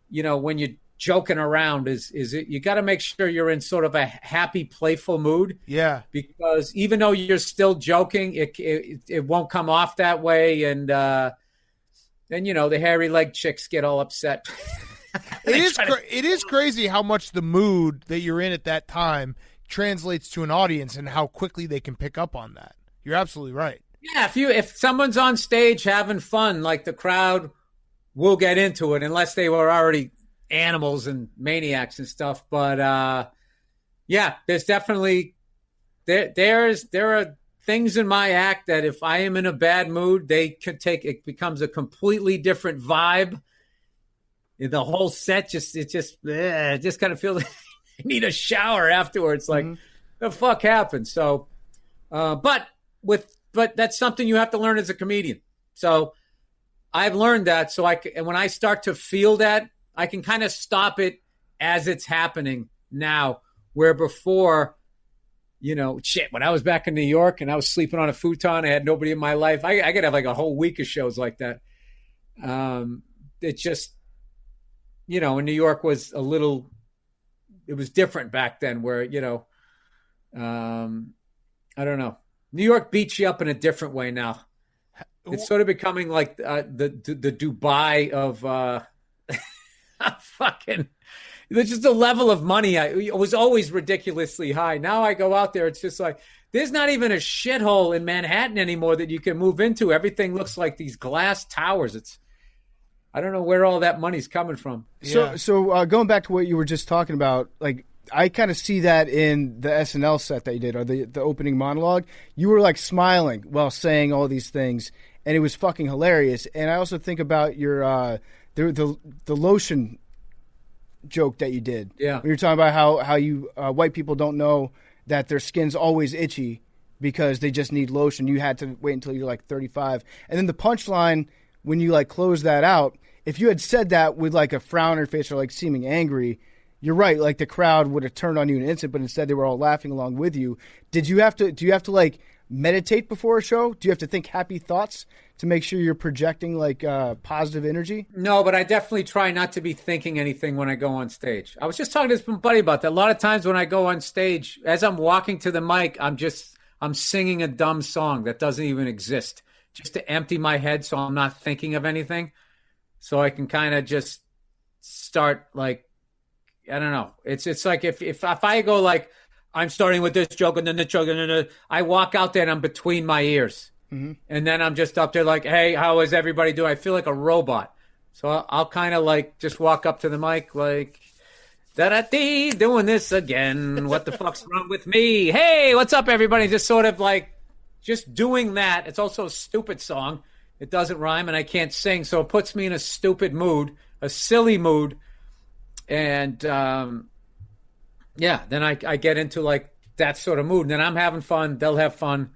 When you're joking around, is it, you got to make sure you're in sort of a happy, playful mood. Yeah. Because even though you're still joking, it won't come off that way. And then, the hairy leg chicks get all upset. It is crazy how much the mood that you're in at that time translates to an audience and how quickly they can pick up on that. You're absolutely right. Yeah. If someone's on stage having fun, like the crowd we'll get into it, unless they were already animals and maniacs and stuff. But there's definitely there are things in my act that if I am in a bad mood, it becomes a completely different vibe. The whole set just kind of feels like I need a shower afterwards. Like, the fuck happened? So, but that's something you have to learn as a comedian. So I've learned that. So and when I start to feel that, I can kind of stop it as it's happening now, where before, when I was back in New York and I was sleeping on a futon, I had nobody in my life. I could have like a whole week of shows like that. It just, in New York was it was different back then where, I don't know. New York beats you up in a different way now. It's sort of becoming like the Dubai of fucking. Just the level of money it was always ridiculously high. Now I go out there, it's just like there's not even a shithole in Manhattan anymore that you can move into. Everything looks like these glass towers. I don't know where all that money's coming from. So going back to what you were just talking about, like I kind of see that in the SNL set that you did, or the opening monologue. You were like smiling while saying all these things, and it was fucking hilarious. And I also think about your the lotion joke that you did. Yeah, when you're talking about how you white people don't know that their skin's always itchy because they just need lotion. You had to wait until you're like 35, and then the punchline when you like close that out. If you had said that with like a frown on your face or like seeming angry, you're right. Like the crowd would have turned on you in an instant, but instead they were all laughing along with you. Do you have to like meditate before a show? Do you have to think happy thoughts to make sure you're projecting like positive energy? No, but I definitely try not to be thinking anything when I go on stage. I was just talking to this buddy about that. A lot of times when I go on stage, as I'm walking to the mic, I'm singing a dumb song that doesn't even exist, just to empty my head so I'm not thinking of anything. So I can kind of just start like, I don't know. It's like if I go like, I'm starting with this joke and then the joke and then I walk out there and I'm between my ears. Mm-hmm. And then I'm just up there like, hey, how is everybody doing? I feel like a robot. So I'll kind of like just walk up to the mic like, da-da-dee, doing this again. What the fuck's wrong with me? Hey, what's up, everybody? Just sort of like just doing that. It's also a stupid song. It doesn't rhyme and I can't sing. So it puts me in a stupid mood, a silly mood. And, then I get into like that sort of mood. And then I'm having fun. They'll have fun.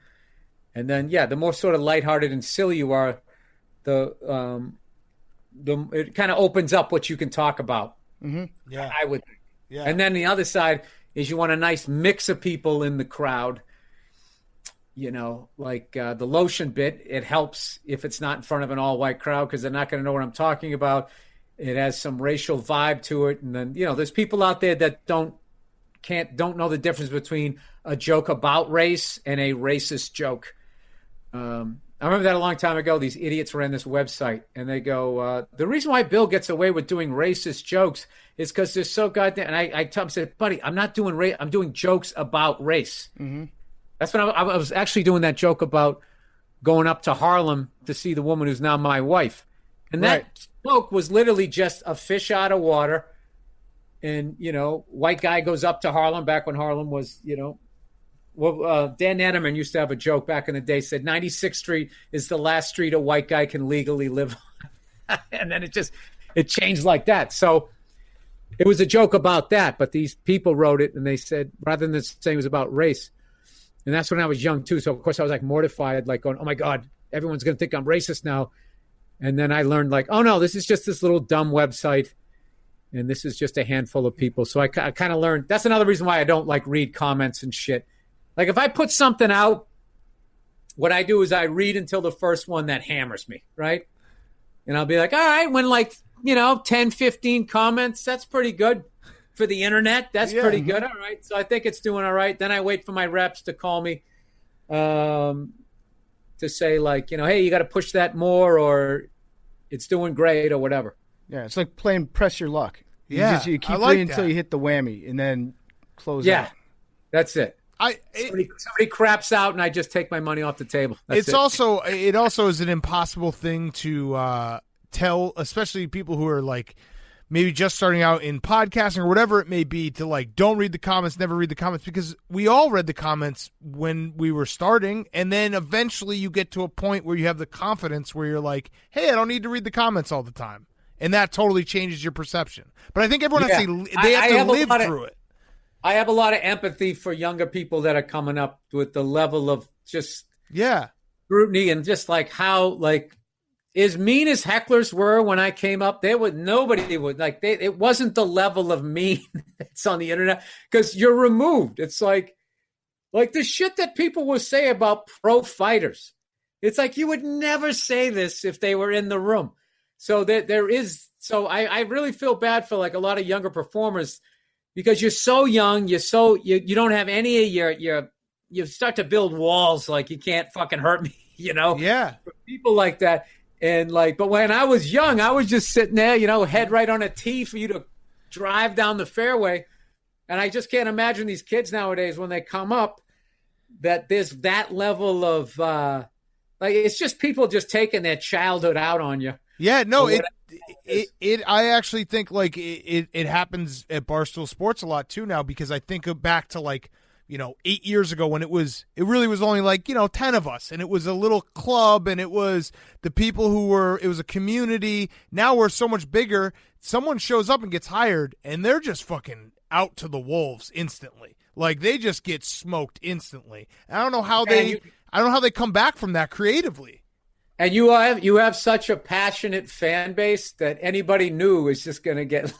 And then, the more sort of lighthearted and silly you are, it kind of opens up what you can talk about. Mm-hmm. Yeah, I would think. Yeah. And then the other side is you want a nice mix of people in the crowd. Like the lotion bit, it helps if it's not in front of an all-white crowd because they're not going to know what I'm talking about. It has some racial vibe to it. And then, there's people out there that don't know the difference between a joke about race and a racist joke. I remember that a long time ago. These idiots ran this website and they go, the reason why Bill gets away with doing racist jokes is because they're so goddamn. And I tell him, said, buddy, I'm not doing race. I'm doing jokes about race. Mm-hmm. That's when I was actually doing that joke about going up to Harlem to see the woman who's now my wife. And that joke was literally just a fish out of water. And, white guy goes up to Harlem back when Harlem was, Dan Edelman used to have a joke back in the day, said 96th Street is the last street a white guy can legally live on. And then it changed like that. So it was a joke about that. But these people wrote it and they said, rather than saying it was about race. And that's when I was young too. So of course I was like mortified, like going, oh my God, everyone's going to think I'm racist now. And then I learned like, oh no, this is just this little dumb website. And this is just a handful of people. So I kind of learned. That's another reason why I don't like read comments and shit. Like if I put something out, what I do is I read until the first one that hammers me, right? And I'll be like, all right, when like, 10, 15 comments, that's pretty good for the internet. That's pretty good. All right. So I think it's doing all right. Then I wait for my reps to call me to say like, hey, you got to push that more or it's doing great or whatever. Yeah, it's like playing press your luck. You keep like reading until you hit the whammy and then close out. Yeah, that's it. Somebody craps out and I just take my money off the table. It also is an impossible thing to tell, especially people who are like maybe just starting out in podcasting or whatever it may be, to like don't read the comments, never read the comments, because we all read the comments when we were starting, and then eventually you get to a point where you have the confidence where you're like, hey, I don't need to read the comments all the time. And that totally changes your perception. But I think everyone has to live through it. I have a lot of empathy for younger people that are coming up with the level of just scrutiny and just like how like as mean as hecklers were when I came up, nobody would like. It wasn't the level of mean that's on the internet because you're removed. It's like the shit that people will say about pro fighters. It's like you would never say this if they were in the room. So there is. So I really feel bad for like a lot of younger performers because you're so young. You don't have any of you start to build walls like you can't fucking hurt me. Yeah. For people like that. And but when I was young, I was just sitting there, head right on a tee for you to drive down the fairway. And I just can't imagine these kids nowadays when they come up that there's that level of it's just people just taking their childhood out on you. Yeah, no, I actually think like it happens at Barstool Sports a lot too now because I think back to 8 years ago when it really was only 10 of us and it was a little club and it was the people it was a community. Now we're so much bigger. Someone shows up and gets hired and they're just fucking out to the wolves instantly. Like they just get smoked instantly. I don't know how they come back from that creatively. And you have such a passionate fan base that anybody new is just going to get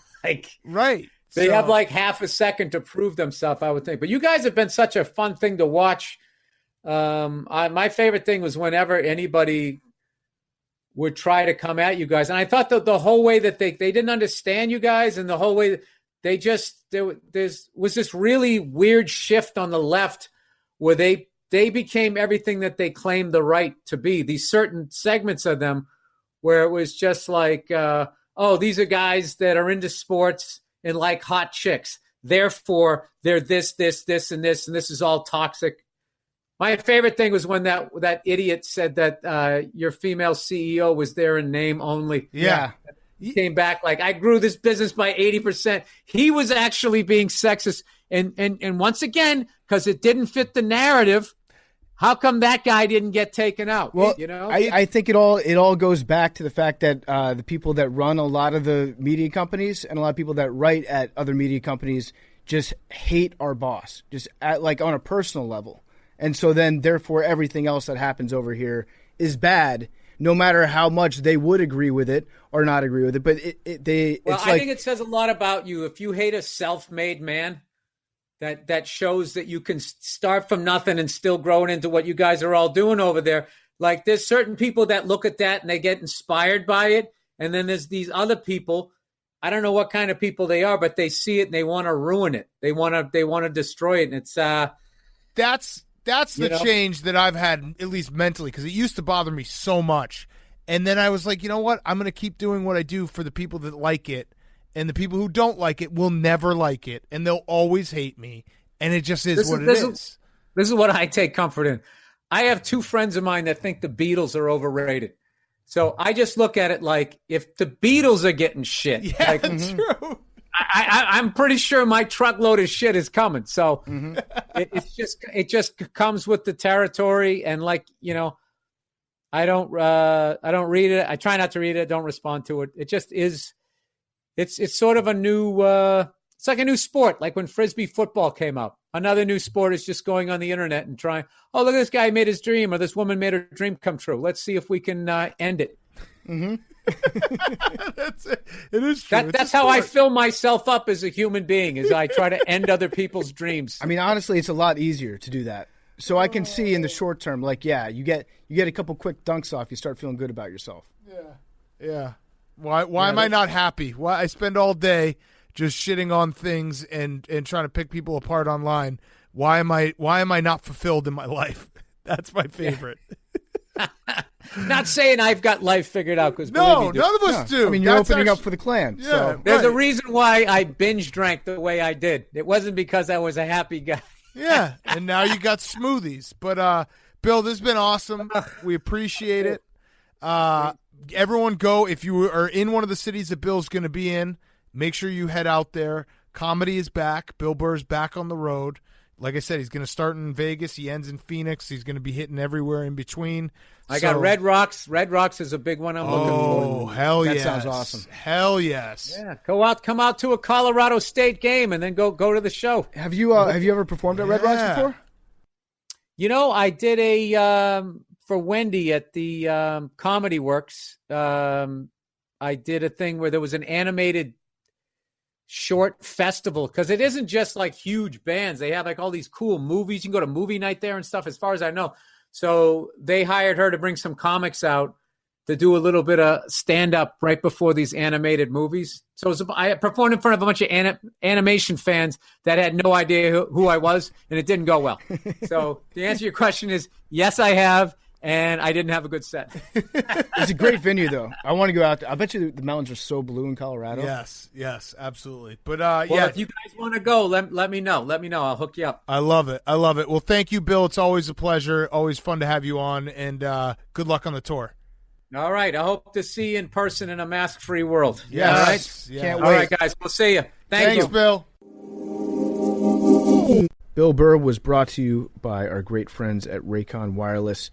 right. They have half a second to prove themselves, I would think. But you guys have been such a fun thing to watch. My favorite thing was whenever anybody would try to come at you guys. And I thought that the whole way that they didn't understand you guys and the whole way that there was this really weird shift on the left where they became everything that they claimed the right to be. These certain segments of them where it was just these are guys that are into sports and like hot chicks. Therefore, they're this, and this is all toxic. My favorite thing was when that idiot said that your female CEO was there in name only. Yeah. He came back I grew this business by 80%. He was actually being sexist. And once again, because it didn't fit the narrative, how come that guy didn't get taken out? Well, I think it all goes back to the fact that the people that run a lot of the media companies and a lot of people that write at other media companies just hate our boss, just on a personal level. And so then, therefore, everything else that happens over here is bad, no matter how much they would agree with it or not agree with it. But I think it says a lot about you if you hate a self-made man. That shows that you can start from nothing and still grow into what you guys are all doing over there. Like there's certain people that look at that and they get inspired by it. And then there's these other people. I don't know what kind of people they are, but they see it and they want to ruin it. They want to destroy it. And it's that's the change that I've had, at least mentally, because it used to bother me so much. And then I was like, you know what? I'm going to keep doing what I do for the people that like it. And the people who don't like it will never like it, and they'll always hate me. And it just is what it is. This is what I take comfort in. I have two friends of mine that think the Beatles are overrated. So I just look at it like if the Beatles are getting shit. Yeah, true. I'm pretty sure my truckload of shit is coming. So it just comes with the territory. And I don't read it. I try not to read it. Don't respond to it. It just is. It's sort of a new it's like a new sport, like when Frisbee football came out. Another new sport is just going on the internet and trying, look at this guy made his dream or this woman made her dream come true. Let's see if we can end it. Mm-hmm. That's it. It is true. That's how I fill myself up as a human being, is I try to end other people's dreams. I mean, honestly, it's a lot easier to do that. So I can see in the short term, you get a couple quick dunks off, you start feeling good about yourself. Yeah. Why am I not happy? Why I spend all day just shitting on things and trying to pick people apart online. Why am I not fulfilled in my life? That's my favorite. Not saying I've got life figured out, because none of us do. I mean, you're opening up for the clan. Yeah, so. There's a reason why I binge drank the way I did. It wasn't because I was a happy guy. Yeah, and now you got smoothies. But Bill, this has been awesome. We appreciate it. Everyone go, if you are in one of the cities that Bill's going to be in, make sure you head out there. Comedy is back. Bill Burr's back on the road. Like I said, he's going to start in Vegas. He ends in Phoenix. He's going to be hitting everywhere in between. I got Red Rocks. Red Rocks is a big one I'm looking for. Oh, hell yes. That sounds awesome. Hell yes. Yeah, come out to a Colorado State game and then go to the show. Have you ever performed at Red Rocks before? I did for Wendy at the Comedy Works. I did a thing where there was an animated short festival, because it isn't just like huge bands. They have like all these cool movies. You can go to movie night there and stuff, as far as I know. So they hired her to bring some comics out to do a little bit of stand-up right before these animated movies. So I performed in front of a bunch of animation fans that had no idea who I was, and it didn't go well. So the answer to your question is, yes, I have, and I didn't have a good set. It's a great venue, though. I want to go out there. I bet you the mountains are so blue in Colorado. Yes, absolutely. But well, if you guys want to go, let me know. Let me know. I'll hook you up. I love it. Well, thank you, Bill. It's always a pleasure. Always fun to have you on, and good luck on the tour. All right. I hope to see you in person in a mask-free world. Yes. All right. Yeah. Can't wait. All right, guys. We'll see you. Thanks, Bill. Bill Burr was brought to you by our great friends at Raycon Wireless.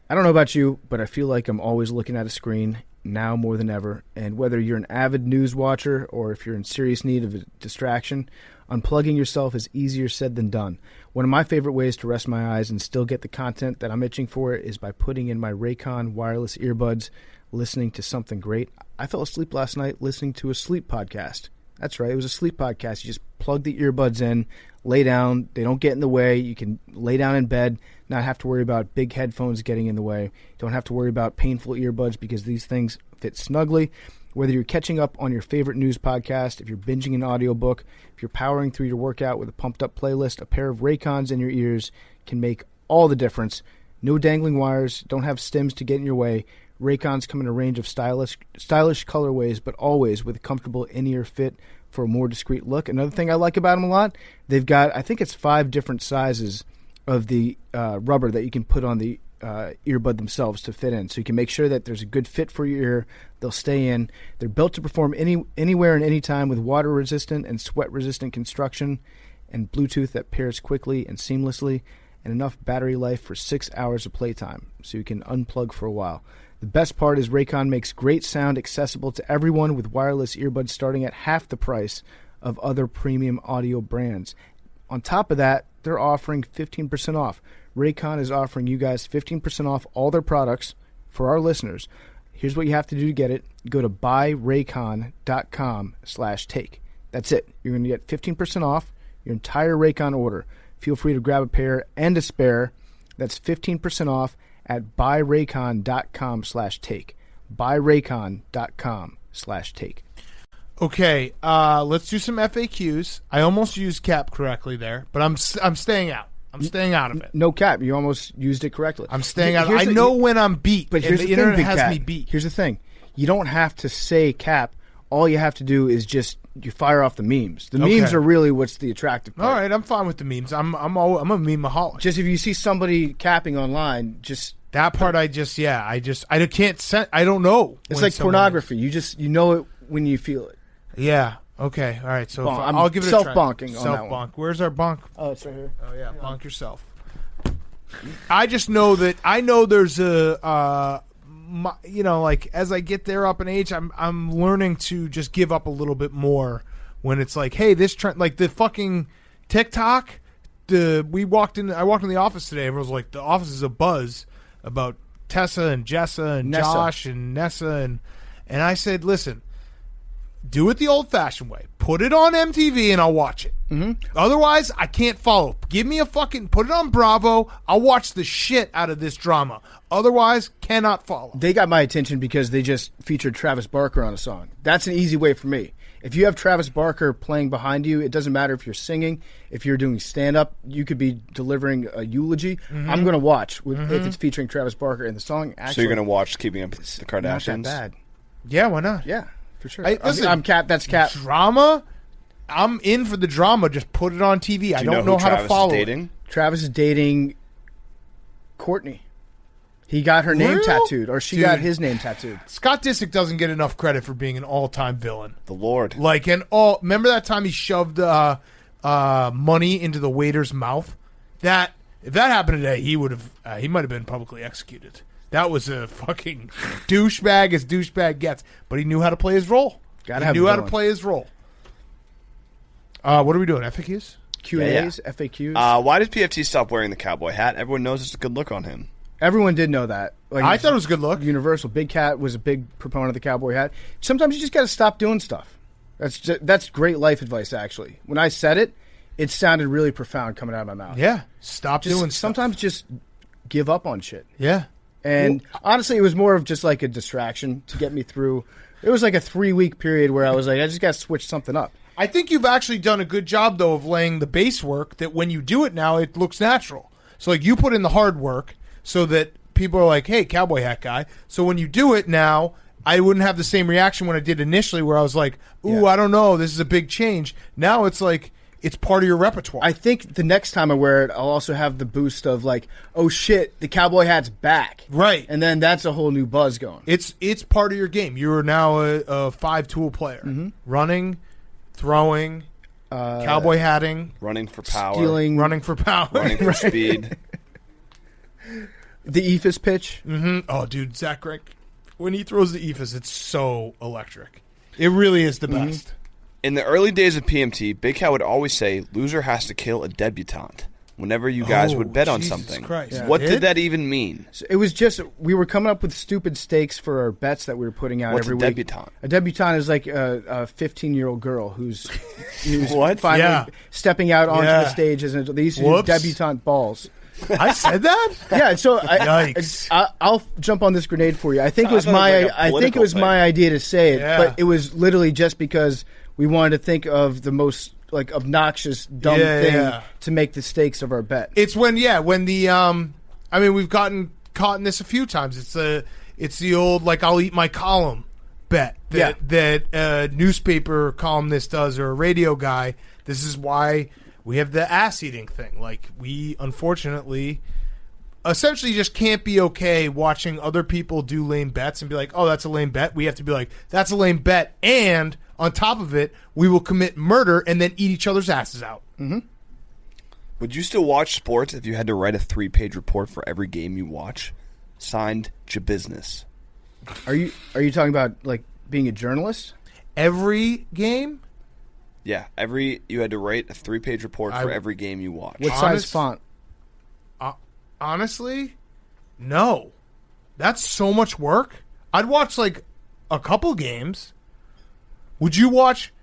I don't know about you, but I feel like I'm always looking at a screen now more than ever. And whether you're an avid news watcher or if you're in serious need of a distraction, unplugging yourself is easier said than done. One of my favorite ways to rest my eyes and still get the content that I'm itching for is by putting in my Raycon wireless earbuds, listening to something great. I fell asleep last night listening to a sleep podcast. That's right, it was a sleep podcast. You just plug the earbuds in, lay down. They don't get in the way. You can lay down in bed, not have to worry about big headphones getting in the way. Don't have to worry about painful earbuds because these things fit snugly. Whether you're catching up on your favorite news podcast, if you're binging an audiobook, if you're powering through your workout with a pumped-up playlist, a pair of Raycons in your ears can make all the difference. No dangling wires, don't have stems to get in your way. Raycons come in a range of stylish colorways, but always with a comfortable in-ear fit for a more discreet look. Another thing I like about them a lot, they've got, I think it's 5 different sizes of the rubber that you can put on the earbud themselves to fit in. So you can make sure that there's a good fit for your ear. They'll stay in. They're built to perform anywhere and anytime with water-resistant and sweat-resistant construction and Bluetooth that pairs quickly and seamlessly, and enough battery life for 6 hours of playtime, so you can unplug for a while. The best part is Raycon makes great sound accessible to everyone with wireless earbuds starting at half the price of other premium audio brands. On top of that, they're offering 15% off. Raycon is offering you guys 15% off all their products for our listeners. Here's what you have to do to get it. Go to buyraycon.com/take. That's it. You're going to get 15% off your entire Raycon order. Feel free to grab a pair and a spare. That's 15% off at buyraycon.com/take. buyraycon.com/take. Okay, let's do some FAQs. I almost used cap correctly there, but I'm staying out. I'm staying out of it. No cap. You almost used it correctly. I'm staying out. I know when I'm beat, but here's the the internet thing, Big has Cat. me beat. Here's the thing. You don't have to say cap. All you have to do is just you fire off the memes. The memes are really what's the attractive part. All right, I'm fine with the memes. I'm a memeaholic. Just if you see somebody capping online, just that part. I can't send. I don't know. It's like pornography. You know it when you feel it. Yeah. Okay. All right. So I'll give it a try. Self-bonking on that one. Self-bonk. Where's our bonk? Oh, it's right here. Oh yeah, bonk yourself. I just know that there's a like as I get there up in age, I'm learning to just give up a little bit more when it's like, hey, this trend, like the fucking TikTok. I walked in the office today. Everyone was like, the office is abuzz about Tessa and Jessa and Nessa. Josh and Nessa and I said, listen, do it the old-fashioned way. Put it on MTV and I'll watch it. Mm-hmm. Otherwise, I can't follow. Give me put it on Bravo. I'll watch the shit out of this drama. Otherwise, cannot follow. They got my attention because they just featured Travis Barker on a song. That's an easy way for me. If you have Travis Barker playing behind you, it doesn't matter if you're singing, if you're doing stand-up, you could be delivering a eulogy. Mm-hmm. I'm going to watch if it's featuring Travis Barker in the song. Actually, so you're going to watch Keeping Up with the Kardashians? Not that bad. Yeah, why not? Yeah, for sure. Listen, I'm Cap. That's Cap. Drama? I'm in for the drama. Just put it on TV. I don't know how to follow it. Travis is dating Courtney. He got her name tattooed, or she got his name tattooed. Scott Disick doesn't get enough credit for being an all-time villain. The Lord. Remember that time he shoved money into the waiter's mouth? If that happened today, he might have been publicly executed. That was a fucking douchebag as douchebag gets. But he knew how to play his role. What are we doing? FAQs? Q&As, FAQs. Why did PFT stop wearing the cowboy hat? Everyone knows it's a good look on him. Everyone did know that. Like, I thought it was a good look. Universal. Big Cat was a big proponent of the cowboy hat. Sometimes you just got to stop doing stuff. That's great life advice, actually. When I said it, it sounded really profound coming out of my mouth. Yeah. Stop doing stuff. Sometimes just give up on shit. Yeah. And honestly, it was more of just like a distraction to get me through. It was like a 3-week period where I was like, I just got to switch something up. I think you've actually done a good job, though, of laying the base work that when you do it now, it looks natural. So, like, you put in the hard work so that people are like, hey, cowboy hat guy. So when you do it now, I wouldn't have the same reaction when I did initially where I was like, ooh, I don't know, this is a big change. Now it's like, it's part of your repertoire. I think the next time I wear it, I'll also have the boost of like, oh shit, the cowboy hat's back. Right. And then that's a whole new buzz going. It's part of your game. You are now a 5-tool player. Mm-hmm. Running, throwing, cowboy hatting. Running for power. Stealing. Running for power. Running for speed. The ephus pitch. Mm-hmm. Oh, dude, Zach Greg, when he throws the ephus, it's so electric. It really is the best. In the early days of PMT, Big Cat would always say, loser has to kill a debutante whenever you guys would bet on Jesus something. Christ. Yeah. What did that even mean? So it was just, we were coming up with stupid stakes for our bets that we were putting out What's every a week. debutante? A debutante is like a 15-year-old girl who's What? finally stepping out onto the stage. They used to do debutante balls. I said that? Yeah, so Yikes. I'll jump on this grenade for you. I think it was my idea to say it, Yeah. but it was literally just because we wanted to think of the most like obnoxious dumb thing to make the stakes of our bet. It's when the I mean, we've gotten caught in this a few times. It's the old like I'll eat my column bet that a newspaper columnist does or a radio guy. This is why we have the ass eating thing. Like, we unfortunately essentially just can't be okay watching other people do lame bets and be like, oh, that's a lame bet. We have to be like, that's a lame bet, and on top of it, we will commit murder and then eat each other's asses out. Mm-hmm. Would you still watch sports if you had to write a 3-page report for every game you watch? Signed, Jabusiness. Are you talking about like being a journalist? Every game? Yeah, you had to write a 3-page report for every game you watch. What size font? Honestly, no. That's so much work. I'd watch like a couple games. Would you watch?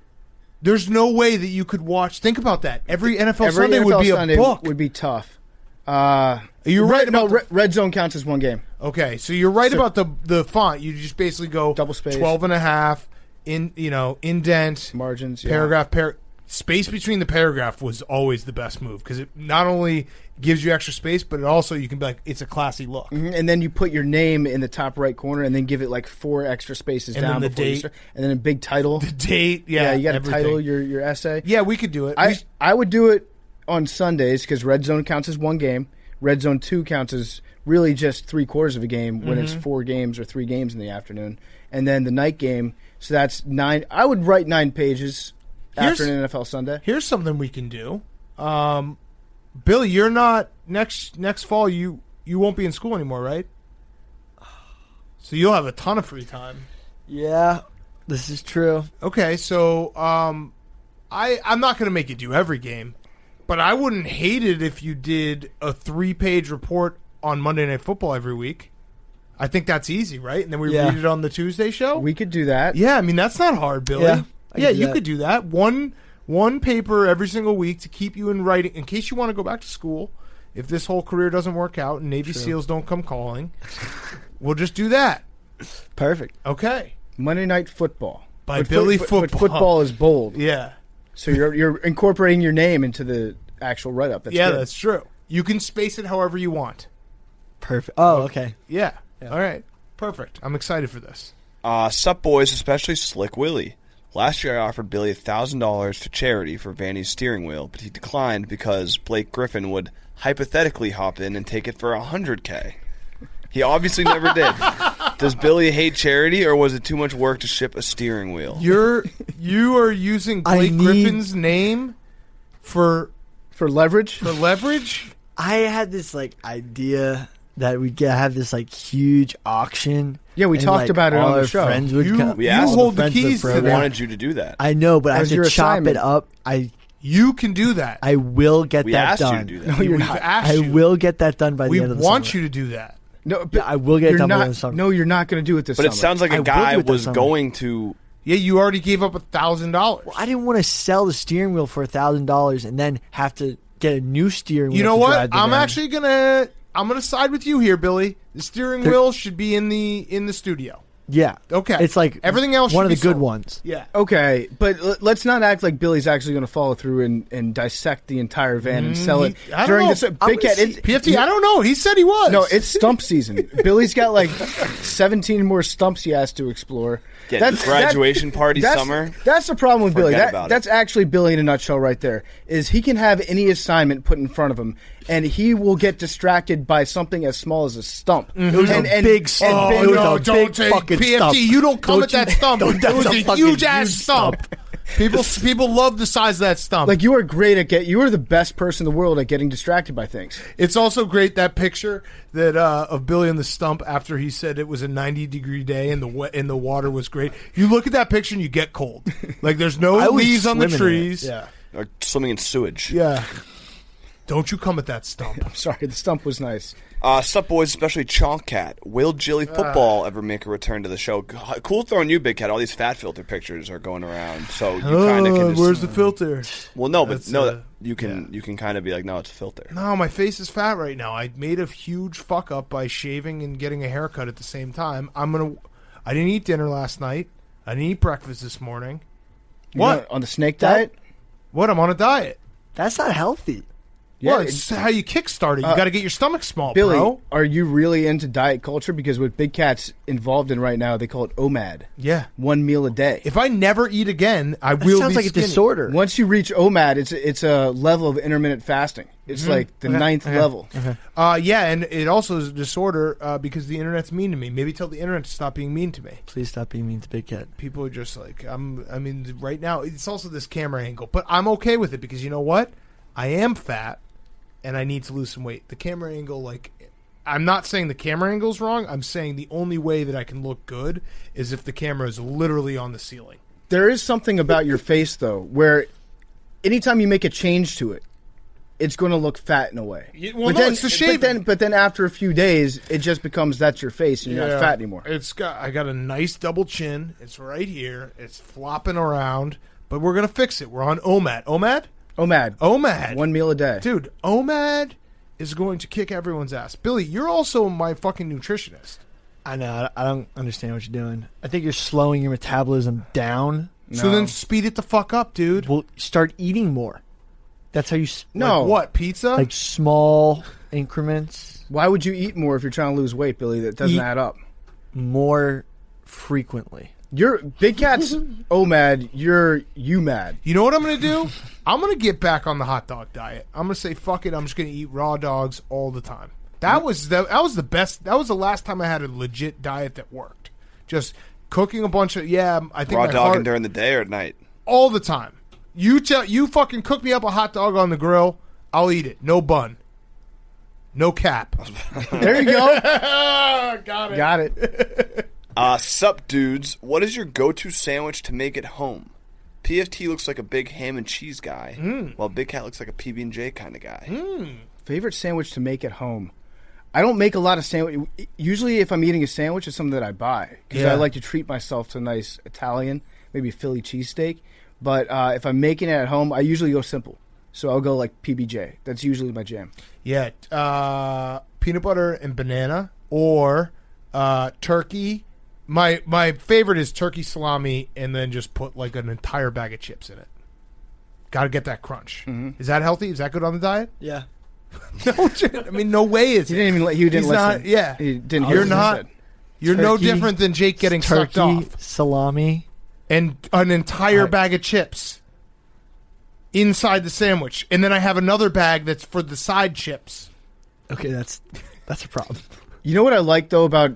There's no way that you could watch. Think about that. Every NFL Sunday would be Sunday a book. Would be tough. You're right about Red Zone counts as one game. Okay, so you're right about the font. You just basically go double space, 12 and a half, indent, margins, paragraph, space between the paragraph was always the best move because it not only gives you extra space, but it also you can be like, it's a classy look. Mm-hmm. And then you put your name in the top right corner, and then give it like 4 extra spaces and down then the before date, you start, and then a big title. The date, you got to everything. title your essay. Yeah, we could do it. I would do it on Sundays because Red Zone counts as one game. Red Zone 2 counts as really just 3/4 of a game when it's 4 games or 3 games in the afternoon. And then the night game, so that's 9. I would write 9 pages after an NFL Sunday. Here's something we can do. Billy, you're not next fall. You won't be in school anymore, right? So you'll have a ton of free time. Yeah, this is true. Okay, so I'm not going to make you do every game, but I wouldn't hate it if you did a 3-page report on Monday Night Football every week. I think that's easy, right? And then we read it on the Tuesday show. We could do that. Yeah, I mean that's not hard, Billy. Yeah, you could do that. One paper every single week to keep you in writing in case you want to go back to school. If this whole career doesn't work out and Navy SEALs don't come calling, we'll just do that. Perfect. Okay. Monday Night Football By Billy Football. But football is bold. Yeah. So you're incorporating your name into the actual write-up. That's good. That's true. You can space it however you want. Perfect. Oh, okay. Yeah. All right. Perfect. I'm excited for this. Sup, boys, especially Slick Willie. Last year I offered Billy $1,000 to charity for Vanny's steering wheel, but he declined because Blake Griffin would hypothetically hop in and take it for $100K. He obviously never did. Does Billy hate charity, or was it too much work to ship a steering wheel? You are using Blake Griffin's name for leverage? For leverage? I had this idea that we'd have this huge auction. Yeah, we talked about it on the show. Friends would come. We asked hold the keys to that. that. Wanted you to do that. I know, but I have to chop assignment. it up. You can do that. I will get We that asked done. you to do that. No, you're We've not. asked I you. will get that done by We the end of the want summer. you to do that. No, but Yeah, I will get you're double not, in the summer. No, you're not going to do it this But summer. it sounds like I a will guy do it this was summer. going to. Yeah, you already gave up $1,000. Well, I didn't want to sell the steering wheel for $1,000 and then have to get a new steering wheel. You know to what? drive the I'm van. actually gonna side with you here, Billy. The steering wheel should be in the studio. Yeah. Okay. It's like Everything else one should of the be good sold. ones. Yeah. Okay, but let's not act like Billy's actually going to follow through and dissect the entire van and sell it I don't during know. this. I'm Big Cat, PFT, I don't know. He said he was. No, it's stump season. Billy's got like 17 more stumps he has to explore. Yeah, graduation party that's, summer. That's the problem with Billy. Forget about That's actually Billy in a nutshell right there. Is he can have any assignment put in front of him, and he will get distracted by something as small as a stump. It was a big stump. Oh, It was no, a don't big take fucking PFT. stump. You don't come at Don't that stump. don't- It that's was a a fucking huge ass huge stump. People love the size of that stump. Like you are great at you are the best person in the world at getting distracted by things. It's also great that picture that of Billy on the stump after he said it was a 90-degree day and the water was great. You look at that picture and you get cold. Like there's no I was leaves on the swimming in it. trees. Yeah. Or swimming in sewage. Yeah. Don't you come at that stump. I'm sorry, the stump was nice. Sup, boys, especially Chonk Cat. Will Jilly Football ever make a return to the show? Cool throwing you, Big Cat. All these fat filter pictures are going around, so you kind of can just... Where's the filter? Well, no, but That's, you can kind of be like, no, it's a filter. No, my face is fat right now. I made a huge fuck up by shaving and getting a haircut at the same time. I didn't eat dinner last night. I didn't eat breakfast this morning. You're What? not on the snake diet? What? I'm on a diet. That's not healthy. Yeah, Well, it's how you kickstart it. You got to get your stomach small, Billy, bro. are you really into diet culture? Because what Big Cat's involved in right now, they call it OMAD. Yeah. 1 meal a day. If I never eat again, I That will sounds be like a skinny. disorder. Once you reach OMAD, it's a level of intermittent fasting. It's like the ninth level. Yeah, and it also is a disorder because the internet's mean to me. Maybe tell the internet to stop being mean to me. Please stop being mean to Big Cat. People are just like, right now, it's also this camera angle. But I'm okay with it because you know what? I am fat and I need to lose some weight. The camera angle, I'm not saying the camera angle's wrong. I'm saying the only way that I can look good is if the camera is literally on the ceiling. There is something about your face, though, where anytime you make a change to it, it's going to look fat in a way. It's the shaving. But then after a few days, it just becomes that's your face and you're not fat anymore. I got a nice double chin. It's right here. It's flopping around. But we're going to fix it. We're on OMAD. OMAD? OMAD. 1 meal a day. Dude, OMAD is going to kick everyone's ass. Billy, you're also my fucking nutritionist. I know. I don't understand what you're doing. I think you're slowing your metabolism down. So then speed it the fuck up, dude. Well, start eating more. That's how you. No. Like what, pizza? Like small increments, Why would you eat more if you're trying to lose weight, Billy? That doesn't add up. more frequently. You're Big Cat's OMAD. You're UMAD. You know what I'm going to do? I'm going to get back on the hot dog diet. I'm going to say, fuck it, I'm just going to eat raw dogs all the time. That was the best. That was the last time I had a legit diet that worked. Just cooking a bunch of, I think Raw my dogging heart, during the day or at night? all the time. You fucking cook me up a hot dog on the grill, I'll eat it. No bun. No cap. There you go. Got it. Got it. Sup, dudes. What is your go-to sandwich to make at home? PFT looks like a big ham and cheese guy, while Big Cat looks like a PB&J kind of guy. Favorite sandwich to make at home? I don't make a lot of sandwich. Usually, if I'm eating a sandwich, it's something that I buy because I like to treat myself to a nice Italian, maybe Philly cheesesteak. But if I'm making it at home, I usually go simple. So I'll go like PB&J. That's usually my jam. Yeah, peanut butter and banana or turkey. My favorite is turkey salami and then just put like an entire bag of chips in it. Got to get that crunch. Is that healthy? Is that good on the diet? Yeah. No, I mean, no way is He it. didn't even. He didn't He's listen. not- yeah. He didn't hear You're what you not. said. You're no Turkey, different than Jake getting sucked Turkey, off. salami. And an entire bag of chips inside the sandwich. And then I have another bag that's for the side chips. Okay, that's a problem. You know what I like though about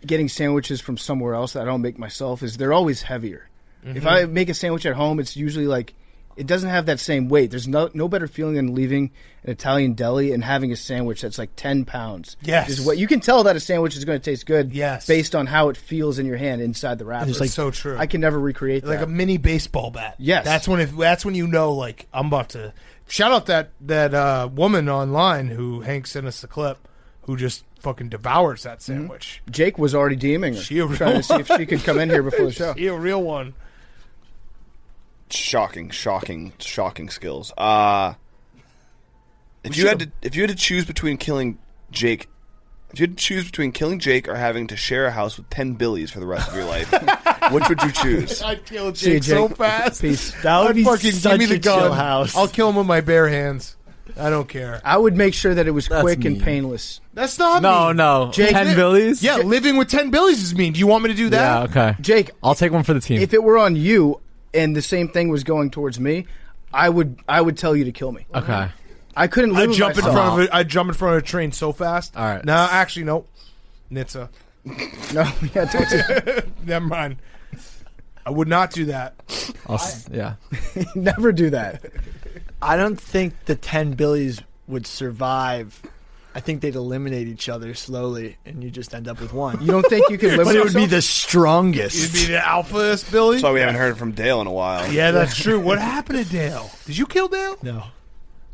getting sandwiches from somewhere else that I don't make myself is they're always heavier. If I make a sandwich at home, it's usually like it doesn't have that same weight. There's no better feeling than leaving an Italian deli and having a sandwich that's like 10 pounds. Yes. Is what you can tell that a sandwich is going to taste good. Yes. Based on how it feels in your hand inside the wrapper. It's like- So true. I can never recreate Like that. a mini baseball bat. Yes. That's when you know, like, I'm about to shout out that woman online who Hank sent us the clip, who just fucking devours that sandwich. Jake was already DMing her, She a real trying to see if she could come in here before the show. She a real one. Shocking skills. If you had to choose between killing Jake, or having to share a house with 10 Billies for the rest of your life, which would you choose? I'd kill See you, Jake so Jake. fast. Peace. That would I'd be fucking such give me the a chill gun. house. I'll kill him with my bare hands. I don't care. I would make sure that it was That's quick and mean. painless. That's not No, mean. no. Jake, 10 Billies? Yeah, living with 10 Billies is mean. Do you want me to do Yeah, that? okay. Jake, I'll take one for the team. if it were on you and the same thing was going towards me, I would tell you to kill me. Okay. I couldn't live I'd with jump in myself. front of it. I'd jump in front of a train so fast. All right. No, actually, no. Nitsa. No, yeah, don't Never mind. I would not do that. Yeah. never do that. I don't think the 10 Billies would survive. I think they'd eliminate each other slowly, and you just end up with one. You don't think you could live But with it would be yourself? the strongest. You'd be the alphaest, Billy. That's why we haven't heard from Dale in a while. Yeah, that's true. What happened to Dale? Did you kill Dale? No.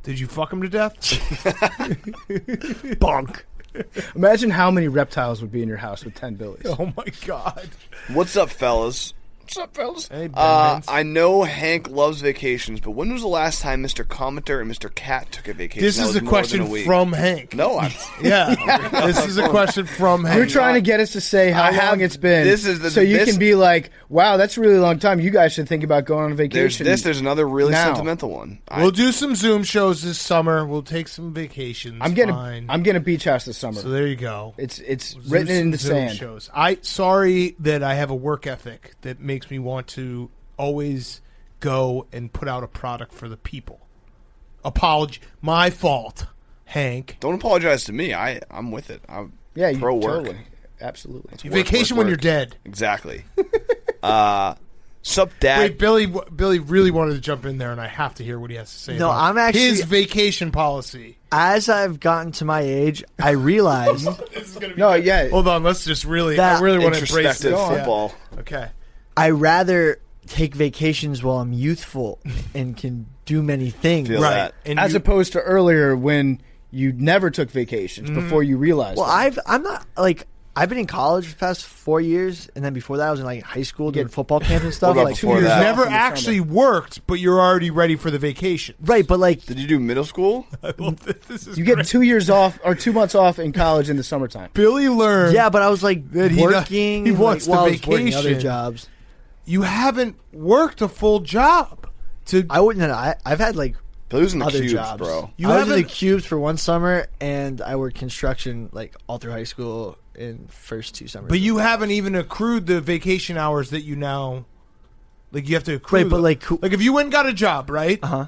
Did you fuck him to death? Bonk. Imagine how many reptiles would be in your house with 10 Billies. Oh my god. What's up, fellas? Hey, Ben. I know Hank loves vacations, but when was the last time Mr. Commenter and Mr. Cat took a vacation? This that is was a more question than a week? from Hank. No, I'm. Yeah. This is a question from Hank. You're trying to get us to say how I have- long it's been, this is the- so you this- can be like, "Wow, that's a really long time. You guys should think about going on a There's vacation." this. There's another really now. sentimental one. We'll do some Zoom shows this summer. We'll take some vacations. I'm getting Fine. a beach house this summer. So there you go. it's Do written in some the Zoom sand. Shows. Sorry that I have a work ethic that makes me want to always go and put out a product for the people. Apology. My fault, Hank. Don't apologize to me. I'm with it. I'm Yeah, you pro work. totally, absolutely. You Work, vacation work, when work. you're dead. Exactly. Sup, Dad? Wait, Billy really wanted to jump in there, and I have to hear what he has to say. No, about I'm actually- his vacation policy. As I've gotten to my age, I realized This is gonna be No, good. yeah. Hold on, let's just really. That I really want to embrace Introspective this. football. Yeah. Okay. I rather take vacations while I'm youthful and can do many things. Feel Right. that. And As you- opposed to earlier when you never took vacations before you realized. Well, it. I'm not like I've been in college for the past 4 years, and then before that I was in like high school doing football camp and stuff. about Like, before You've that? never in the actually worked, but you're already ready for the vacation. right, but like Did you do middle school? This is you get great. 2 years off or 2 months off in college in the summertime. Billy learned. yeah, but I was like That working. he wants like, while the I was working other vacation. jobs. You haven't worked a full job. I wouldn't. I've had like Billy was in the other cubes, jobs. bro. You I was in the haven't- cubes for one summer, and I worked construction like all through high school in first 2 summers. But you haven't even accrued the vacation hours that you now. Like you have to accrue. Right, but them. like if you went and got a job, right? uh-huh.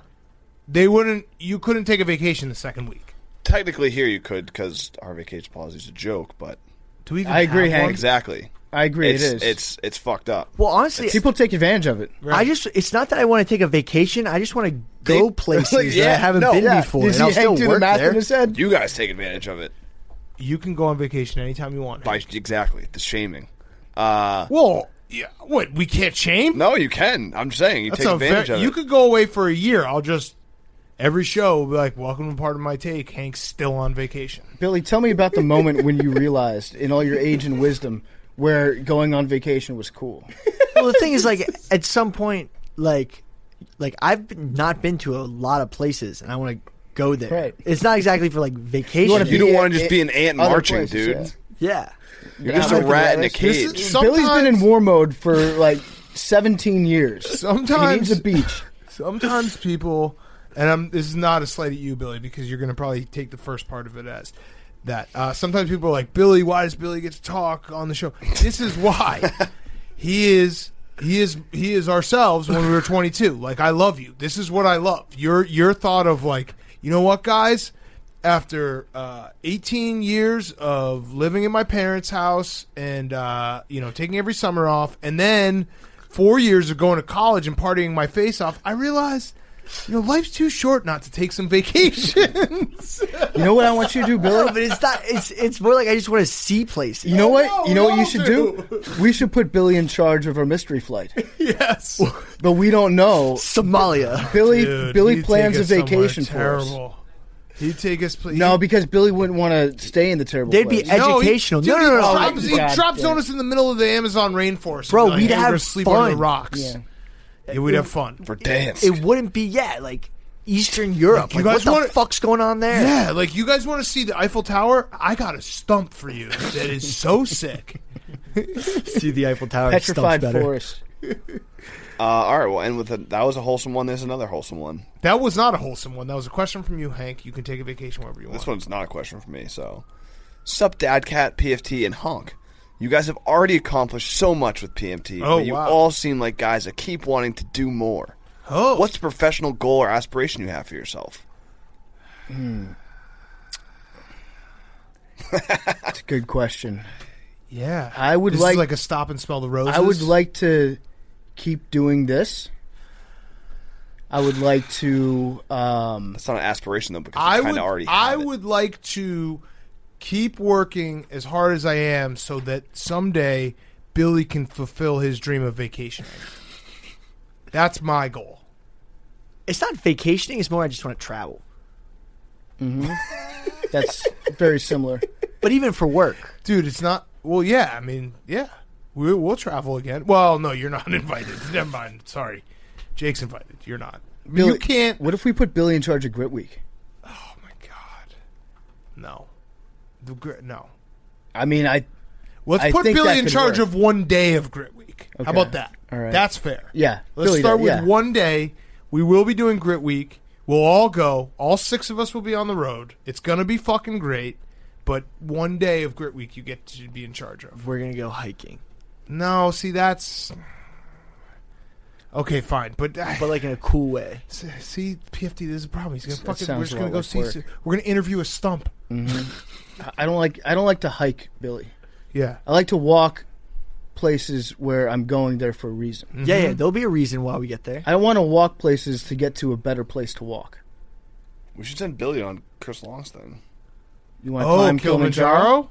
They wouldn't. You couldn't take a vacation the second week. Technically, here you could because our vacation policy is a joke, but Do we even I agree, have Hank. one? exactly. I agree. It's, it is. It's fucked up. Well, honestly, People take advantage of it. Right. it's not that I want to take a vacation. I just want to go places that I yeah, haven't no, been yeah. before, Does and I'll he still do the work math there. in his head? You guys take advantage of it. You can go on vacation anytime you want. By exactly the shaming. Well, yeah. What? We can't shame. No, you can. I'm saying you That's take a advantage of You it. could go away for a year. I'll just every show be like, "Welcome to part of my take." Hank's still on vacation. Billy, tell me about the moment when you realized, in all your age and wisdom, where going on vacation was cool. Well, the thing is, like, at some point, like not been to a lot of places, and I want to go there. Right. It's not exactly for like vacation. wanna You be don't want at- to just be an ant other marching, places, dude. yeah. yeah. You're just a rat in a cage. Billy's been in war mode for like 17 years. Sometimes- he needs a beach. Sometimes people, and this is not a slight at you, Billy, because you're going to probably take the first part of it as that. Sometimes people are like, Billy, why does Billy get to talk on the show? This is why. He is ourselves when we were 22. Like, I love you. This is what I love. Your thought of like, you know what, guys? After 18 years of living in my parents' house and taking every summer off, and then 4 years of going to college and partying my face off, I realized, life's too short not to take some vacations. You know what I want you to do, Billy? No, but it's not. It's more like I just want to see places. You know what? No, You know what we you all should do. do? We should put Billy in charge of our mystery flight. Yes, But we don't know. Somalia. Billy Dude, Billy you plans take a us somewhere vacation for us. terrible. He'd take us. No, because Billy wouldn't want to stay in the terrible They'd place. be educational. No. He'd drop us in the middle of the Amazon rainforest. Bro, and be like, we'd hey, we're have gonna sleep fun. under the rocks. Yeah, we'd have fun. For dance. It wouldn't be like Eastern Europe. You Like, guys what the fuck's going on there? Yeah, like you guys want to see the Eiffel Tower? I got a stump for you that is so sick. See the Eiffel Tower. Petrified better. forest. All right, we'll end with that was a wholesome one. There's another wholesome one. That was not a wholesome one. That was a question from you, Hank. You can take a vacation wherever you want. This one's not a question from me. So, sup, Dadcat, PFT, and Honk. You guys have already accomplished so much with PMT, but you all seem like guys that keep wanting to do more. Oh, what's the professional goal or aspiration you have for yourself? That's a good question. Yeah, I would this like is like a stop and smell the roses. I would like to keep doing this. I would like to. That's not an aspiration though, because you kind of already. I have it. would like to keep working as hard as I am, so that someday Billy can fulfill his dream of vacationing. That's my goal. It's not vacationing. It's more I just want to travel. Mm-hmm. That's very similar. But even for work. Dude, it's not... Well, yeah, I mean, yeah. We'll travel again. Well, no, you're not invited. Never mind. Sorry. Jake's invited. You're not. Billy, you can't... What if we put Billy in charge of Grit Week? Oh, my God. No. No. I mean, Let's put think Billy that in could charge work. of one day of Grit Week. Okay. How about that? All right. That's fair. Yeah. Let's Billy start did, with yeah. one day. We will be doing Grit Week. We'll all go. All 6 of us will be on the road. It's going to be fucking great. But one day of Grit Week you get to be in charge of. We're going to go hiking. No, see, that's... Okay, fine. But like in a cool way. See, PFT, this is a problem. He's going to fucking... We're sounds just a going to lot go like see... work. We're going to interview a stump. Mm-hmm. I don't like to hike, Billy. Yeah. I like to walk places where I'm going there for a reason. Mm-hmm. Yeah, there'll be a reason why we get there. I don't want to walk places to get to a better place to walk. We should send Billy on Chris Long's thing. You want to climb Kilimanjaro?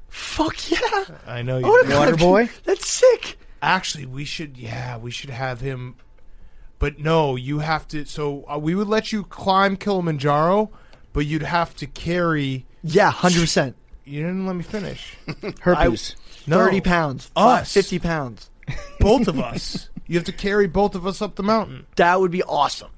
Fuck yeah! I know you. Waterboy? That's sick. Actually, we should have him. But no, you have to. So we would let you climb Kilimanjaro, but you'd have to carry. Yeah, 100%. You didn't let me finish. Herpes. No. 30 pounds. Us. 50 pounds. Both of us. You have to carry both of us up the mountain. That would be awesome.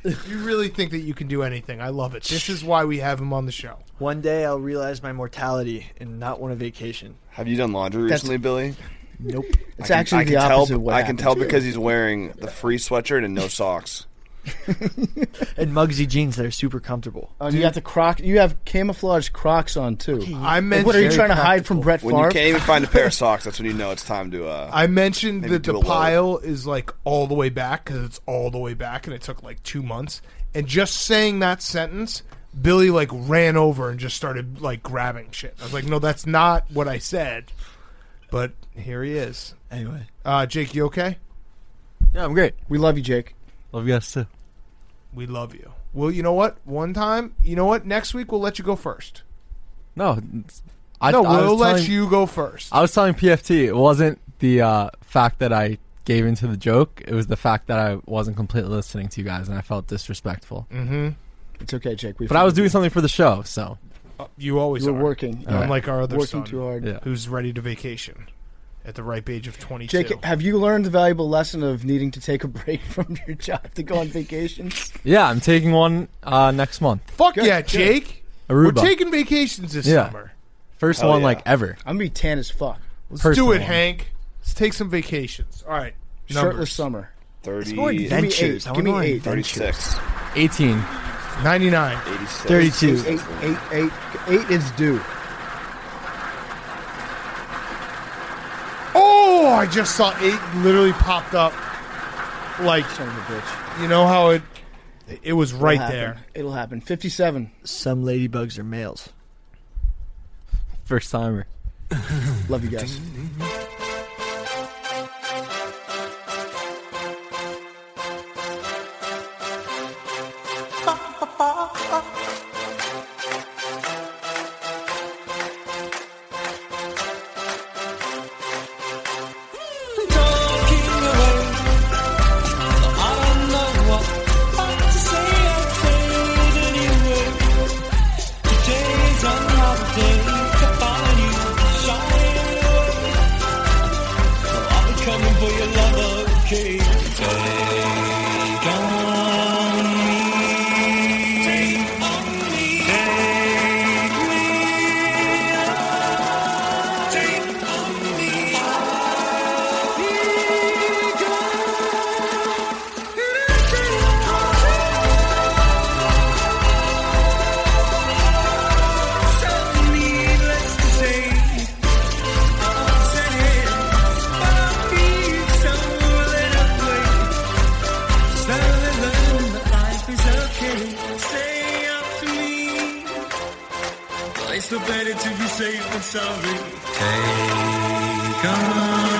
You really think that you can do anything. I love it. This is why we have him on the show. One day I'll realize my mortality and not want a vacation. Have you done laundry recently, Billy? Nope. It's actually the opposite of what I can tell happens. because he's wearing the free sweatshirt and no socks. And Mugsy jeans that are super comfortable. Oh, you have the You have camouflage Crocs on too. I mentioned. What are you trying to hide from Brett When you Favre? can't even find a pair of socks, that's when you know it's time to. I mentioned maybe that do the a load. pile is like all the way back because it's all the way back, and it took like 2 months. And just saying that sentence, Billy like ran over and just started like grabbing shit. I was like, no, that's not what I said. But here he is. Anyway. Jake, you okay? Yeah, I'm great. We love you, Jake. Love you guys too. We love you. Well, you know what? One time, you know what? Next week we'll let you go first. No, We'll let you go first. I was telling PFT it wasn't the fact that I gave into the joke. It was the fact that I wasn't completely listening to you guys, and I felt disrespectful. Mm-hmm. It's okay, Jake. But I was doing something for the show, so You always You are. were working. Unlike our other Working son, too hard. Yeah. who's ready to vacation at the ripe age of 22. Jake, have you learned the valuable lesson of needing to take a break from your job to go on vacations? yeah, I'm taking one next month. Fuck Good, yeah, good. Jake. Aruba. We're taking vacations this Yeah. summer. First Hell one yeah. like ever. I'm gonna be tan as fuck. Let's Personal do it, one. Hank. Let's take some vacations. All right. Shirtless Numbers. summer. 30, More adventures. I Give me want more eight. adventures. 36, 18. 99. 86, 32. Eight is due. Oh, I just saw 8 literally popped up. Like, Son of a bitch. you know how it was right It'll there. happen. It'll happen. 57. Some ladybugs are males. First timer. Love you guys. Talking away, I don't know what okay. Take on me. Take on me. Take me on. Take on me. So needless to say, I've said it, but I feel so little way. Slowly learn that life is okay. Stay up to me. Well, it's no better to be safe than sorry. Take on.